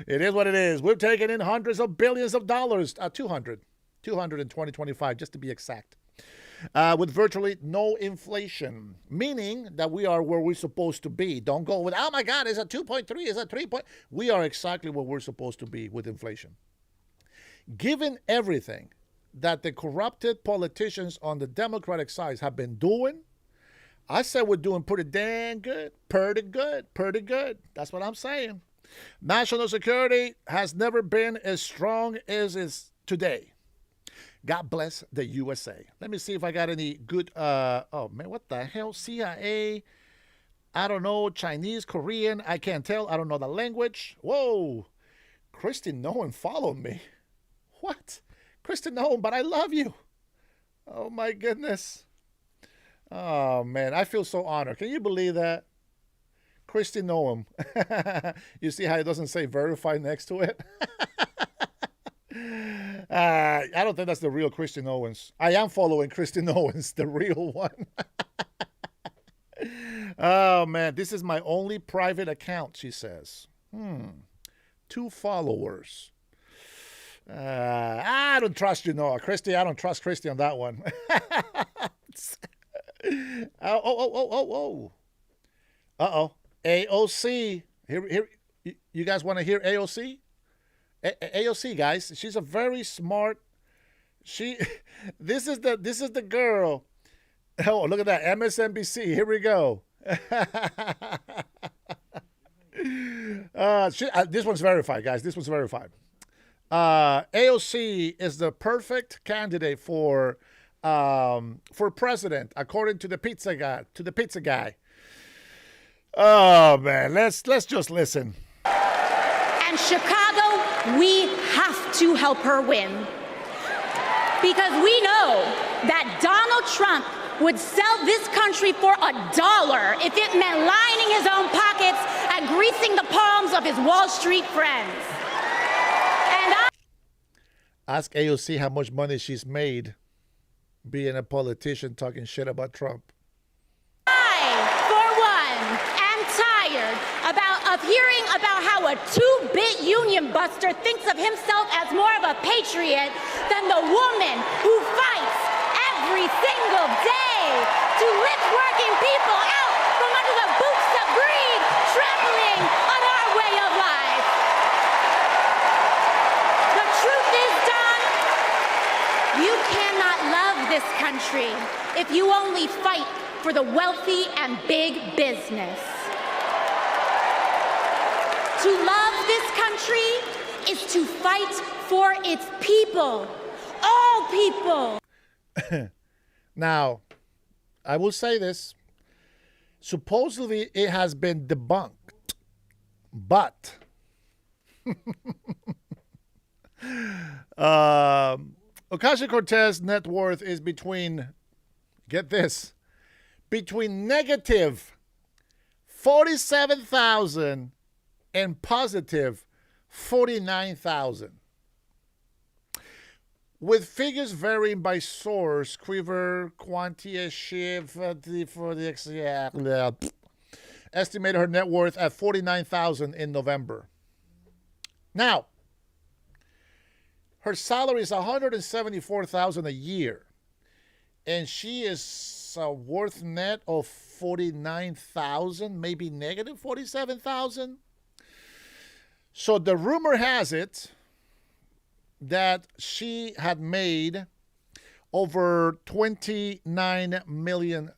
S1: It is what it is. We've taken in hundreds of billions of dollars, 200 in 2025, just to be exact, with virtually no inflation, meaning that we are where we're supposed to be. Don't go with, oh my God, is it 2.3, is it 3 point? We are exactly where we're supposed to be with inflation. Given everything that the corrupted politicians on the Democratic side have been doing, I said we're doing pretty damn good. Pretty good. Pretty good. That's what I'm saying. National security has never been as strong as it is today. God bless the USA. Let me see if I got any good, oh man, what the hell? CIA, I don't know, Chinese, Korean, I can't tell. I don't know the language. Whoa, Christy Nolan followed me. What? Christy Nolan, but I love you. Oh my goodness. Oh man, I feel so honored. Can you believe that? Christy Nolan. You see how it doesn't say verified next to it? I don't think that's the real Christian Owens. I am following Christian Owens, the real one. Oh, man, this is my only private account, she says. 2 followers. I don't trust you, Noah. Christy, I don't trust Christy on that one. Oh. Uh-oh. AOC. Here, you guys want to hear AOC? AOC, guys, she's a very smart. This is the girl. Oh, look at that, MSNBC. Here we go. This one's verified, guys. This one's verified. AOC is the perfect candidate for president, according to the pizza guy. Oh man, let's just listen.
S3: And Chicago, we have to help her win. Because we know that Donald Trump would sell this country for $1 if it meant lining his own pockets and greasing the palms of his Wall Street friends. And
S1: ask AOC how much money she's made being a politician talking shit about Trump.
S3: Of hearing about how a 2-bit union buster thinks of himself as more of a patriot than the woman who fights every single day to lift working people out from under the boots that breathe, trampling on our way of life. The truth is, Don, you cannot love this country if you only fight for the wealthy and big business. To love this country is to fight for its people, all people.
S1: Now, I will say this. Supposedly, it has been debunked, but Ocasio-Cortez net worth is between, get this, between negative 47,000 and positive 49,000. With figures varying by source, Quiver, Quantia, Shiv, estimated her net worth at 49,000 in November. Now, her salary is 174,000 a year, and she is worth net of 49,000, maybe negative 47,000. So the rumor has it that she had made over $29 million.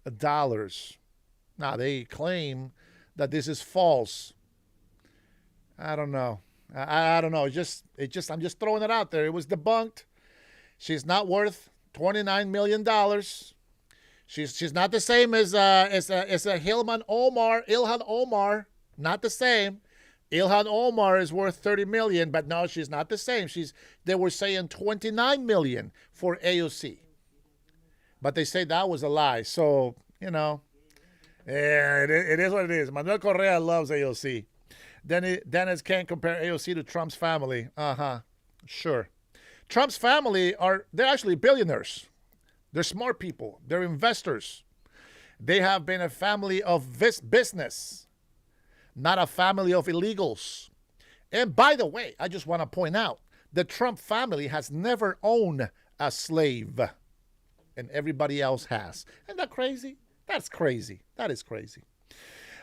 S1: Now, they claim that this is false. I don't know. I don't know. I'm just throwing it out there. It was debunked. She's not worth $29 million. She's not the same as Ilhan Omar. Not the same. Ilhan Omar is worth $30 million, but no, she's not the same. They were saying $29 million for AOC, but they say that was a lie. So yeah, it is what it is. Manuel Correa loves AOC. Dennis can't compare AOC to Trump's family. Sure. Trump's family they're actually billionaires. They're smart people. They're investors. They have been a family of business. Not a family of illegals. And by the way, I just want to point out, the Trump family has never owned a slave. And everybody else has. Isn't that crazy? That's crazy. That is crazy.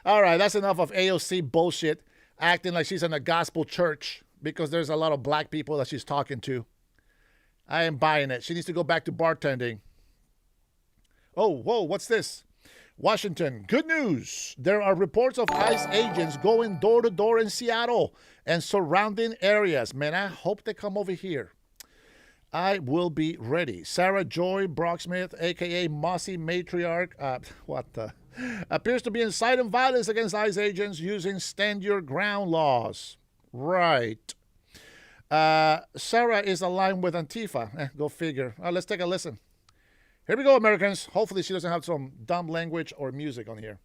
S1: All right, that's enough of AOC bullshit, acting like she's in a gospel church because there's a lot of black people that she's talking to. I am buying it. She needs to go back to bartending. Oh, whoa, what's this? Washington, good news. There are reports of ICE agents going door to door in Seattle and surrounding areas. Man, I hope they come over here. I will be ready. Sarah Joy Brocksmith, a.k.a. Mossy Matriarch, appears to be inciting violence against ICE agents using stand your ground laws. Right. Sarah is aligned with Antifa. Go figure. Let's take a listen. Here we go, Americans. Hopefully she doesn't have some dumb language or music on here.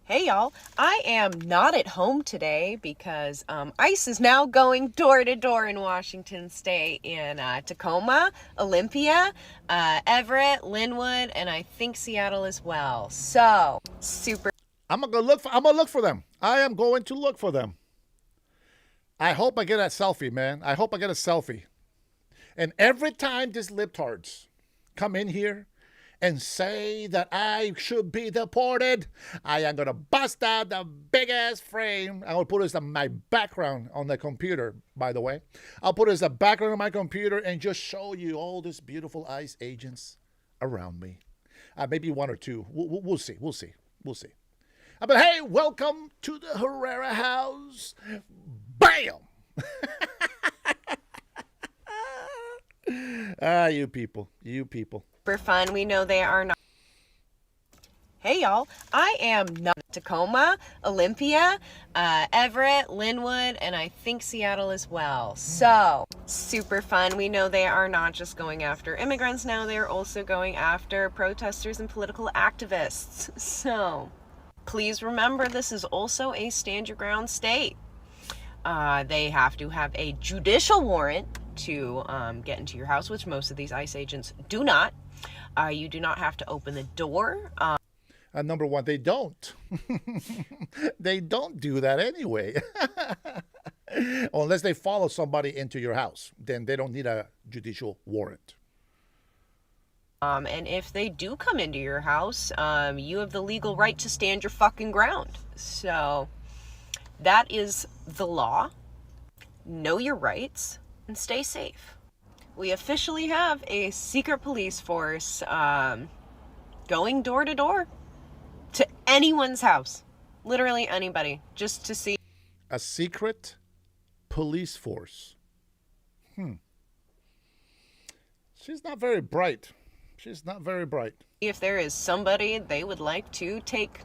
S4: Hey, y'all. I am not at home today because ICE is now going door to door in Washington State in Tacoma, Olympia, Everett, Linwood, and I think Seattle as well. So, super.
S1: I'm gonna look for them. I am going to look for them. I hope I get a selfie, man. I hope I get a selfie. And every time these libtards come in here and say that I should be deported, I am going to bust out the big-ass frame. I'm going to put it as my background on the computer, by the way. I'll put it as a background on my computer and just show you all these beautiful ICE agents around me. Maybe one or two. We'll see. We'll see. We'll see. But hey, welcome to the Herrera house. Bam! You people. You people.
S4: Super fun. We know they are not. Hey, y'all. I am not Tacoma, Olympia, Everett, Linwood, and I think Seattle as well. So, super fun. We know they are not just going after immigrants now. They are also going after protesters and political activists. So, please remember this is also a stand your ground state. They have to have a judicial warrant to get into your house, which most of these ICE agents do not. You do not have to open the door.
S1: Number one, they don't. They don't do that anyway. Unless they follow somebody into your house. Then they don't need a judicial warrant.
S4: And if they do come into your house, you have the legal right to stand your fucking ground. So that is the law. Know your rights and stay safe. We officially have a secret police force going door to door to anyone's house. Literally anybody, just to see.
S1: A secret police force. She's not very bright. She's not very bright.
S4: If there is somebody they would like to take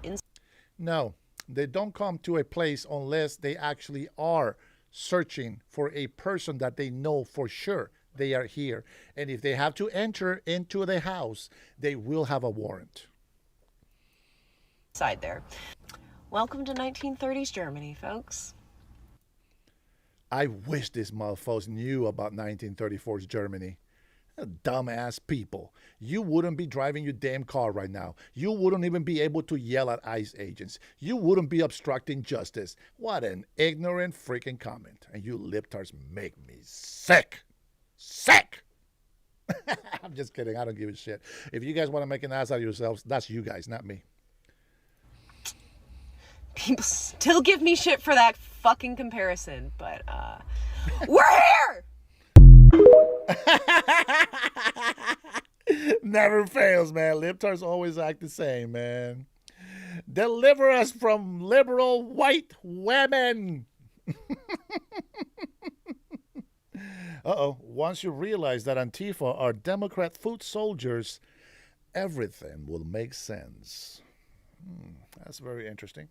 S4: in.
S1: No, they don't come to a place unless they actually are searching for a person that they know for sure they are here. And if they have to enter into the house, they will have a warrant.
S4: Side there. Welcome to 1930s Germany, folks.
S1: I wish these motherfuckers knew about 1934's Germany. Dumbass people. You wouldn't be driving your damn car right now. You wouldn't even be able to yell at ICE agents. You wouldn't be obstructing justice. What an ignorant freaking comment. And you libtards make me sick. Sick! I'm just kidding. I don't give a shit. If you guys want to make an ass out of yourselves, that's you guys, not me.
S4: People still give me shit for that fucking comparison, but we're here!
S1: Never fails, man. Libtards always act the same, man. Deliver us from liberal white women. Once you realize that Antifa are Democrat foot soldiers, everything will make sense. That's very interesting.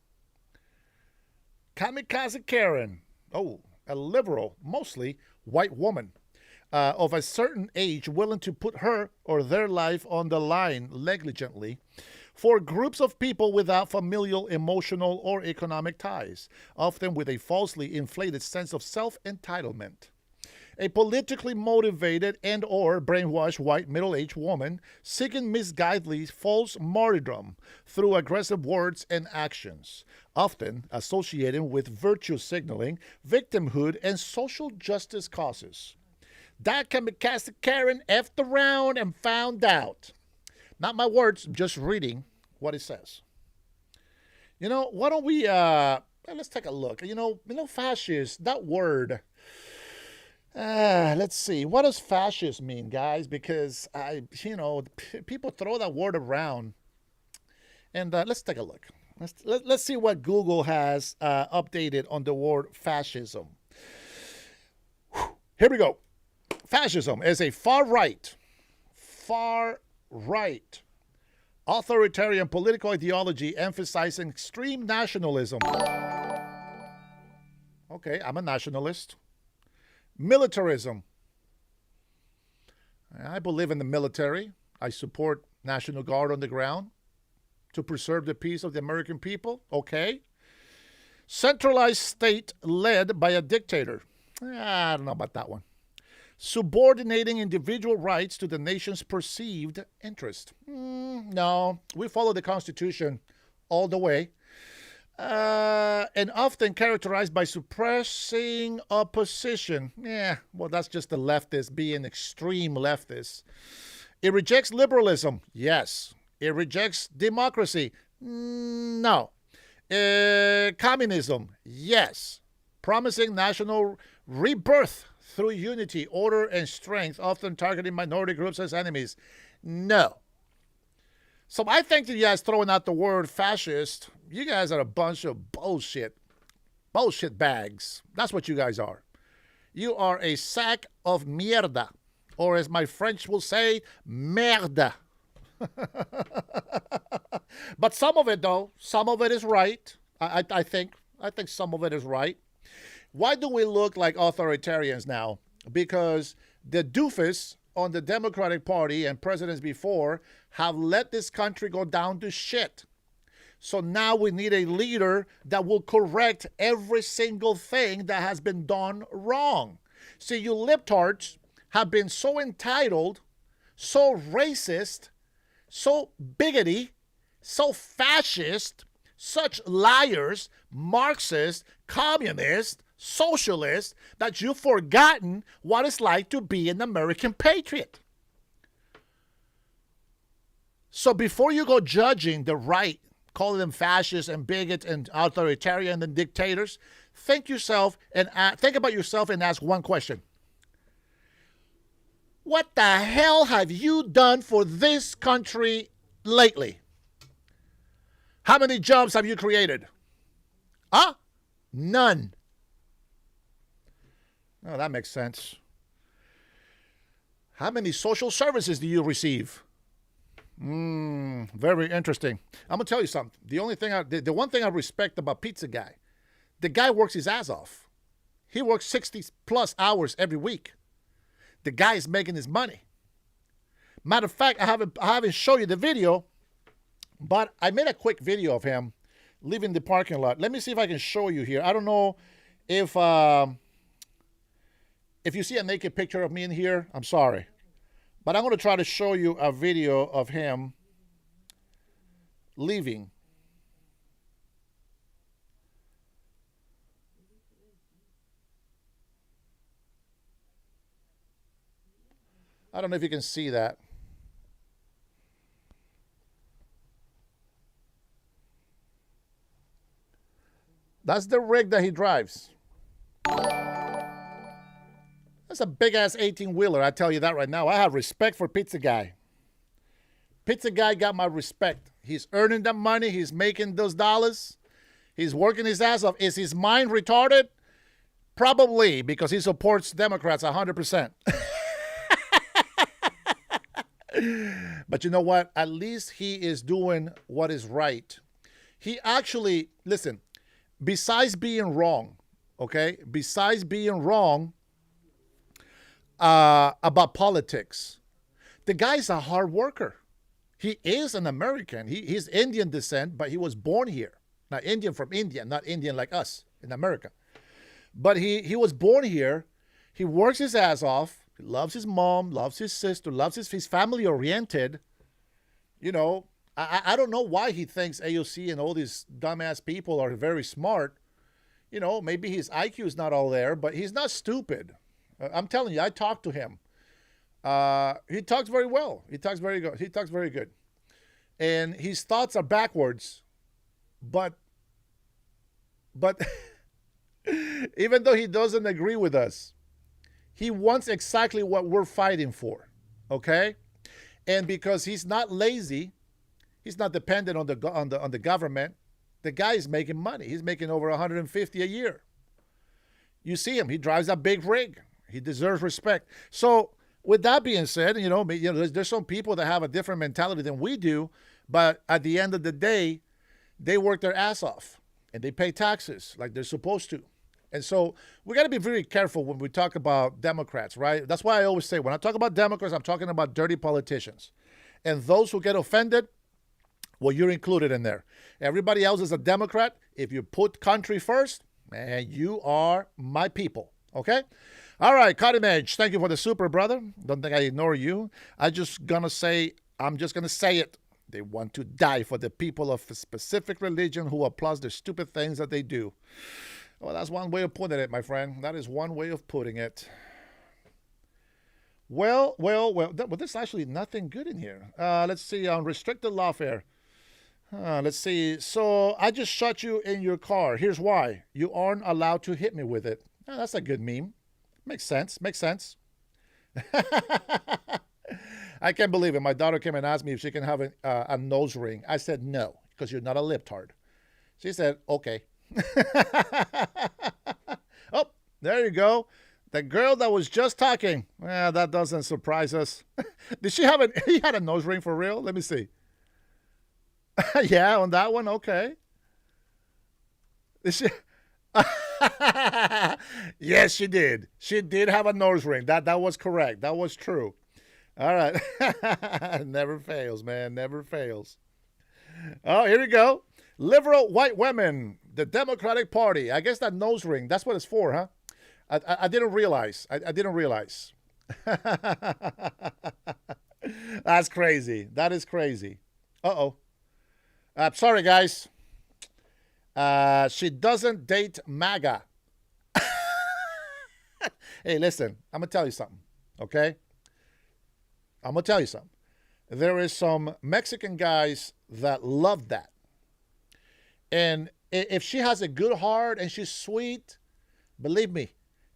S1: Kamikaze Karen. A liberal, mostly white woman. Of a certain age willing to put her or their life on the line negligently for groups of people without familial, emotional, or economic ties, often with a falsely inflated sense of self-entitlement. A politically motivated and or brainwashed white middle-aged woman seeking misguidedly false martyrdom through aggressive words and actions, often associated with virtue signaling, victimhood, and social justice causes. That Kamikaze Karen effed around and found out. Not my words, I'm just reading what it says. You know, why don't we, let's take a look. You know, fascist, that word, Let's see. What does fascist mean, guys? Because people throw that word around. And let's take a look. Let's see what Google has updated on the word fascism. Here we go. Fascism is a far right, authoritarian political ideology emphasizing extreme nationalism. Okay, I'm a nationalist. Militarism. I believe in the military. I support National Guard on the ground to preserve the peace of the American people. Okay. Centralized state led by a dictator. I don't know about that one. Subordinating individual rights to the nation's perceived interest. No, we follow the Constitution all the way. And often characterized by suppressing opposition. Yeah, well, that's just the leftists being extreme leftists. It rejects liberalism. Yes. It rejects democracy. No. Communism. Yes. Promising national rebirth through unity, order, and strength, often targeting minority groups as enemies. No. So I think that you guys throwing out the word fascist, you guys are a bunch of bullshit. Bullshit bags. That's what you guys are. You are a sack of mierda. Or as my French will say, merde. But some of it, though, some of it is right. I think some of it is right. Why do we look like authoritarians now? Because the doofus on the Democratic Party and presidents before have let this country go down to shit. So now we need a leader that will correct every single thing that has been done wrong. See, you libtards have been so entitled, so racist, so bigoty, so fascist, such liars, Marxist, communist, socialist, that you've forgotten what it's like to be an American patriot. So before you go judging the right, calling them fascists and bigots and authoritarian and dictators, think about yourself and ask one question. What the hell have you done for this country lately? How many jobs have you created? None. Oh, that makes sense. How many social services do you receive? Very interesting. I'm going to tell you something. The one thing I respect about Pizza Guy, the guy works his ass off. He works 60 plus hours every week. The guy is making his money. Matter of fact, I haven't shown you the video, but I made a quick video of him leaving the parking lot. Let me see if I can show you here. I don't know if you see a naked picture of me in here, I'm sorry. But I'm going to try to show you a video of him leaving. I don't know if you can see that. That's the rig that he drives. That's a big-ass 18-wheeler, I tell you that right now. I have respect for Pizza Guy. Pizza Guy got my respect. He's earning that money. He's making those dollars. He's working his ass off. Is his mind retarded? Probably, because he supports Democrats 100%. But you know what? At least he is doing what is right. He actually, listen, besides being wrong, okay? Besides being wrong about politics, the guy's a hard worker. He is an American. He's Indian descent, but he was born here. Not Indian from India, not Indian like us in America. But he was born here. He works his ass off. He loves his mom, loves his sister, loves his family oriented. You know, I don't know why he thinks AOC and all these dumbass people are very smart. You know, maybe his IQ is not all there, but he's not stupid. I'm telling you, I talked to him. He talks very well. He talks very good. He talks very good. And his thoughts are backwards. But even though he doesn't agree with us, He wants exactly what we're fighting for, okay? And because he's not lazy, he's not dependent on the government. The guy is making money. He's making over 150 a year. You see him. He drives a big rig. He deserves respect. So with that being said, there's some people that have a different mentality than we do, but at the end of the day, they work their ass off and they pay taxes like they're supposed to. And so we got to be very careful when we talk about Democrats, right? That's why I always say when I talk about Democrats, I'm talking about dirty politicians. And those who get offended, well, you're included in there. Everybody else is a Democrat. If you put country first, man, you are my people, okay? All right, Cutting Edge, thank you for the super, brother. Don't think I ignore you. I'm just going to say it. They want to die for the people of a specific religion who applause the stupid things that they do. Well, that's one way of putting it, my friend. That is one way of putting it. Well, there's actually nothing good in here. Let's see, on restricted lawfare. Let's see. So I just shot you in your car. Here's why. You aren't allowed to hit me with it. That's a good meme. Makes sense. I can't believe it. My daughter came and asked me if she can have a nose ring. I said no, because you're not a libtard. She said, okay. Oh, there you go. The girl that was just talking. Well, that doesn't surprise us. Did she have he had a nose ring for real? Let me see. Yeah, on that one, okay. Did she? Yes, she did. She did have a nose ring. That was correct. That was true. All right. Never fails, man. Never fails. Oh, here we go. Liberal white women, the Democratic Party. I guess that nose ring, that's what it's for, huh? I didn't realize. I didn't realize. That's crazy. That is crazy. Uh-oh. Sorry, guys. She doesn't date MAGA. Hey, listen. I'm going to tell you something, okay? I'm going to tell you something. There is some Mexican guys that love that. And if she has a good heart and she's sweet, believe me,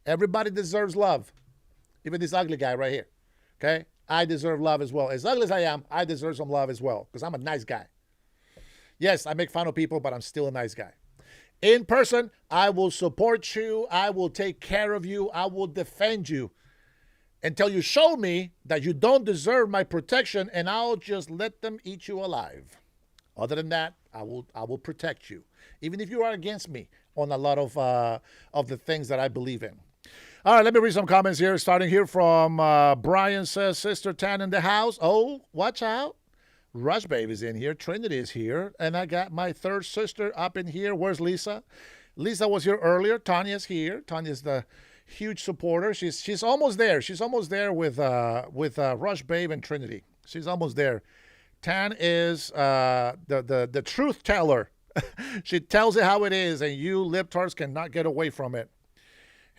S1: everybody deserves love. Even this ugly guy right here, okay? I deserve love as well. As ugly as I am, I deserve some love as well because I'm a nice guy. Yes, I make fun of people, but I'm still a nice guy. In person, I will support you. I will take care of you. I will defend you until you show me that you don't deserve my protection, and I'll just let them eat you alive. Other than that, I will protect you, even if you are against me on a lot of the things that I believe in. All right, let me read some comments here, starting here from Brian says, Sister Tan in the house. Oh, watch out. Rush Babe is in here. Trinity is here. And I got my third sister up in here. Where's Lisa? Lisa was here earlier. Tanya's here. Tanya's the huge supporter. She's almost there. She's almost there with Rush Babe and Trinity. She's almost there. Tan is the truth teller. She tells it how it is, and you libtards cannot get away from it.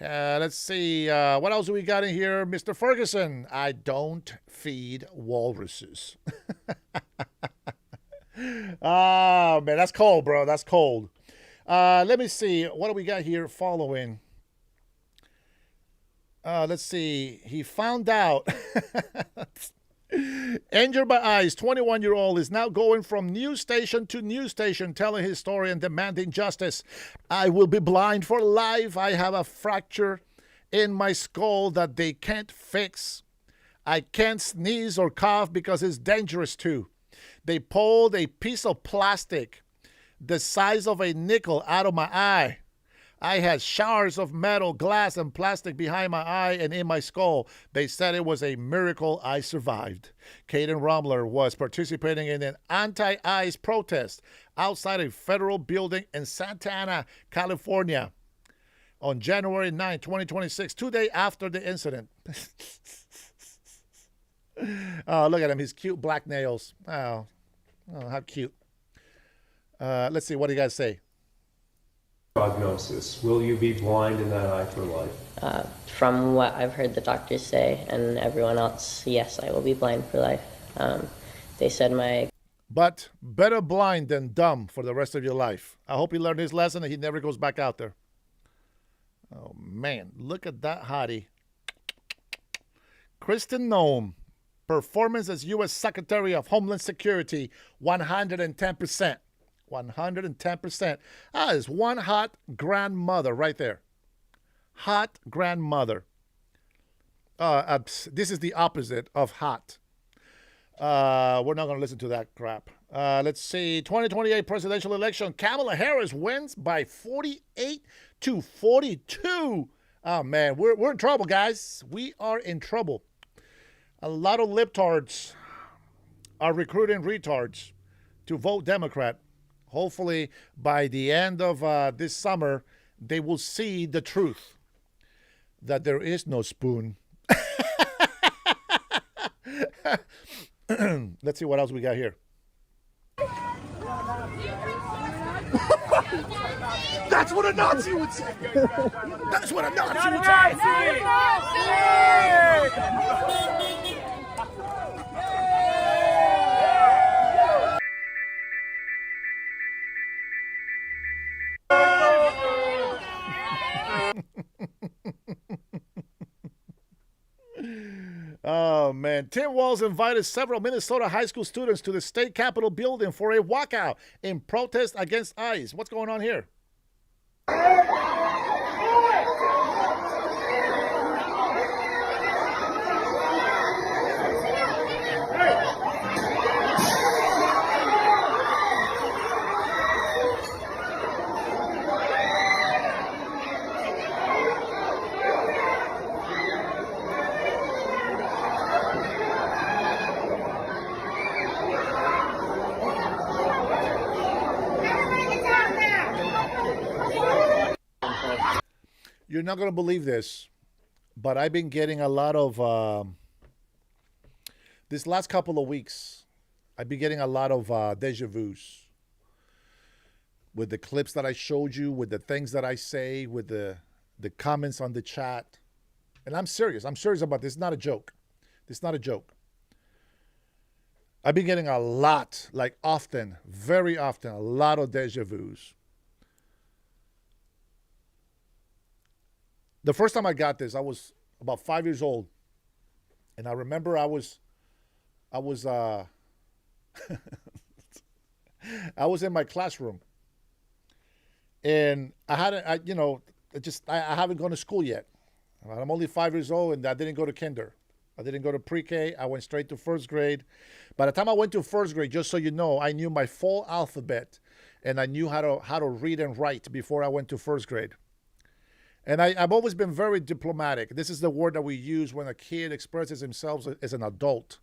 S1: Let's see. What else do we got in here? Mr. Ferguson. I don't feed walruses. Oh, man. That's cold, bro. That's cold. Let me see. What do we got here following? Let's see. He found out. Injured by eyes, 21-year-old is now going from news station to news station telling his story and demanding justice. I will be blind for life. I have a fracture in my skull that they can't fix. I can't sneeze or cough because it's dangerous too. They pulled a piece of plastic the size of a nickel out of my eye. I had showers of metal, glass, and plastic behind my eye and in my skull. They said it was a miracle I survived. Caden Romler was participating in an anti-ICE protest outside a federal building in Santa Ana, California on January 9, 2026, 2 days after the incident. Oh, look at him. His cute black nails. Oh, how cute. Let's see. What do you guys say?
S2: Prognosis. Will you be blind in that eye for life?
S22: From what I've heard the doctors say and everyone else, yes, I will be blind for life. They said my...
S1: But better blind than dumb for the rest of your life. I hope he learned his lesson and he never goes back out there. Oh, man. Look at that hottie. Kristen Noem, performance as U.S. Secretary of Homeland Security, 110%. 110%. That is one hot grandmother right there. Hot grandmother. This is the opposite of hot. We're not going to listen to that crap. Let's see. 2028 presidential election. Kamala Harris wins by 48 to 42. Oh, man. We're in trouble, guys. We are in trouble. A lot of libtards are recruiting retards to vote Democrat. Hopefully, by the end of this summer, they will see the truth that there is no spoon. Let's see what else we got here.
S9: That's what a Nazi would say.
S1: That's what a Nazi would say. Oh, man. Tim Walz invited several Minnesota high school students to the state capitol building for a walkout in protest against ICE. What's going on here? You're not going to believe this, but I've been getting a lot of, this last couple of weeks, I've been getting a lot of deja vus with the clips that I showed you, with the things that I say, with the comments on the chat. And I'm serious. I'm serious about this. It's not a joke. It's not a joke. I've been getting a lot, like often, very often, a lot of deja vus. The first time I got this, I was about 5 years old, and I remember I was I was in my classroom, and I haven't gone to school yet. I'm only 5 years old, and I didn't go to kinder. I didn't go to pre-K. I went straight to first grade. By the time I went to first grade, just so you know, I knew my full alphabet, and I knew how to read and write before I went to first grade. And I've always been very diplomatic. This is the word that we use when a kid expresses himself as an adult.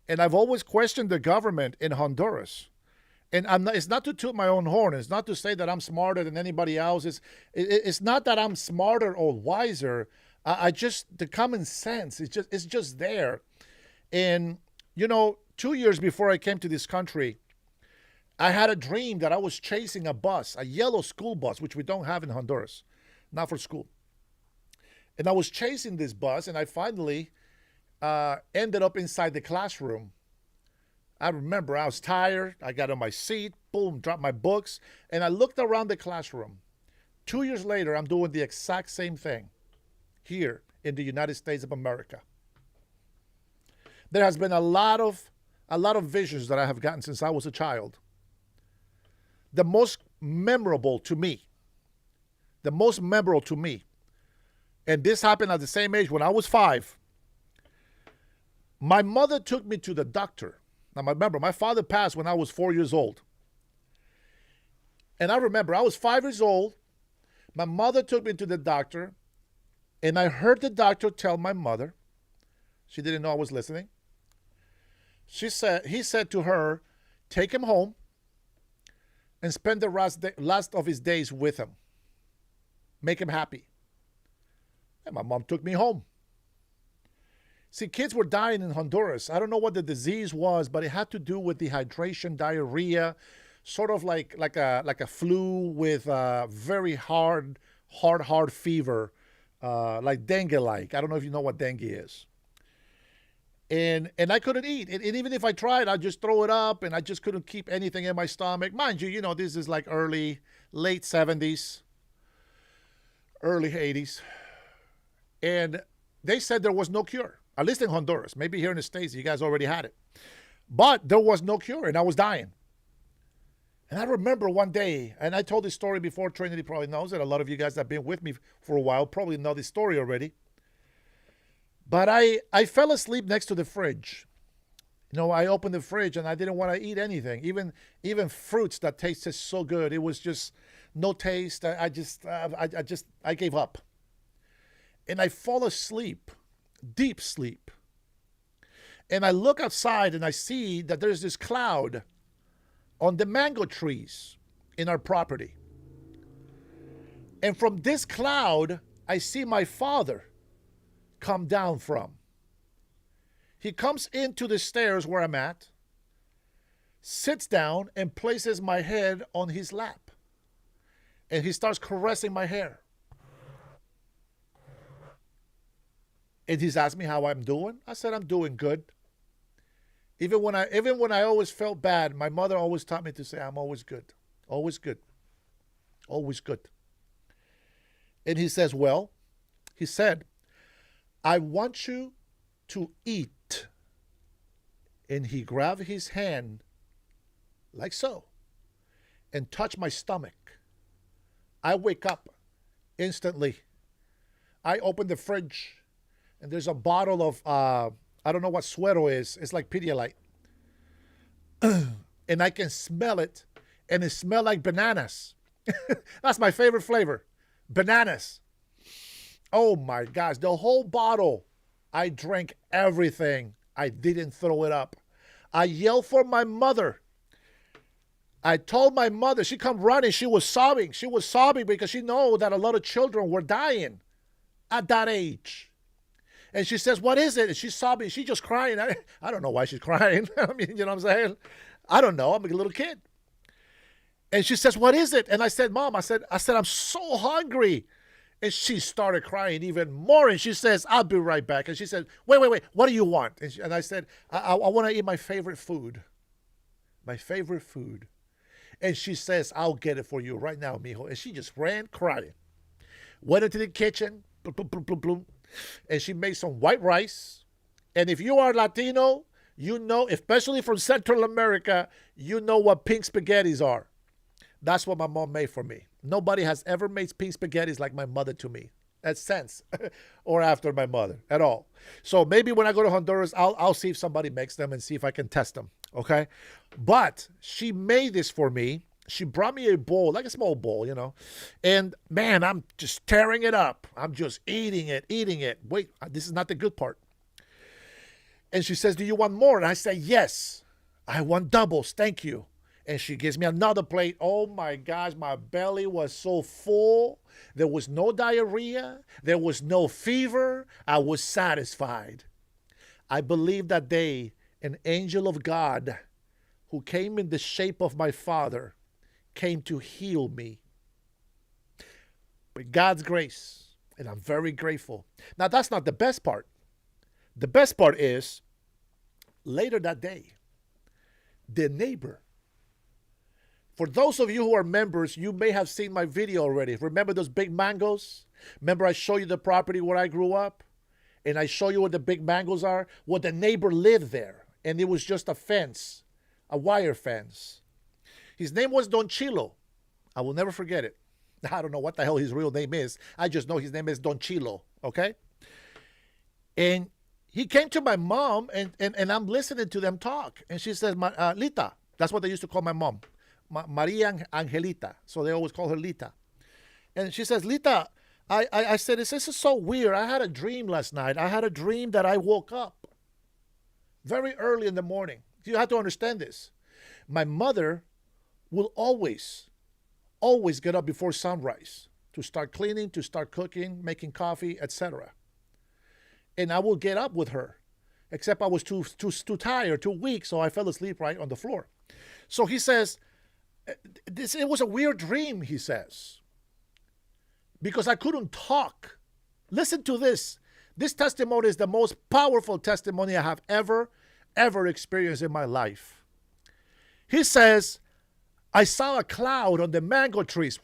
S1: And I've always questioned the government in Honduras. And it's not to toot my own horn. It's not to say that I'm smarter than anybody else. It's not that I'm smarter or wiser. The common sense, it's just there. And, 2 years before I came to this country, I had a dream that I was chasing a bus, a yellow school bus, which we don't have in Honduras. Not for school. And I was chasing this bus, and I finally ended up inside the classroom. I remember I was tired. I got on my seat, boom, dropped my books, and I looked around the classroom. 2 years later, I'm doing the exact same thing here in the United States of America. There has been a lot of visions that I have gotten since I was a child. The most memorable to me, and this happened at the same age when I was 5. My mother took me to the doctor. Now, remember, my father passed when I was 4 years old. And I remember I was 5 years old. My mother took me to the doctor, and I heard the doctor tell my mother, she didn't know I was listening. He said to her, take him home and spend the last of his days with him. Make him happy. And my mom took me home. See, kids were dying in Honduras. I don't know what the disease was, but it had to do with dehydration, diarrhea, sort of like a flu with very hard fever, like dengue-like. I don't know if you know what dengue is. And I couldn't eat. And even if I tried, I'd just throw it up, and I just couldn't keep anything in my stomach. Mind you, this is like late 70s. Early 80s. And they said there was no cure. At least in Honduras. Maybe here in the States, you guys already had it. But there was no cure, and I was dying. And I remember one day, and I told this story before. Trinity probably knows it. A lot of you guys that have been with me for a while probably know this story already. But I fell asleep next to the fridge. You know, I opened the fridge and I didn't want to eat anything, even fruits that tasted so good. It was just no taste. I gave up. And I fall asleep, deep sleep. And I look outside and I see that there's this cloud on the mango trees in our property. And from this cloud, I see my father come down from. He comes into the stairs where I'm at, sits down and places my head on his lap. And he starts caressing my hair. And he's asked me how I'm doing. I said, I'm doing good. Even when I always felt bad, my mother always taught me to say, I'm always good. Always good. Always good. And he says, well, he said, I want you to eat. And he grabbed his hand like so and touched my stomach. I wake up instantly. I open the fridge and there's a bottle of, I don't know what Suero is. It's like Pedialyte. And I can smell it. And it smells like bananas. That's my favorite flavor. Bananas. Oh my gosh. The whole bottle. I drank everything. I didn't throw it up. I yelled for my mother. I told my mother. She come running. She was sobbing. She was sobbing because she know that a lot of children were dying at that age. And she says, what is it? And she's sobbing. She's just crying. I don't know why she's crying. I mean, you know what I'm saying? I don't know. I'm a little kid. And she says, what is it? And I said, Mom, I said, I'm so hungry. And she started crying even more. And she says, I'll be right back. And she said, wait. What do you want? And I said, I want to eat my favorite food. My favorite food. And she says, I'll get it for you right now, mijo. And she just ran crying. Went into the kitchen. Boom, boom, boom, boom, boom. And she made some white rice. And if you are Latino, you know, especially from Central America, you know what pink spaghettis are. That's what my mom made for me. Nobody has ever made pink spaghettis like my mother to me. That's since or after my mother at all. So maybe when I go to Honduras, I'll see if somebody makes them and see if I can test them. Okay. But she made this for me. She brought me a bowl, like a small bowl, you know. And man, I'm just tearing it up. I'm just eating it. Wait, this is not the good part. And she says, do you want more? And I say, yes, I want doubles. Thank you. And she gives me another plate. Oh my gosh, my belly was so full. There was no diarrhea. There was no fever. I was satisfied. I believe that day an angel of God who came in the shape of my father came to heal me. With God's grace. And I'm very grateful. Now, that's not the best part. The best part is later that day, the neighbor. For those of you who are members, you may have seen my video already. Remember those big mangoes? Remember I showed you the property where I grew up? And I show you where the big mangoes are? Well, the neighbor lived there. And it was just a fence, a wire fence. His name was Don Chilo. I will never forget it. I don't know what the hell his real name is. I just know his name is Don Chilo, okay? And he came to my mom, and I'm listening to them talk. And she says, Lita. That's what they used to call my mom. Maria Angelita. So they always call her Lita. And she says, Lita, I said, this is so weird. I had a dream last night. I had a dream that I woke up very early in the morning. You have to understand this. My mother will always get up before sunrise to start cleaning, to start cooking, making coffee, etc. And I will get up with her, except I was too tired, too weak, so I fell asleep right on the floor. So he says, it was a weird dream, he says, because I couldn't talk. Listen to this. This testimony is the most powerful testimony I have ever experienced in my life. He says, I saw a cloud on the mango trees.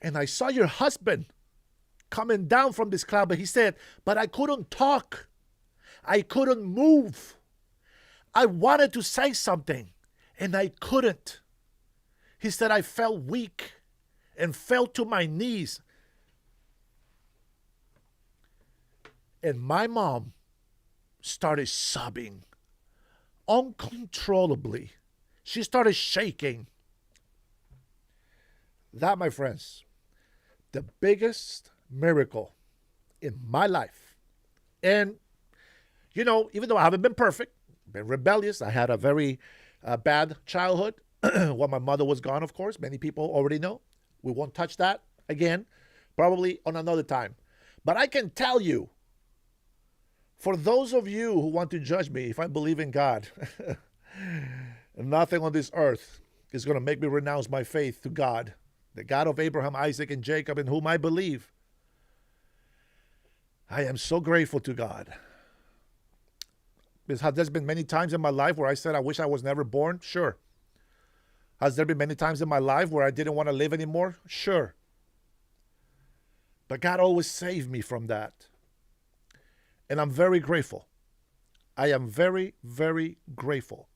S1: And I saw your husband coming down from this cloud. But he said, but I couldn't talk. I couldn't move. I wanted to say something, and I couldn't. He said, I felt weak and fell to my knees. And my mom started sobbing uncontrollably. She started shaking. That, my friends, the biggest miracle in my life. And, you know, even though I haven't been perfect, been rebellious, I had a very bad childhood while my mother was gone, of course. Many people already know. We won't touch that again, probably on another time. But I can tell you, for those of you who want to judge me, if I believe in God, nothing on this earth is going to make me renounce my faith to God, the God of Abraham, Isaac, and Jacob, in whom I believe. I am so grateful to God. Has there been many times in my life where I said, I wish I was never born? Sure. Has there been many times in my life where I didn't want to live anymore? Sure. But God always saved me from that. And I'm very grateful. I am very, very grateful.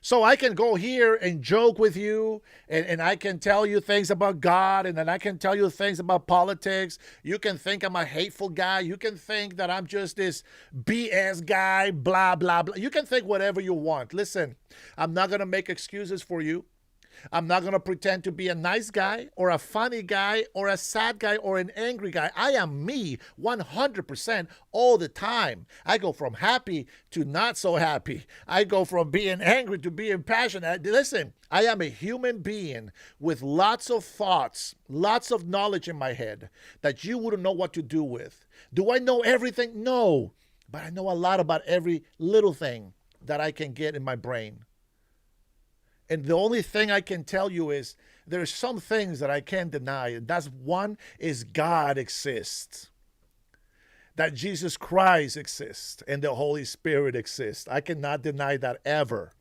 S1: So I can go here and joke with you, and I can tell you things about God, and then I can tell you things about politics. You can think I'm a hateful guy. You can think that I'm just this BS guy, blah, blah, blah. You can think whatever you want. Listen, I'm not going to make excuses for you. I'm not going to pretend to be a nice guy or a funny guy or a sad guy or an angry guy. I am me 100% all the time. I go from happy to not so happy. I go from being angry to being passionate. Listen, I am a human being with lots of thoughts, lots of knowledge in my head that you wouldn't know what to do with. Do I know everything? No, but I know a lot about every little thing that I can get in my brain. And the only thing I can tell you is there's some things that I can't deny. And that's one is God exists. That Jesus Christ exists and the Holy Spirit exists. I cannot deny that ever.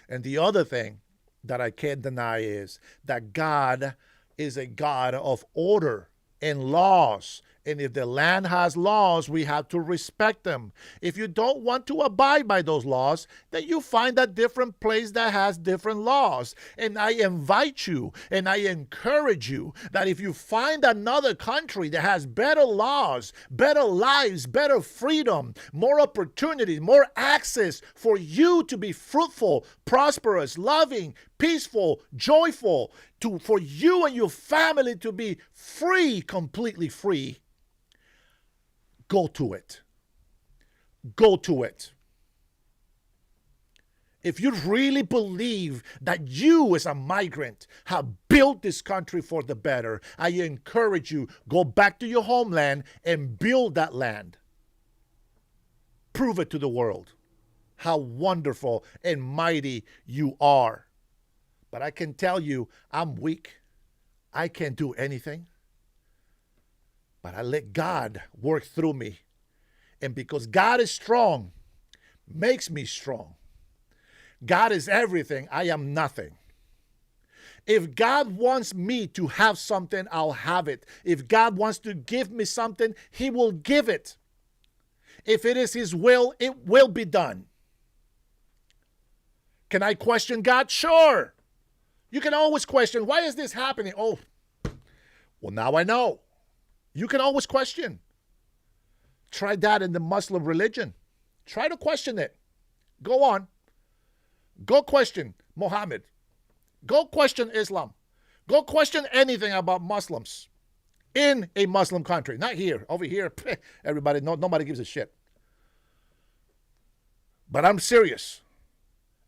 S1: And the other thing that I can't deny is that God is a God of order and laws. And if the land has laws, we have to respect them. If you don't want to abide by those laws, then you find a different place that has different laws. And I invite you and I encourage you that if you find another country that has better laws, better lives, better freedom, more opportunities, more access for you to be fruitful, prosperous, loving, peaceful, joyful, for you and your family to be free, completely free, go to it. Go to it. If you really believe that you as a migrant have built this country for the better, I encourage you, go back to your homeland and build that land. Prove it to the world how wonderful and mighty you are. But I can tell you, I'm weak. I can't do anything. But I let God work through me. And because God is strong, makes me strong. God is everything. I am nothing. If God wants me to have something, I'll have it. If God wants to give me something, He will give it. If it is His will, it will be done. Can I question God? Sure. You can always question, why is this happening? Oh, well, now I know. You can always question. Try that in the Muslim religion. Try to question it. Go on. Go question Muhammad. Go question Islam. Go question anything about Muslims in a Muslim country. Not here. Over here, everybody, nobody gives a shit. But I'm serious.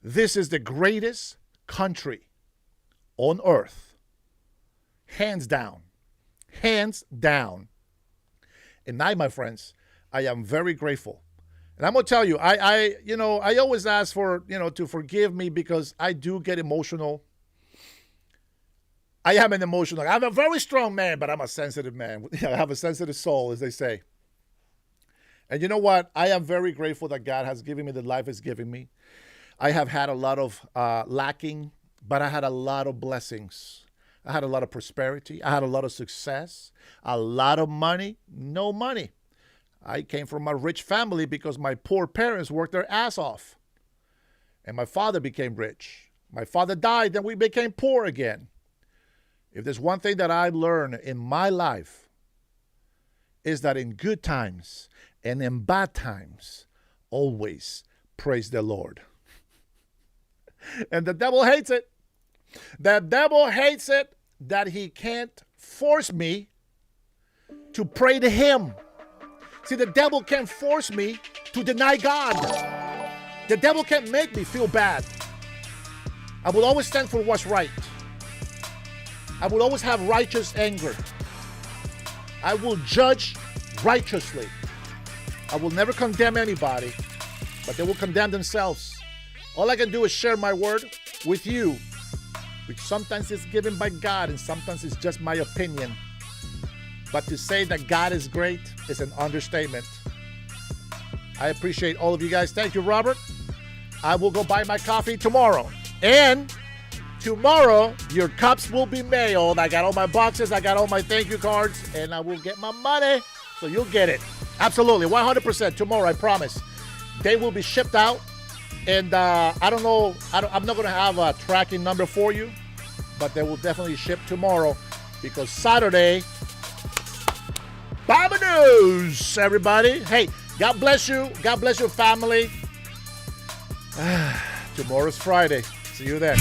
S1: This is the greatest country on earth. Hands down. Hands down. And I, my friends, I am very grateful. And I'm going to tell you, I always ask for, to forgive me because I do get emotional. I am an emotional. I'm a very strong man, but I'm a sensitive man. I have a sensitive soul, as they say. And you know what? I am very grateful that God has given me the life He's given me. I have had a lot of lacking, but I had a lot of blessings. I had a lot of prosperity. I had a lot of success, a lot of money, no money. I came from a rich family because my poor parents worked their ass off. And my father became rich. My father died, then we became poor again. If there's one thing that I've learned in my life, is that in good times and in bad times, always praise the Lord. And the devil hates it. The devil hates it that he can't force me to pray to him. See, the devil can't force me to deny God. The devil can't make me feel bad. I will always stand for what's right. I will always have righteous anger. I will judge righteously. I will never condemn anybody, but they will condemn themselves. All I can do is share my word with you, which sometimes is given by God and sometimes it's just my opinion. But to say that God is great is an understatement. I appreciate all of you guys. Thank you, Robert. I will go buy my coffee tomorrow. And tomorrow, your cups will be mailed. I got all my boxes. I got all my thank you cards. And I will get my money. So you'll get it. Absolutely. 100% tomorrow, I promise. They will be shipped out. And I don't know. I'm not going to have a tracking number for you. But they will definitely ship tomorrow. Because Saturday, Baba News, everybody. Hey, God bless you. God bless your family. Tomorrow's Friday. See you then.